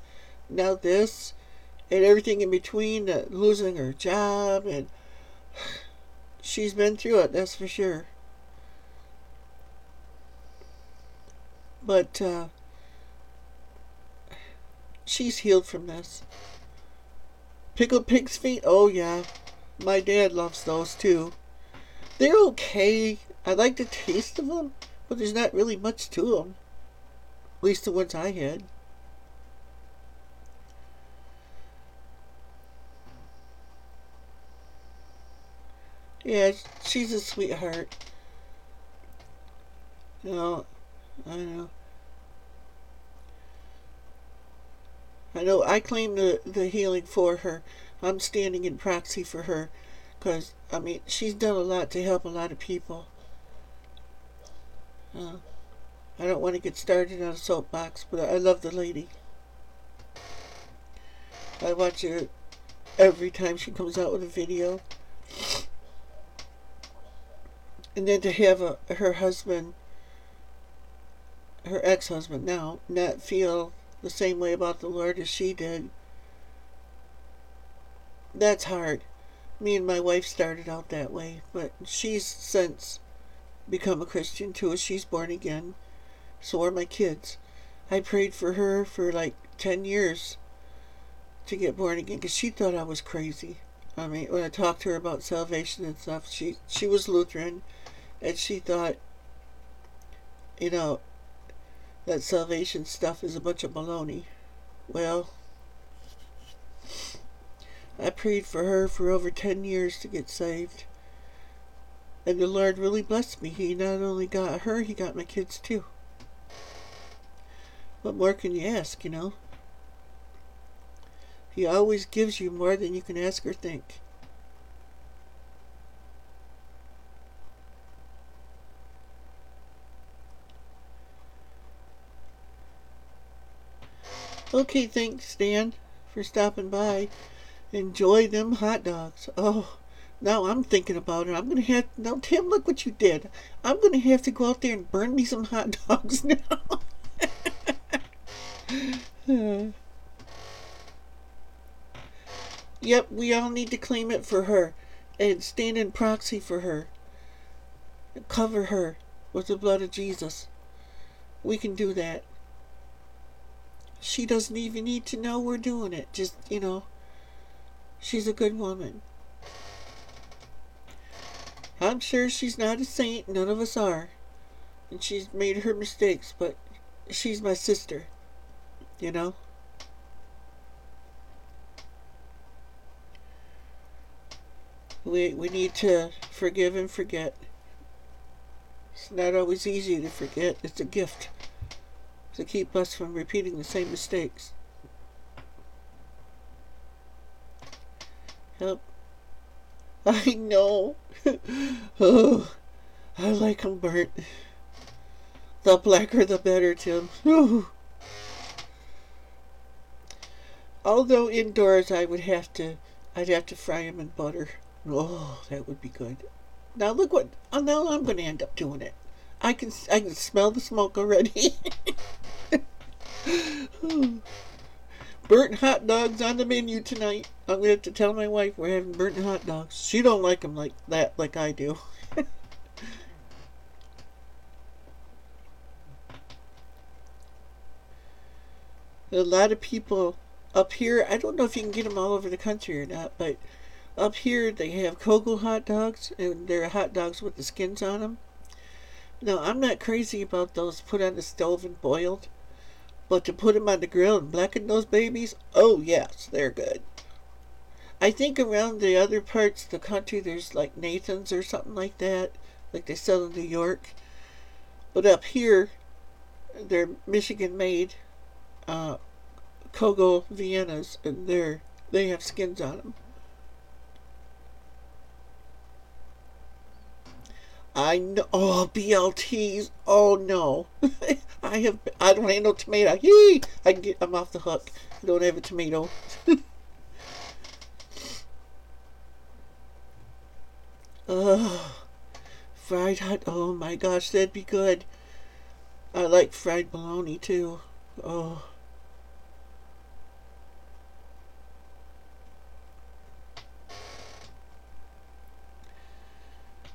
now this and everything in between, losing her job, and she's been through it, that's for sure. But she's healed from this. Pickled pig's feet? Oh yeah. My dad loves those too. They're okay. I like the taste of them, but there's not really much to them. At least the ones I had. Yeah, she's a sweetheart. You know, I know. I know I claim the healing for her. I'm standing in proxy for her. Because, I mean, she's done a lot to help a lot of people. I don't want to get started on a soapbox, but I love the lady. I watch her every time she comes out with a video. And then to have her husband, her ex-husband now, not feel the same way about the Lord as she did, that's hard. Me and my wife started out that way, but she's since become a Christian too. She's born again. So are my kids. I prayed for her for like 10 years to get born again because she thought I was crazy. I mean, when I talked to her about salvation and stuff, she was Lutheran, and she thought, you know, that salvation stuff is a bunch of baloney. Well, I prayed for her for over 10 years to get saved. And the Lord really blessed me. He not only got her, he got my kids too. What more can you ask, you know? He always gives you more than you can ask or think. Okay, thanks, Dan, for stopping by. Enjoy them hot dogs. Oh, now I'm thinking about it. I'm going to have... Now, Tim, look what you did. I'm going to have to go out there and burn me some hot dogs now. Yep, we all need to claim it for her. And stand in proxy for her. Cover her with the blood of Jesus. We can do that. She doesn't even need to know we're doing it. Just, you know, she's a good woman. I'm sure she's not a saint. None of us are. And she's made her mistakes, but she's my sister. You know? We need to forgive and forget. It's not always easy to forget. It's a gift to keep us from repeating the same mistakes. Yep. I know. Oh, I like them burnt. The blacker the better, Tim. Ooh. Although indoors I'd have to fry them in butter. Oh, that would be good. Now look what, now I'm going to end up doing it. I can smell the smoke already. Burnt hot dogs on the menu tonight. I'm going to have to tell my wife we're having burnt hot dogs. She don't like them like that, like I do. A lot of people up here, I don't know if you can get them all over the country or not, but up here they have Kogel hot dogs, and they're hot dogs with the skins on them. Now, I'm not crazy about those put on the stove and boiled. But to put them on the grill and blacken those babies, oh yes, they're good. I think around the other parts of the country there's like Nathan's or something like that, like they sell in New York. But up here, they're Michigan made Kogel Viennas, and they have skins on them. I know. Oh, BLTs. Oh no. I don't have no tomato. Yee! I'm off the hook. I don't have a tomato. Fried hot. Oh my gosh, that'd be good. I like fried bologna too. Oh.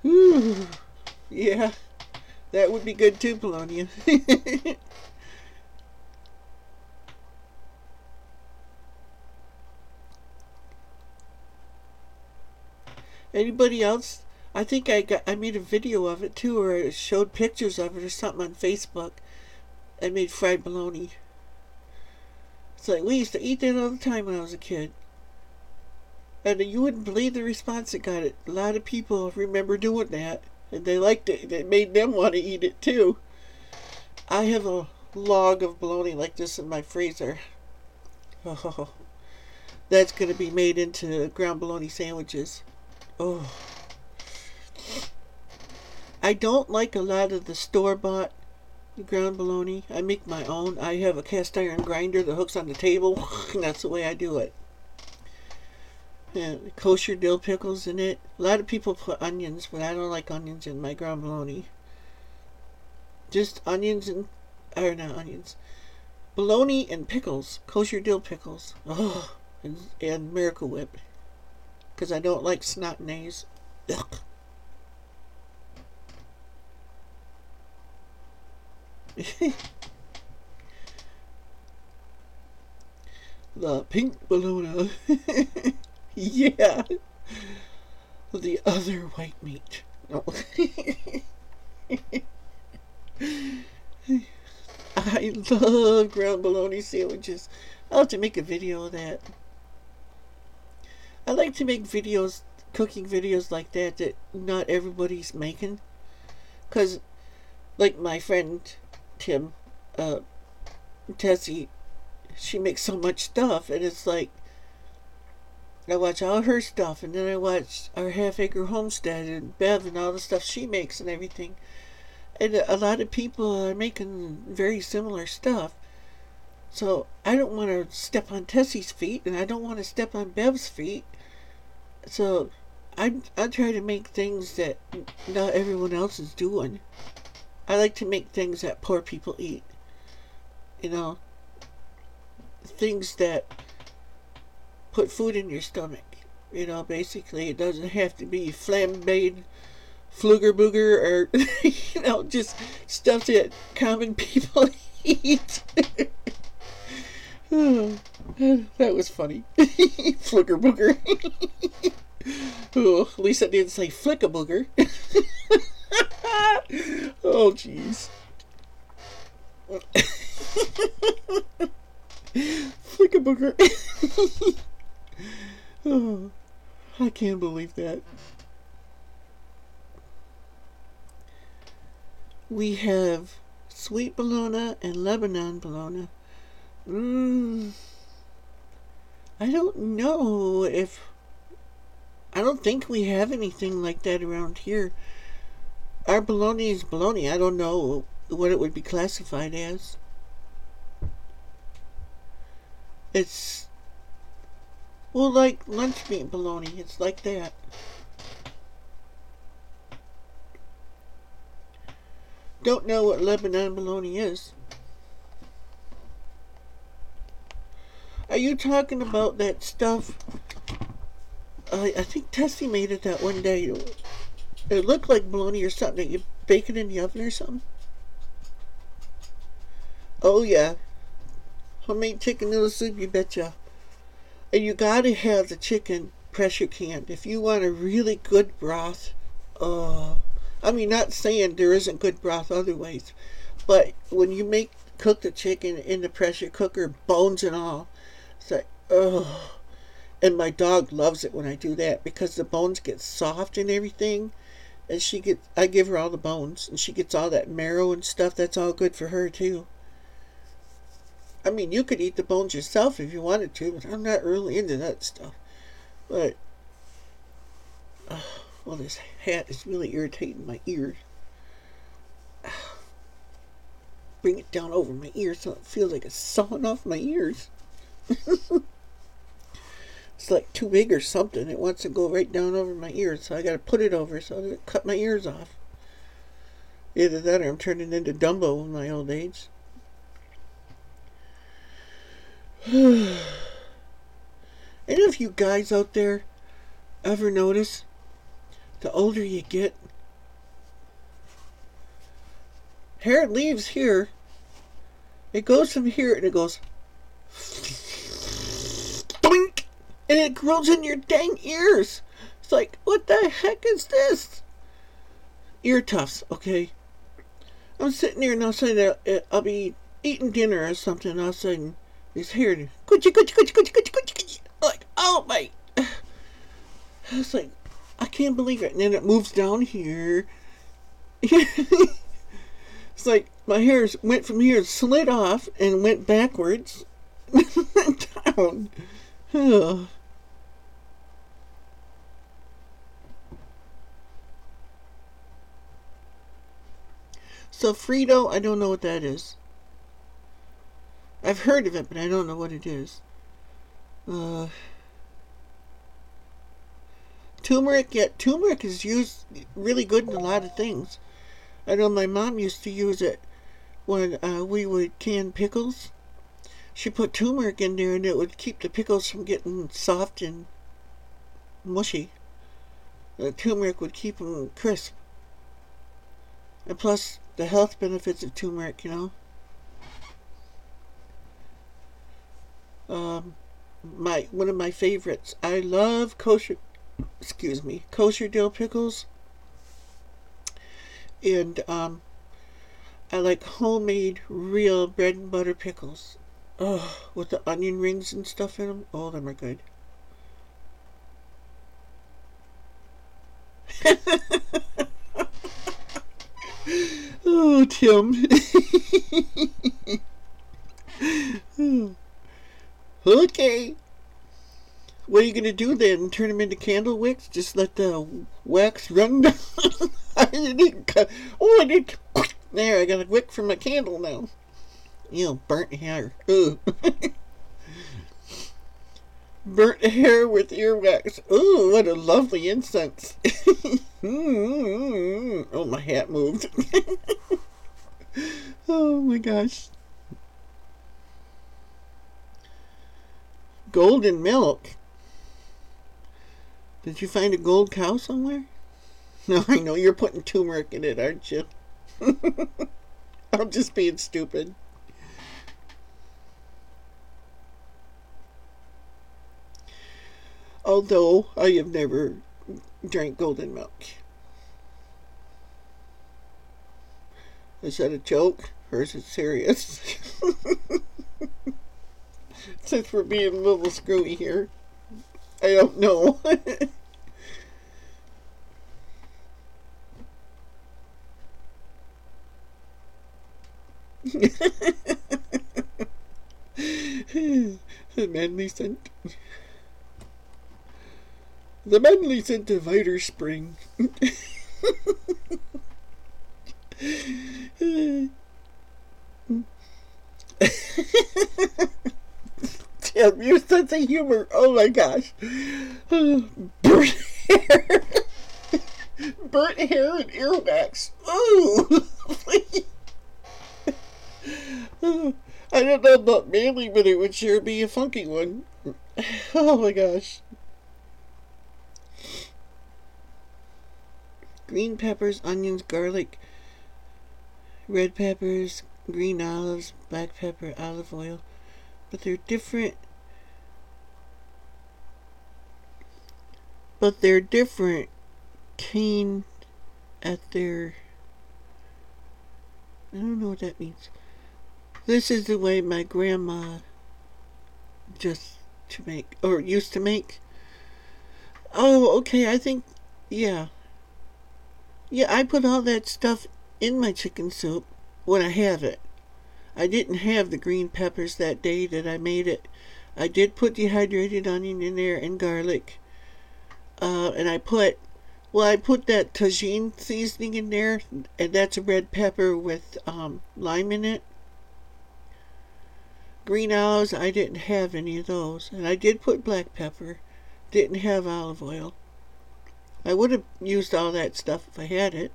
Ooh. Yeah. That would be good too, bologna. Anybody else? I think I made a video of it too, or I showed pictures of it or something on Facebook. I made fried bologna. It's like we used to eat that all the time when I was a kid. And you wouldn't believe the response it got. A lot of people remember doing that. And they liked it. It made them want to eat it too. I have a log of bologna like this in my freezer. Oh, that's going to be made into ground bologna sandwiches. Oh. I don't like a lot of the store-bought ground bologna. I make my own. I have a cast iron grinder that hooks on the table. And that's the way I do it. And kosher dill pickles in it. A lot of people put onions, but I don't like onions in my ground bologna. Just onions and, or not onions, bologna and pickles, kosher dill pickles. Oh, and Miracle Whip, because I don't like snot nays. Ugh. The pink bologna. Yeah. The other white meat. No. I love ground bologna sandwiches. I'll have to make a video of that. like to make videos, cooking videos like that not everybody's making. Because, like my friend Tim, Tessie, she makes so much stuff, and it's like, I watch all her stuff, and then I watch our half-acre homestead and Bev and all the stuff she makes and everything. And a lot of people are making very similar stuff. So I don't want to step on Tessie's feet, and I don't want to step on Bev's feet. So I try to make things that not everyone else is doing. I like to make things that poor people eat. You know, things that put food in your stomach. You know, basically, it doesn't have to be flambéed fluger booger or, you know, just stuff that common people eat. Oh, that was funny. Fluger booger. Oh, at least I didn't say flick a booger. Oh, jeez. Flick a booger. Oh, I can't believe that. We have sweet bologna and Lebanon bologna. I don't know if... I don't think we have anything like that around here. Our bologna is bologna. I don't know what it would be classified as. It's... well, like lunch meat bologna. It's like that. Don't know what Lebanon bologna is. Are you talking about that stuff? I think Tessie made it that one day. It looked like bologna or something that you bake it in the oven or something. Oh yeah. Homemade chicken noodle soup, you betcha. And you gotta have the chicken pressure canned. If you want a really good broth, I mean, not saying there isn't good broth other ways, but when you cook the chicken in the pressure cooker, bones and all, it's like, oh. And my dog loves it when I do that because the bones get soft and everything. And I give her all the bones, and she gets all that marrow and stuff. That's all good for her too. I mean, you could eat the bones yourself if you wanted to, but I'm not really into that stuff. But, well, this hat is really irritating my ears. Bring it down over my ears so it feels like it's sawing off my ears. It's like too big or something. It wants to go right down over my ears, so I gotta put it over so that it cut my ears off. Either that or I'm turning into Dumbo in my old age. Any of you guys out there ever notice the older you get, hair leaves here, it goes from here and it goes doink, and it grows in your dang ears. It's like, what the heck is this? Ear tufts, okay? I'm sitting there and all of a sudden I'll be eating dinner or something, and all of a sudden this hair, like, oh my, it's like, I can't believe it. And then it moves down here. It's like my hair went from here, slid off, and went backwards down. Ugh. So Frito, I don't know what that is. I've heard of it, but I don't know what it is. Turmeric, yeah, turmeric is used really good in a lot of things. I know my mom used to use it when we would can pickles. She put turmeric in there and it would keep the pickles from getting soft and mushy. The turmeric would keep them crisp. And plus the health benefits of turmeric, you know. One of my favorites. I love kosher dill pickles. And I like homemade real bread and butter pickles. Oh, with the onion rings and stuff in them. Oh, them are good. Oh, Tim. Okay. What are you going to do then? Turn them into candle wicks? Just let the wax run down? I didn't cut. Oh, I did. There, I got a wick for my candle now. Burnt hair. Ugh. Burnt hair with earwax. Ooh, what a lovely incense. Oh, my hat moved. Oh my gosh. Golden milk. Did you find a gold cow somewhere? No, I know you're putting turmeric in it, aren't you? I'm just being stupid. Although I have never drank golden milk. Is that a joke or is it serious? Since we're being a little screwy here, I don't know. The manly scent. The manly scent of Eider Spring. Tim, your sense of humor. Oh my gosh. Burnt hair. Burnt hair and earwax. Ooh. I don't know about manly, but it would sure be a funky one. Oh my gosh. Green peppers, onions, garlic, red peppers, green olives, black pepper, olive oil. But they're different. Cane at their... I don't know what that means. This is the way my grandma used to make. Oh, okay, I think, yeah. Yeah, I put all that stuff in my chicken soup when I have it. I didn't have the green peppers that day that I made it. I did put dehydrated onion in there and garlic. And I put that tagine seasoning in there, and that's a red pepper with lime in it. Green olives, I didn't have any of those. And I did put black pepper. Didn't have olive oil. I would have used all that stuff if I had it.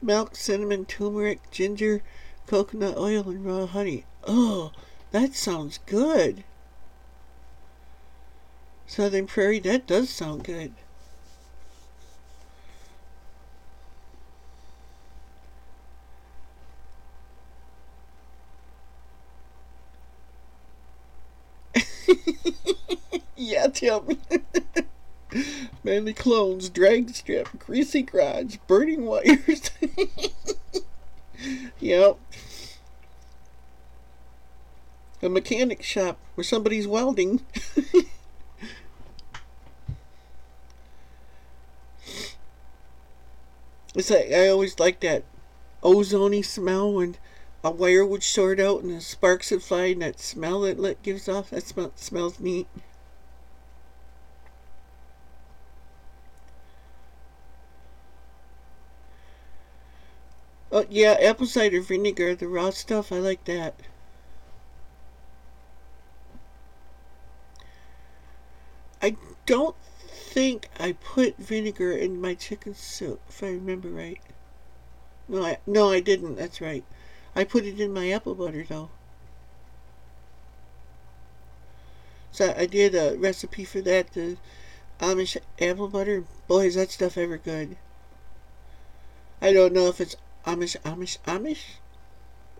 Milk, cinnamon, turmeric, ginger, coconut oil, and raw honey. Oh, that sounds good. Southern Prairie, that does sound good. Yeah, Tim. Manly clones, drag strip, greasy garage, burning wires. Yep. A mechanic shop where somebody's welding. It's like, I always like that ozone-y smell when a wire would short out and the sparks would fly, and that smell it gives off. That smells neat. Oh yeah, apple cider vinegar, the raw stuff, I like that. I don't think I put vinegar in my chicken soup, if I remember right. No, I didn't. That's right. I put it in my apple butter though. So I did a recipe for that, the Amish apple butter. Boy, is that stuff ever good. I don't know if it's Amish,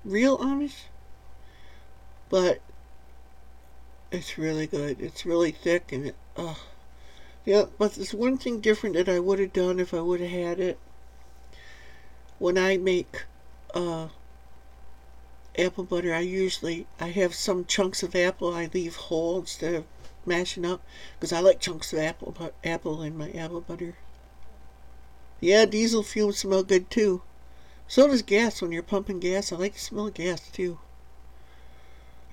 real Amish, but it's really good. It's really thick and yeah. But there's one thing different that I would have done if I would have had it. When I make apple butter, I have some chunks of apple I leave whole instead of mashing up, because I like chunks of apple in my apple butter. Yeah, diesel fumes smell good too. So does gas when you're pumping gas. I like the smell of gas too.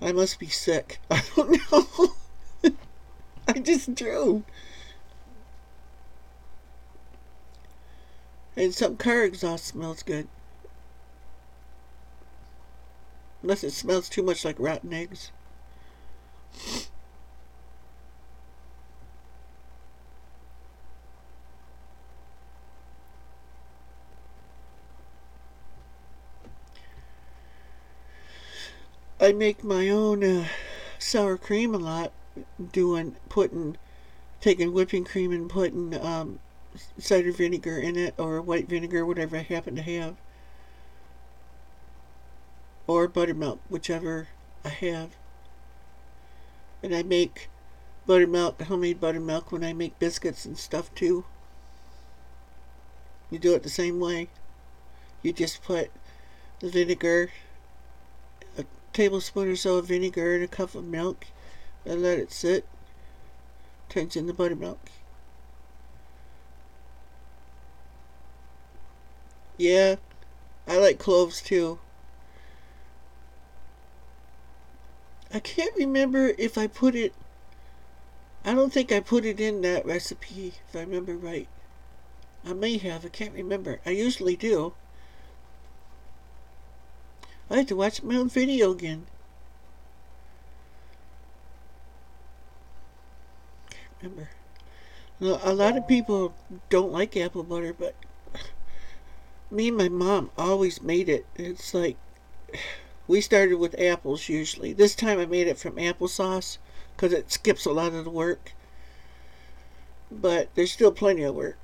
I must be sick. I don't know. I just drove. And some car exhaust smells good. Unless it smells too much like rotten eggs. I make my own sour cream a lot, taking whipping cream and putting cider vinegar in it, or white vinegar, whatever I happen to have, or buttermilk, whichever I have. And I make homemade buttermilk, when I make biscuits and stuff too. You do it the same way. You just put the vinegar, a tablespoon or so of vinegar, and a cup of milk, and let it sit. Turns into buttermilk. Yeah, I like cloves too. I can't remember if I put it. I don't think I put it in that recipe, if I remember right. I may have. I can't remember. I usually do. I have to watch my own video again. Can't remember. Now, a lot of people don't like apple butter, but me and my mom always made it. It's like, we started with apples usually. This time I made it from applesauce, because it skips a lot of the work. But there's still plenty of work.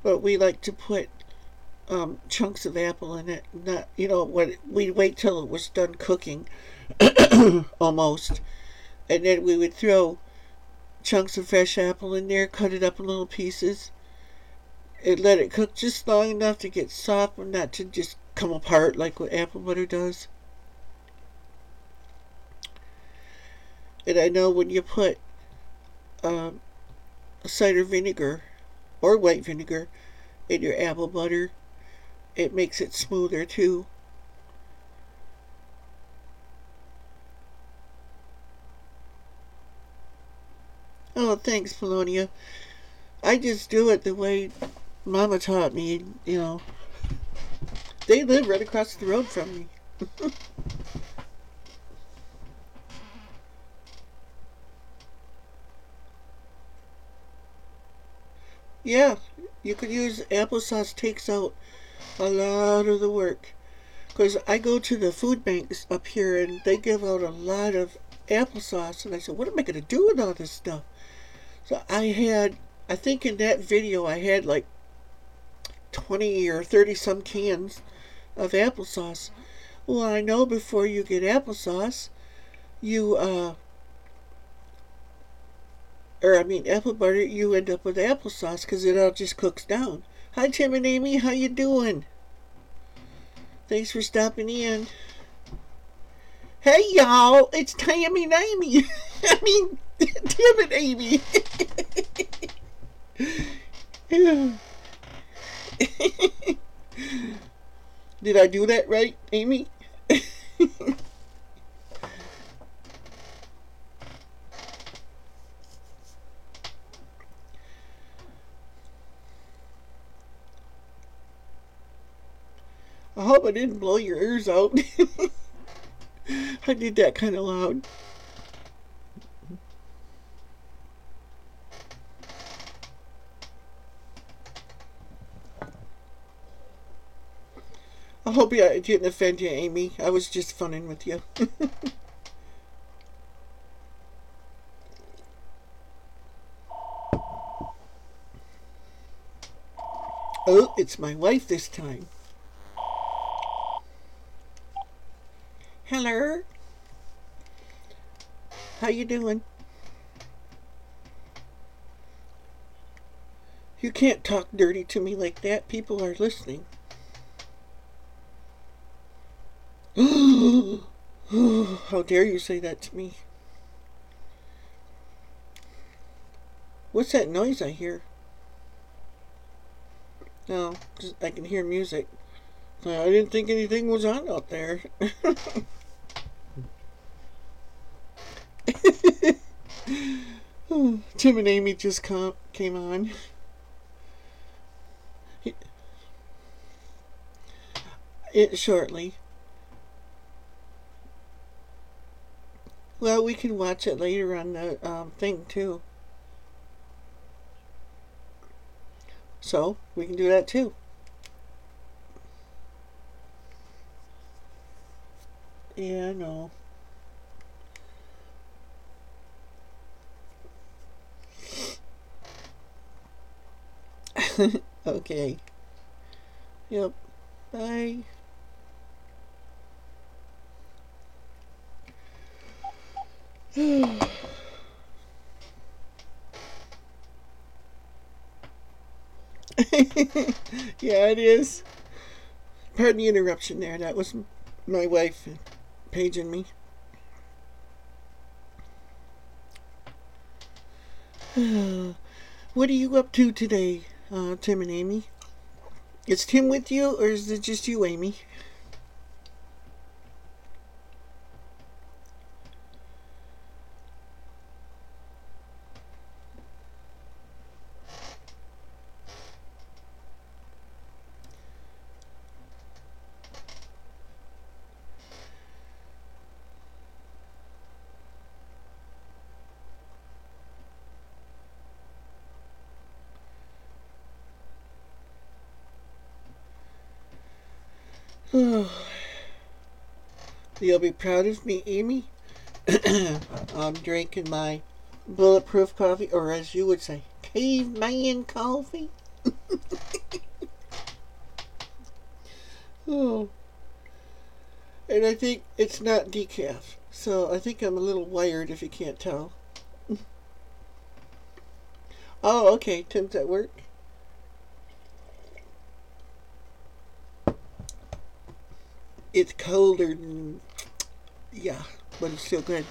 But we like to put chunks of apple in it. Not, we'd wait till it was done cooking, almost. And then we would throw chunks of fresh apple in there, cut it up in little pieces, and let it cook just long enough to get soft, but not to just come apart like what apple butter does. And I know when you put cider vinegar or white vinegar in your apple butter, it makes it smoother too. Oh, thanks, Polonia. I just do it the way Mama taught me, They live right across the road from me. Yeah, you could use applesauce. Takes out a lot of the work. Because I go to the food banks up here and they give out a lot of applesauce. And I said, what am I going to do with all this stuff? So I think in that video I had like 20 or 30 some cans of applesauce. Well, I know before you get applesauce, apple butter, you end up with applesauce because it all just cooks down. Hi, Tim and Amy. How you doing? Thanks for stopping in. Hey, y'all. It's Tammy and Amy. Tim and Amy. Did I do that right, Amy? I hope I didn't blow your ears out. I did that kind of loud. I hope I didn't offend you, Amy. I was just funning with you. Oh, it's my wife this time. Hello. How you doing? You can't talk dirty to me like that. People are listening. How dare you say that to me? What's that noise I hear? No, I can hear music. I didn't think anything was on out there. Tim and Amy just came on. Shortly. Well, we can watch it later on the thing too. So, we can do that too. Yeah, I know. Okay. Yep. Bye. Yeah, it is. Pardon the interruption there. That was my wife paging me. What are you up to today, Tim and Amy? Is Tim with you, or is it just you, Amy? You'll be proud of me, Amy. I'm drinking my bulletproof coffee, or as you would say, caveman coffee. Oh. And I think it's not decaf, so I think I'm a little wired if you can't tell. Oh, okay, Tim's at work. It's colder than, yeah, but it's still good.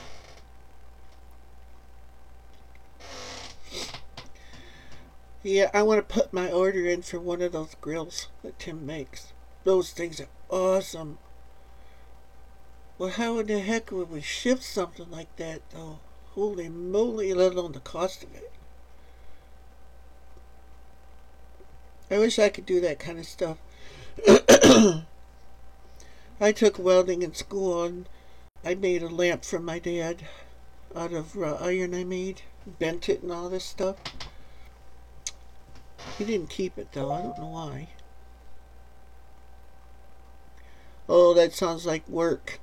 Yeah, I want to put my order in for one of those grills that Tim makes. Those things are awesome. Well, how in the heck would we ship something like that, though? Holy moly, let alone the cost of it. I wish I could do that kind of stuff. I took welding in school, and I made a lamp for my dad out of iron I made. Bent it and all this stuff. He didn't keep it, though. I don't know why. Oh, that sounds like work.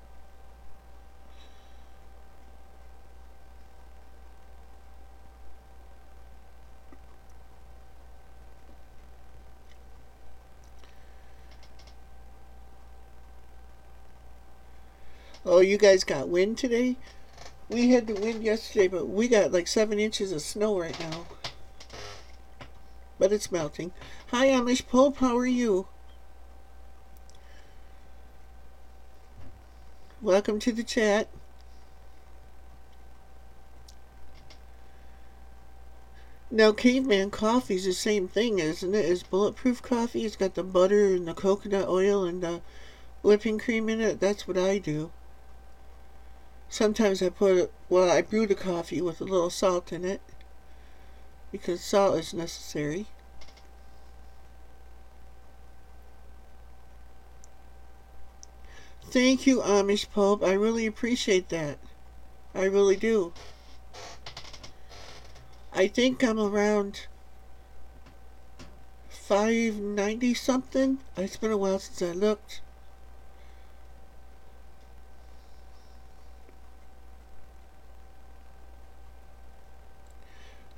Oh, you guys got wind today? We had the wind yesterday, but we got like 7 inches of snow right now. But it's melting. Hi, Amish Pope. How are you? Welcome to the chat. Now, caveman coffee is the same thing, isn't it? As bulletproof coffee. It's got the butter and the coconut oil and the whipping cream in it. That's what I do. Sometimes I brew the coffee with a little salt in it, because salt is necessary. Thank you, Amish Pope. I really appreciate that. I really do. I think I'm around 590 something. It's been a while since I looked.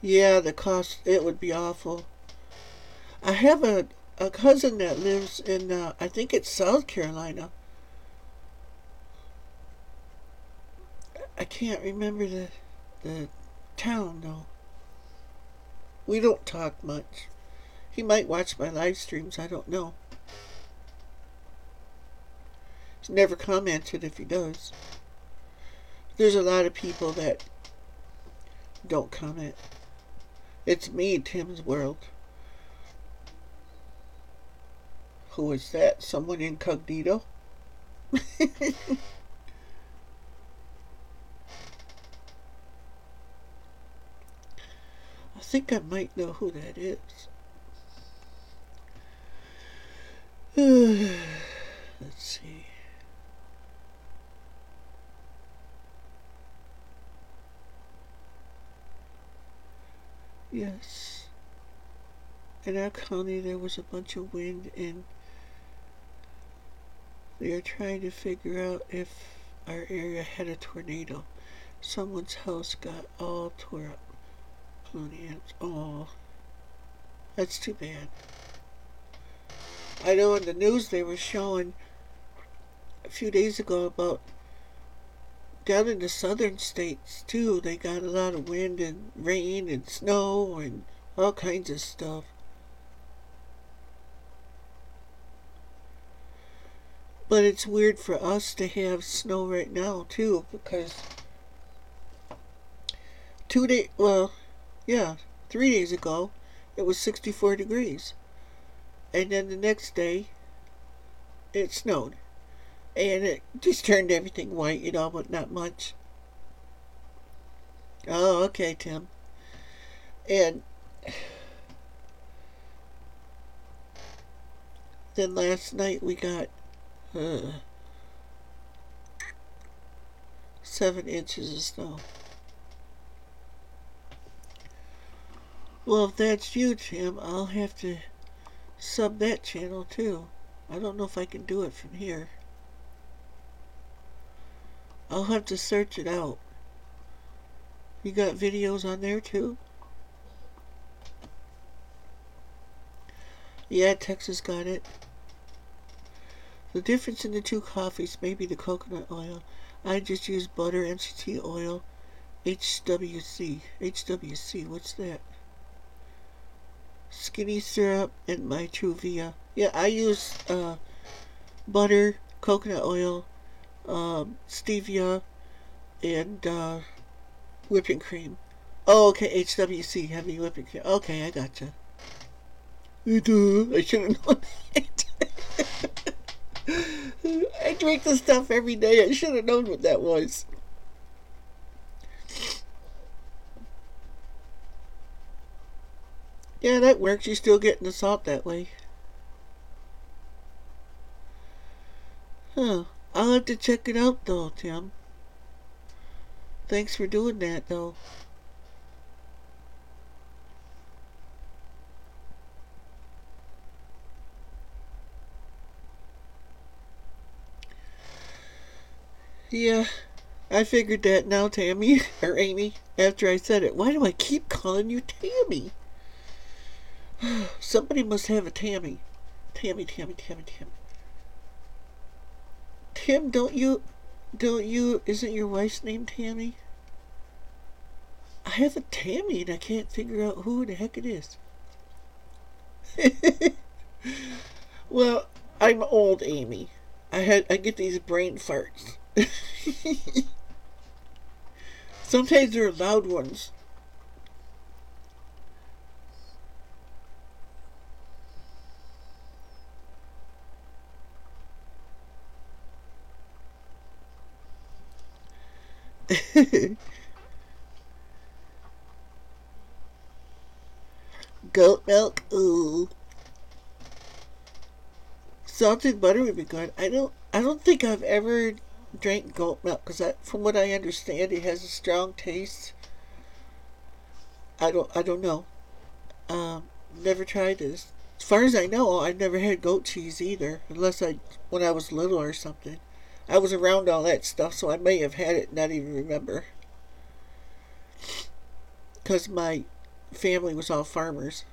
Yeah, the cost, it would be awful. I have a cousin that lives in, I think it's South Carolina. I can't remember the town, though. We don't talk much. He might watch my live streams, I don't know. He's never commented if he does. There's a lot of people that don't comment. It's me, Tim's World. Who is that? Someone incognito? I think I might know who that is. Let's see. Yes. In our county there was a bunch of wind, and they are trying to figure out if our area had a tornado. Someone's house got all tore up. Oh, that's too bad. I know in the news they were showing a few days ago about down in the southern states too. They got a lot of wind and rain and snow and all kinds of stuff. But it's weird for us to have snow right now too, because 3 days ago it was 64 degrees, and then the next day it snowed, and it just turned everything white, but not much. Oh, okay, Tim. And then last night we got 7 inches of snow. Well, if that's you, Tim, I'll have to sub that channel too. I don't know if I can do it from here. I'll have to search it out. You got videos on there too? Yeah, Texas got it. The difference in the two coffees may be the coconut oil. I just use butter, MCT oil, HWC. HWC, what's that? Skinny syrup, and my Truvia. Yeah, I use butter, coconut oil, stevia, and whipping cream. Oh, okay, HWC, heavy whipping cream. Okay, I gotcha. I should have known that. I drink this stuff every day. I should have known what that was. Yeah, that works. You're still getting the salt that way. Huh. I'll have to check it out though, Tim. Thanks for doing that though. Yeah, I figured that now, Tammy, or Amy, after I said it. Why do I keep calling you Tammy? Somebody must have a Tammy. Tammy. Tim, isn't your wife's name Tammy? I have a Tammy and I can't figure out who the heck it is. Well, I'm old, Amy. I get these brain farts. Sometimes they're loud ones. Goat milk, ooh. Salted butter would be good. I don't think I've ever drank goat milk, because from what I understand, it has a strong taste. I don't know. Never tried this. As far as I know, I've never had goat cheese either, unless when I was little or something. I was around all that stuff, so I may have had it and not even remember. Because my family was all farmers.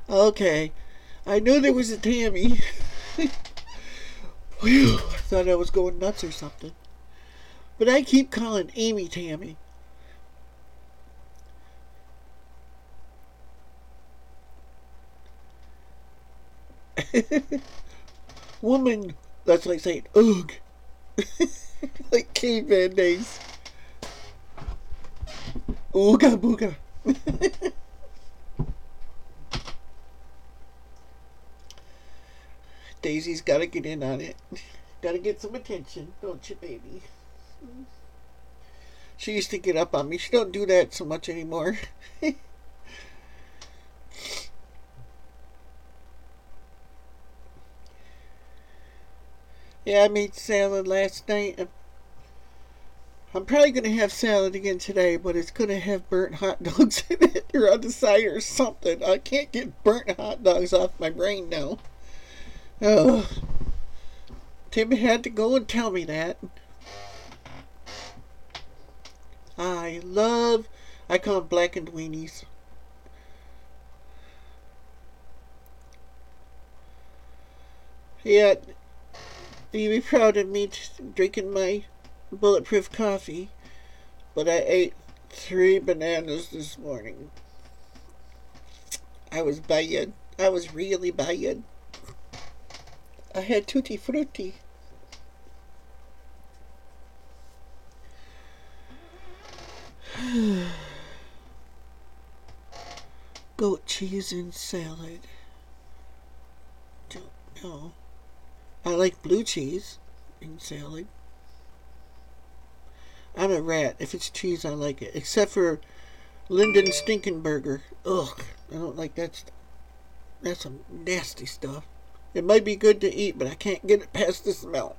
Okay, I knew there was a Tammy. Whew, I thought I was going nuts or something. But I keep calling Amy Tammy. Woman, that's like saying, ugh. Like caveman days. Ooga booga. Daisy's gotta get in on it. Gotta get some attention, don't you, baby? She used to get up on me. She don't do that so much anymore. Yeah, I made salad last night. I'm probably going to have salad again today, but it's going to have burnt hot dogs in it or on the side or something. I can't get burnt hot dogs off my brain now. Oh, Tim had to go and tell me that. I call them blackened weenies. Yeah, you'd be proud of me drinking my bulletproof coffee, but I ate 3 bananas this morning. I was bad. I was really bad. I had tutti frutti. Goat cheese and salad. Don't know. I like blue cheese in salad. I'm a rat. If it's cheese, I like it. Except for Linden Stinkenburger. Ugh, I don't like that stuff. That's some nasty stuff. It might be good to eat, but I can't get it past the smell.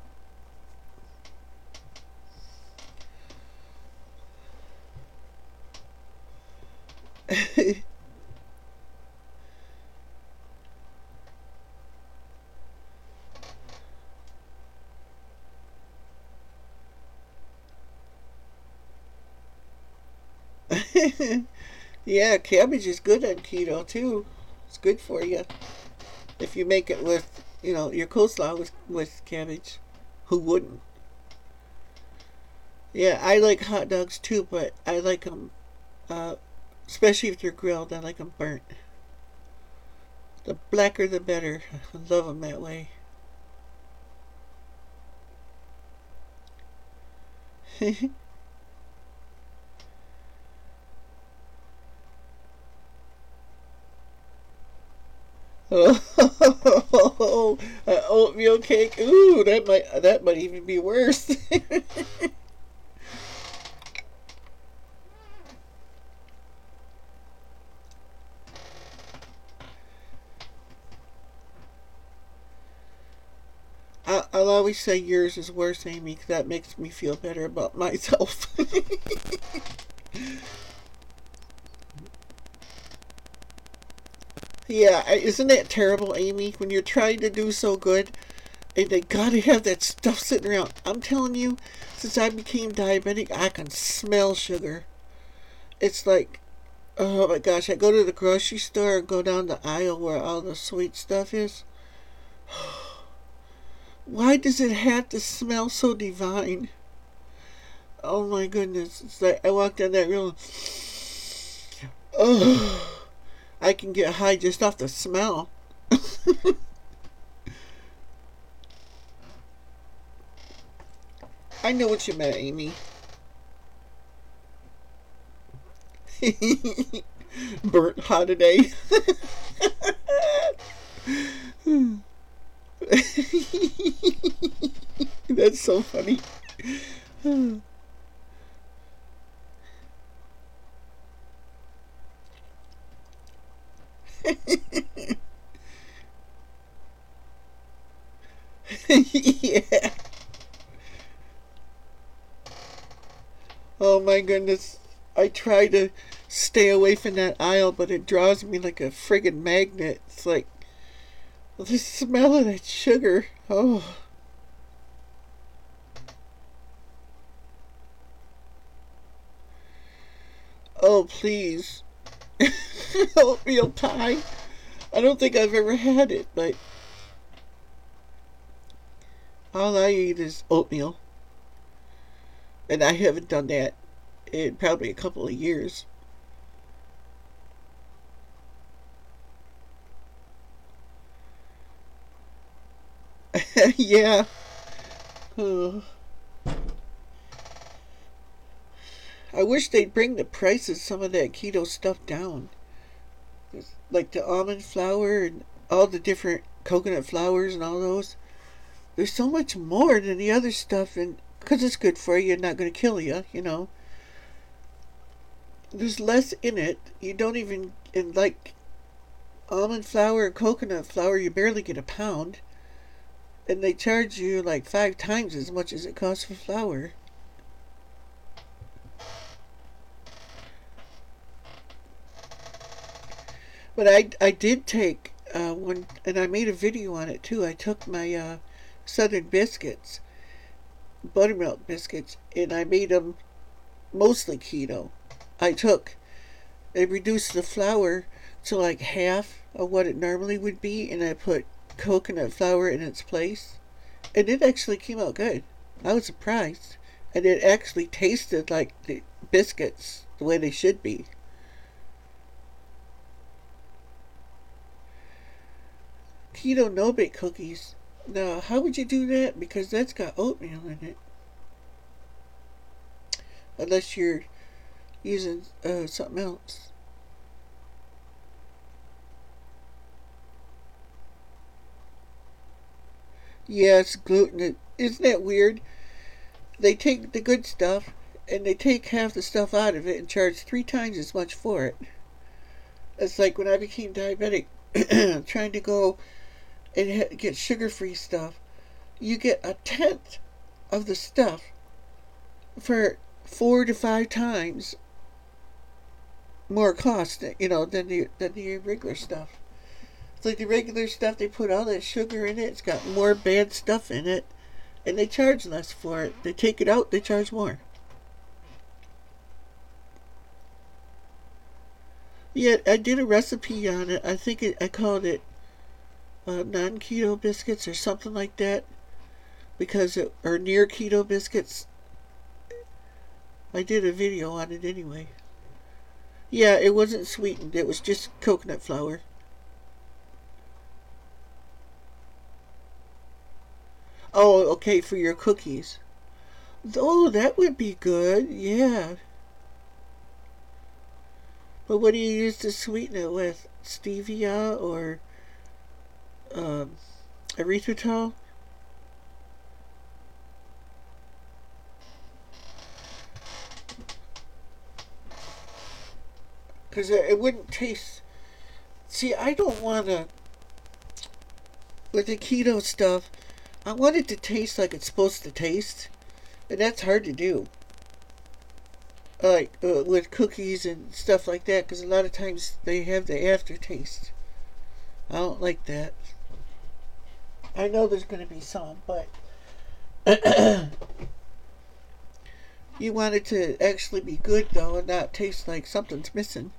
Yeah, cabbage is good on keto too. It's good for you if you make it with, your coleslaw with cabbage. Who wouldn't? Yeah, I like hot dogs too, but I like them, especially if they're grilled. I like them burnt. The blacker the better. I love them that way. Oh, oatmeal cake. Ooh, that might even be worse. I'll always say yours is worse, Amy, 'cause that makes me feel better about myself. Yeah, isn't that terrible, Amy? When you're trying to do so good, and they gotta have that stuff sitting around. I'm telling you, since I became diabetic, I can smell sugar. It's like, oh my gosh, I go to the grocery store and go down the aisle where all the sweet stuff is. Why does it have to smell so divine? Oh my goodness. It's like I walk down that room. Oh, I can get high just off the smell. I know what you meant, Amy. Burnt hot today. That's so funny. Yeah. Oh my goodness. I try to stay away from that aisle, but it draws me like a friggin' magnet. It's like the smell of that sugar. Oh. Oh, please. Oatmeal pie. I don't think I've ever had it, but all I eat is oatmeal. And I haven't done that in probably a couple of years. Yeah. Oh, I wish they'd bring the prices of some of that keto stuff down. Like the almond flour and all the different coconut flours and all those. There's so much more than the other stuff, and because it's good for you and not going to kill you, you know. There's less in it. You don't even, in like almond flour and coconut flour, you barely get a pound. And they charge you like 5 times as much as it costs for flour. But I did take one, and I made a video on it too. I took my Southern biscuits, buttermilk biscuits, and I made them mostly keto. I reduced the flour to like half of what it normally would be, and I put coconut flour in its place, and it actually came out good. I was surprised, and it actually tasted like the biscuits the way they should be. Keto no bake cookies. Now, how would you do that? Because that's got oatmeal in it. Unless you're using something else. Yeah, it's gluten. Isn't that weird? They take the good stuff and they take half the stuff out of it and charge 3 times as much for it. It's like when I became diabetic, trying to go and get sugar-free stuff. You get a tenth of the stuff for 4 to 5 times more cost, you know, than the regular stuff. It's like the regular stuff, they put all that sugar in it. It's got more bad stuff in it, and they charge less for it. They take it out, they charge more. Yeah, I did a recipe on it. I called it non-keto biscuits or something like that, or near keto biscuits. I did a video on it anyway. Yeah, it wasn't sweetened. It was just coconut flour. Oh, okay, for your cookies. Oh, that would be good. Yeah. But what do you use to sweeten it with? Stevia or um, erythritol? Because it wouldn't taste. See, I don't want to. With the keto stuff, I want it to taste like it's supposed to taste. And that's hard to do. Like with cookies and stuff like that, because a lot of times they have the aftertaste. I don't like that. I know there's going to be some, but you want it to actually be good though, and not taste like something's missing.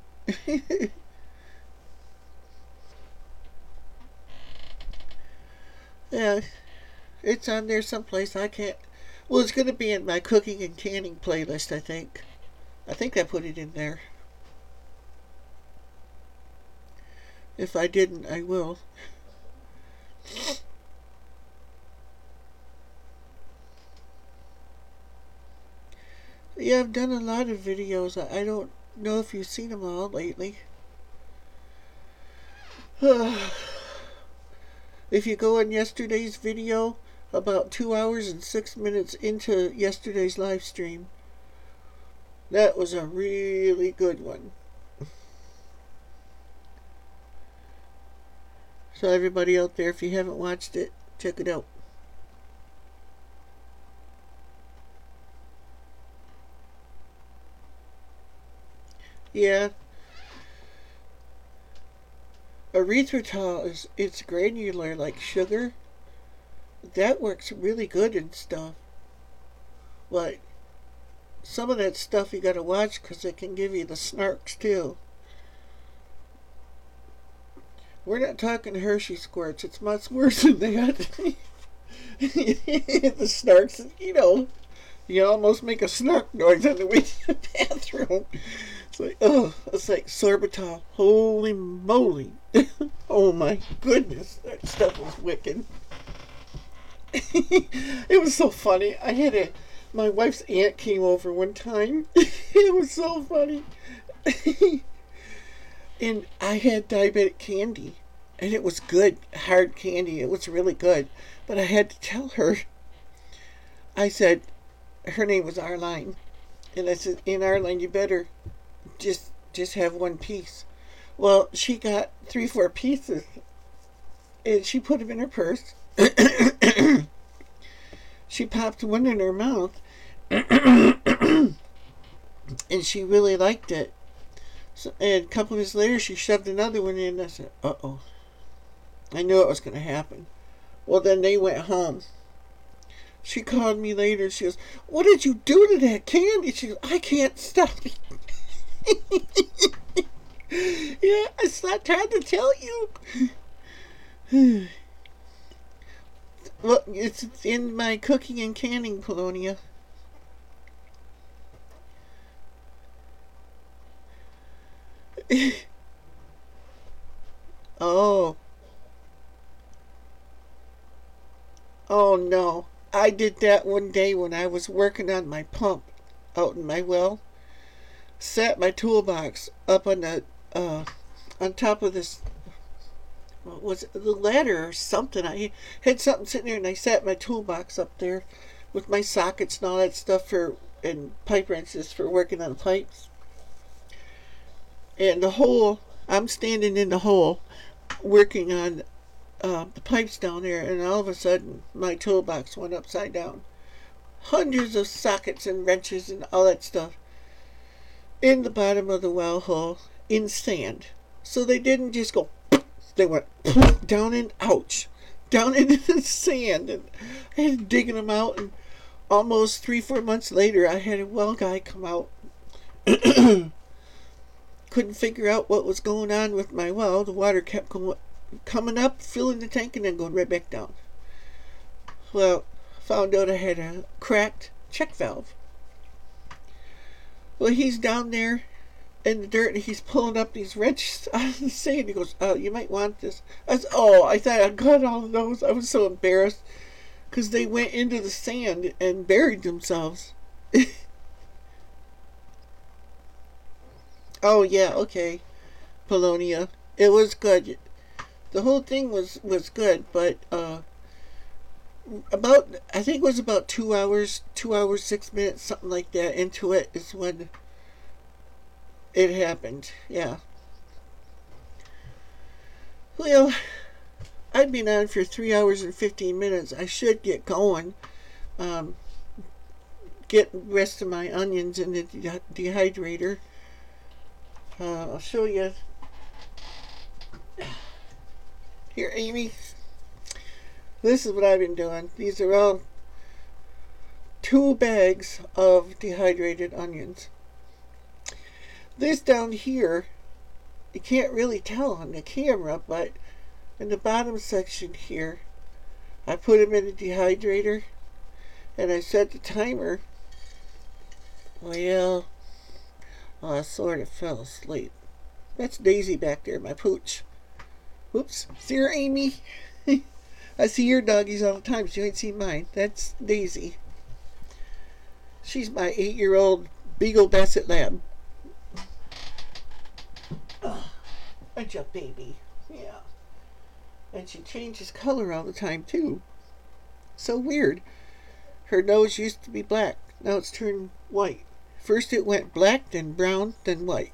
Yeah, it's on there someplace. I can't. Well, it's going to be in my cooking and canning playlist, I think. I think I put it in there. If I didn't, I will. Yeah, I've done a lot of videos. I don't know if you've seen them all lately. If you go on yesterday's video, about 2 hours and 6 minutes into yesterday's live stream, that was a really good one. So everybody out there, if you haven't watched it, check it out. Yeah, erythritol it's granular like sugar. That works really good and stuff. But some of that stuff you gotta watch because it can give you the snarks too. We're not talking Hershey squirts. It's much worse than that. The snarks, you know, You almost make a snark noise on the way to the bathroom. It's like, oh, it's like sorbitol. Holy moly. Oh my goodness, that stuff was wicked. It was so funny. My wife's aunt came over one time. It was so funny. And I had diabetic candy. And it was good, hard candy. It was really good. But I had to tell her. I said, her name was Arline. And I said, in Arline, you better just have one piece. Well, she got 3-4 pieces. And she put them in her purse. She popped one in her mouth. And she really liked it. So, and a couple of minutes later, she shoved another one in. And I said, uh-oh. I knew it was going to happen. Well, then they went home. She called me later and she goes, what did you do to that candy? She goes, I can't stop it. Yeah, I tried to tell you. Well, it's in my cooking and canning, Polonia. Oh. Oh no. I did that one day when I was working on my pump out in my well. Sat my toolbox up on the on top of this, what was it, the ladder or something. I had something sitting there and I sat my toolbox up there with my sockets and all that stuff and pipe wrenches for working on pipes. And I'm standing in the hole working on the pipes down there, and all of a sudden my toolbox went upside down. Hundreds of sockets and wrenches and all that stuff in the bottom of the well hole in sand. So they didn't just go, they went down and ouch, down into the sand, and I had to dig them out. And almost 3-4 months later, I had a well guy come out. Couldn't figure out what was going on with my well. The water kept coming up, filling the tank, and then going right back down. Well, found out I had a cracked check valve. Well, he's down there in the dirt and he's pulling up these wrenches out of the sand. He goes, oh, you might want this. I said, oh, I thought I got all of those. I was so embarrassed because they went into the sand and buried themselves. Oh, yeah, okay, Polonia. It was good. The whole thing was good, but I think it was about 2 hours, 6 minutes, something like that into it is when it happened. Yeah. Well, I've been on for 3 hours and 15 minutes. I should get going. Get the rest of my onions in the dehydrator. I'll show you. Here, Amy. This is what I've been doing. These are all 2 bags of dehydrated onions. This down here, you can't really tell on the camera, but in the bottom section here, I put them in the dehydrator and I set the timer. Well, I sort of fell asleep. That's Daisy back there, my pooch. Whoops. See her, Amy? I see your doggies all the time, so you ain't seen mine. That's Daisy. She's my 8-year-old Beagle Basset Lab. Aren't you, baby? Yeah. And she changes color all the time, too. So weird. Her nose used to be black. Now it's turned white. First it went black, then brown, then white.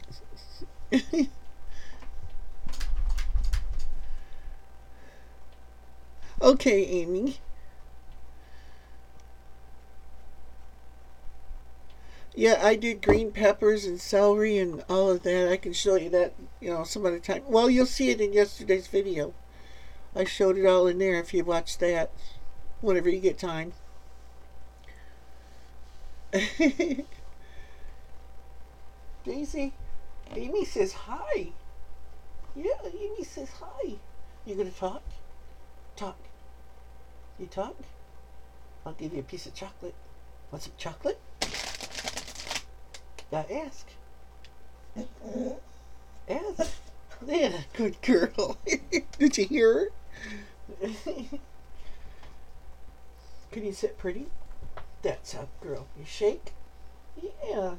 Okay, Amy. Yeah, I did green peppers and celery and all of that. I can show you that, some other time. Well, you'll see it in yesterday's video. I showed it all in there if you watch that, whenever you get time. Daisy, Amy says hi. Yeah, Amy says hi. You gonna talk? Talk. You talk? I'll give you a piece of chocolate. Want some chocolate? Now ask. Ask. Yeah, good girl. Did you hear her? Can you sit pretty? That's a girl. You shake? Yeah.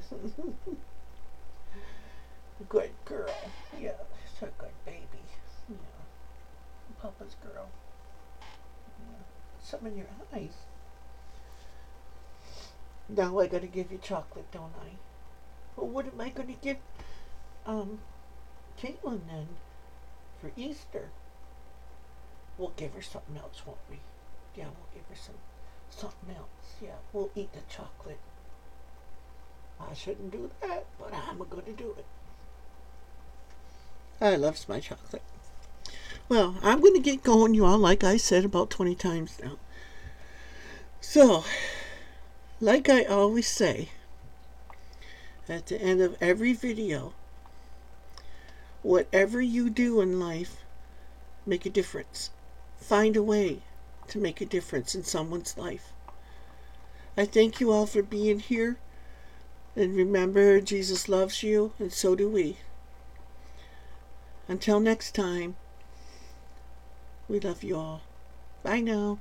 Good girl. Yeah, she's a good baby. Yeah. Papa's girl. Yeah. Something in your eyes. Now I gotta give you chocolate, don't I? Well, what am I gonna give Caitlin then for Easter? We'll give her something else, won't we? Yeah, we'll give her something else. Yeah, we'll eat the chocolate. I shouldn't do that, but I'm gonna do it. I loves my chocolate. Well, I'm gonna get going, you all, like I said about 20 times now. So, like I always say, at the end of every video, whatever you do in life, make a difference. Find a way to make a difference in someone's life. I thank you all for being here. And remember, Jesus loves you, and so do we. Until next time, we love you all. Bye now.